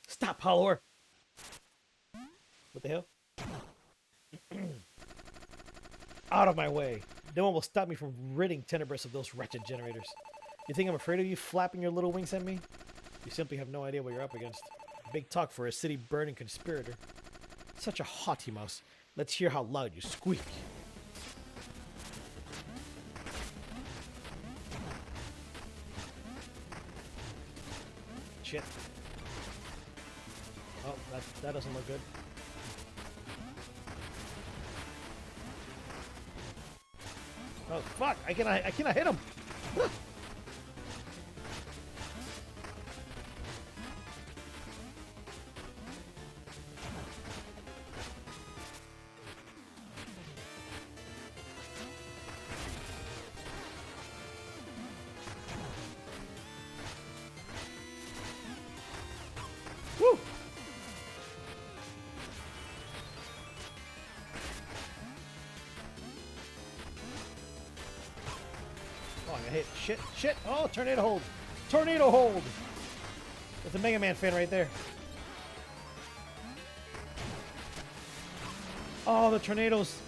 Stop, Hollower! What the hell? Out of my way! No one will stop me from ridding Tenebris of those wretched generators. You think I'm afraid of you flapping your little wings at me? You simply have no idea what you're up against. Big talk for a city-burning conspirator. Such a haughty mouse. Let's hear how loud you squeak. Shit. Oh, that doesn't look good. Oh fuck! I cannot hit him. Woo! Oh, I got hit. Shit, shit. Oh, tornado hold. Tornado hold. That's a Mega Man fan right there. Oh, the tornadoes.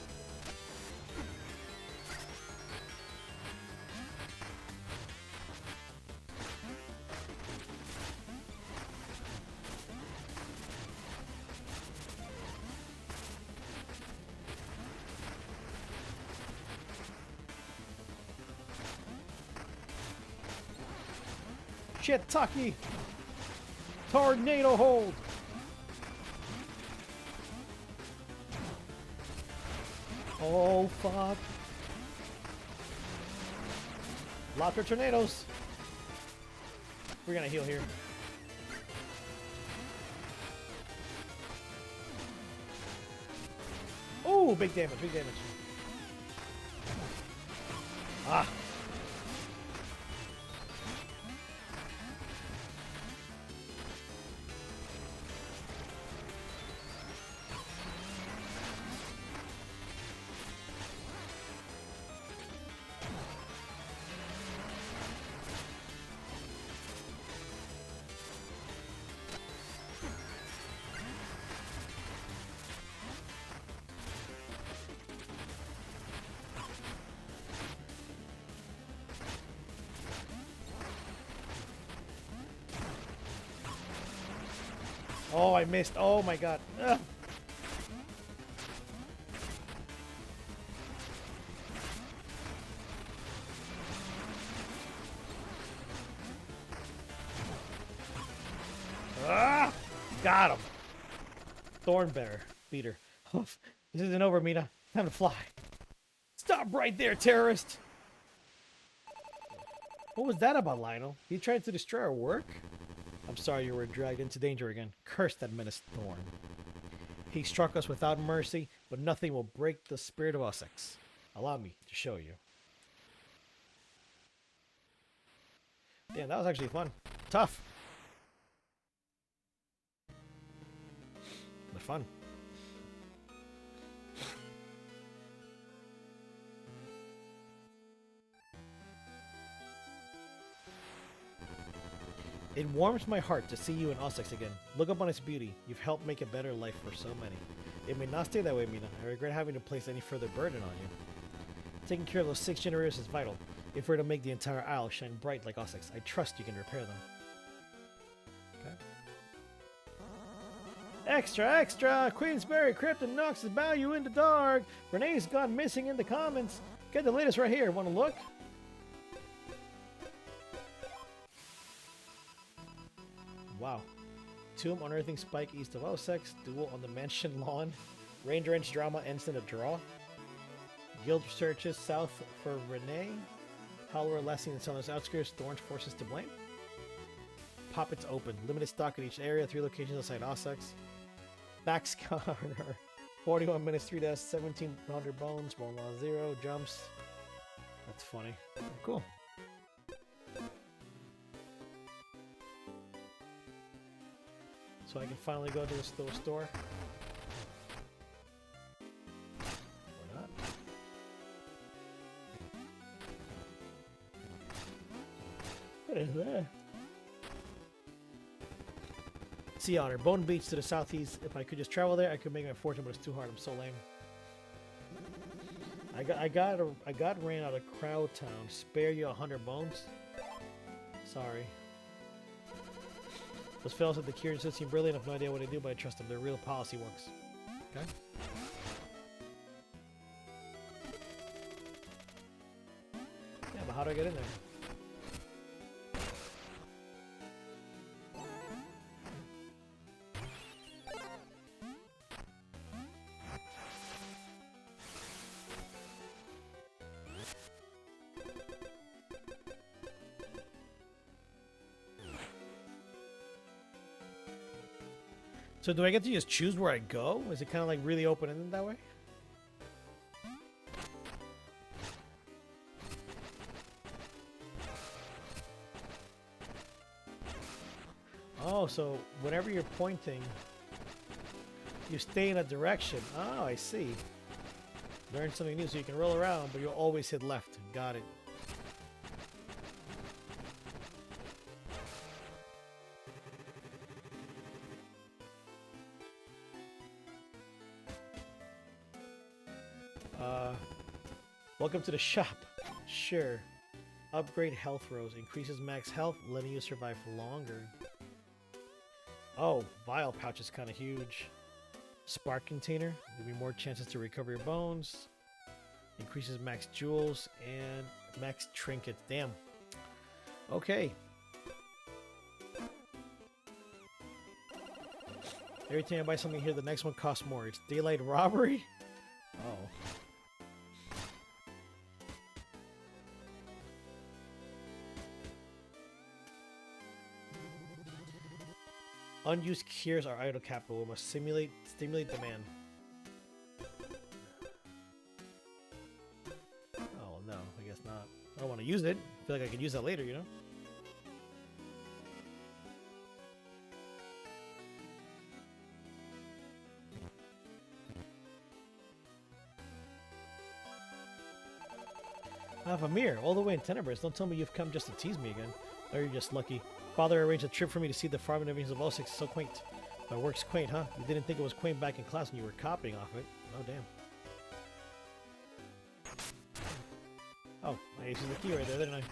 Shit, Taki! Tornado hold! Oh, fuck. Lots of tornadoes. We're gonna heal here. Oh, big damage, big damage. Ah. Oh, I missed. Oh my god. Ugh. Ah! Got him. Thorn beater. This isn't over, Mina. Time to fly. Stop right there, terrorist! What was that about, Lionel? He tried to destroy our work? I'm sorry you were dragged into danger again. Curse that menaced Thorn. He struck us without mercy, but nothing will break the spirit of Essex. Allow me to show you. Damn, that was actually fun. Tough. But fun. It warms my heart to see you in Essex again. Look upon its beauty. You've helped make a better life for so many. It may not stay that way, Mina. I regret having to place any further burden on you. Taking care of those 6 generators is vital. If we're to make the entire Isle shine bright like Essex, I trust you can repair them. Okay. Extra, extra! Queensberry Crypt and Nox is bound you in the dark. Renee's gone missing in the comments. Get the latest right here. Want to look? Wow. Tomb unearthing spike east of Essex. Duel on the mansion lawn. Ranger Ranch drama ends in a draw. Guild searches south for Renee. Hollower lasting in Southern's outskirts. Thorn's forces to blame. Poppets open. Limited stock in each area. 3 locations outside Ossex. Max counter. 41 minutes, 3 deaths, 1,700 bones. Bone loss 0. Jumps. That's funny. Cool. So I can finally go to the store. Or not. What is that? Sea Otter. Bone Beach to the southeast. If I could just travel there, I could make my fortune, but it's too hard. I'm so lame. I got ran out of Crow Town. Spare you 100 bones? Sorry. Those fellows at the Kieran seem brilliant. I have no idea what they do, but I trust them. They're real policy wonks. Okay. Yeah, but how do I get in there? So do I get to just choose where I go? Is it kind of like really open-ended that way? Oh, so whenever you're pointing, you stay in a direction. Oh, I see. Learn something new, so you can roll around, but you'll always hit left. Got it. Welcome to the shop. Sure. Upgrade health rose. Increases max health, letting you survive longer. Oh, vial pouch is kind of huge. Spark container. Give me more chances to recover your bones. Increases max jewels and max trinkets. Damn. Okay. Every time I buy something here, the next one costs more. It's daylight robbery? Oh. Unused cures are idle capital. We must stimulate demand. Oh no, I guess not. I don't want to use it. I feel like I could use that later, you know? I have a mirror all the way in Tenebris. Don't tell me you've come just to tease me again. Or you're just lucky. Father arranged a trip for me to see the farm and everything of Ossex. It's so quaint. My work's quaint, huh? You didn't think it was quaint back in class when you were copying off it. Oh, damn. Oh, I used the key right there, didn't I?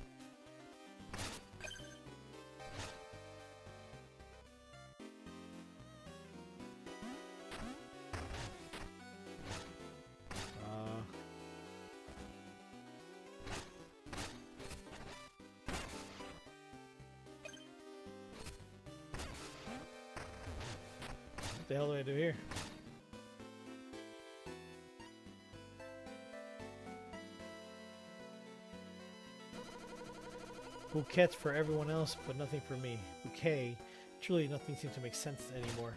What the hell do I do here? Bouquets for everyone else, but nothing for me. Bouquet. Truly, nothing seems to make sense anymore.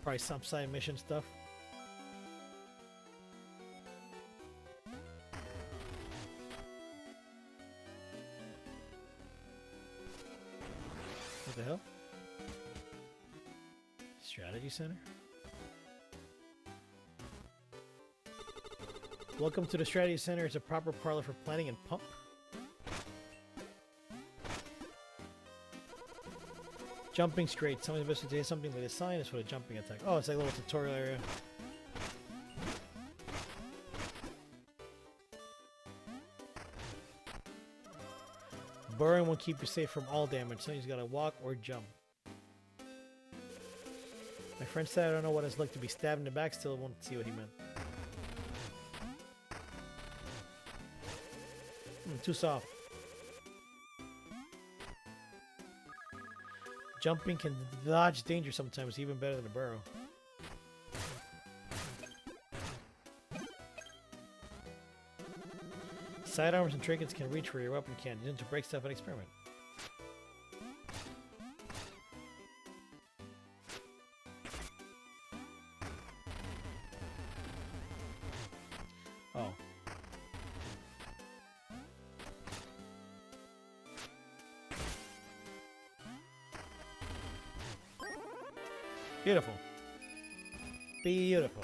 Probably some side mission stuff. What the hell? Strategy Center? Welcome to the Strategy Center. It's a proper parlor for planning and pump. Jumping straight. Somebody's best to say something like a sign is for the jumping attack. Oh, it's like a little tutorial area. Burrowing will keep you safe from all damage. So he's got to walk or jump. My friend said I don't know what it's like to be stabbed in the back. Still won't see what he meant. Too soft. Jumping can dodge danger sometimes, even better than a burrow. Sidearms and trinkets can reach where your weapon can. You need to break stuff and experiment. Oh. Beautiful. Beautiful.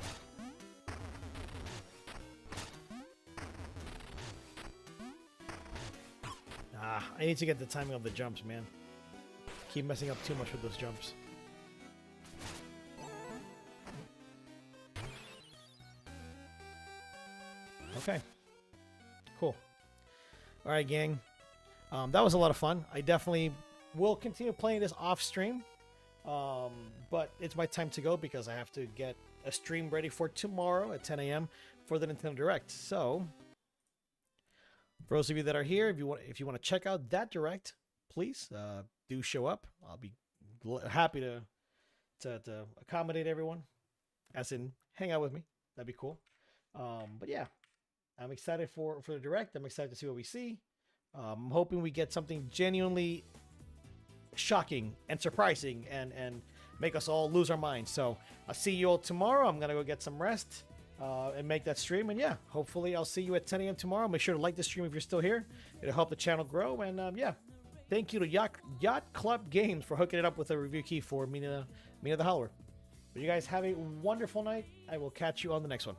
I need to get the timing of the jumps, man. Keep messing up too much with those jumps. Okay. Cool. All right, gang. That was a lot of fun. I definitely will continue playing this off stream. But it's my time to go because I have to get a stream ready for tomorrow at 10 a.m. for the Nintendo Direct. So, for those of you that are here, if you want to check out that Direct, please do show up. I'll be happy to accommodate everyone, as in hang out with me. That'd be cool. But yeah, I'm excited for the Direct. I'm excited to see what we see. I'm hoping we get something genuinely shocking and surprising and make us all lose our minds. So I'll see you all tomorrow. I'm gonna go get some rest and make that stream. And yeah, hopefully I'll see you at 10 a.m. tomorrow. Make sure to like the stream if you're still here. It'll help the channel grow. And yeah, thank you to Yacht Club Games for hooking it up with a review key for Mina the Hollower. But you guys have a wonderful night. I will catch you on the next one.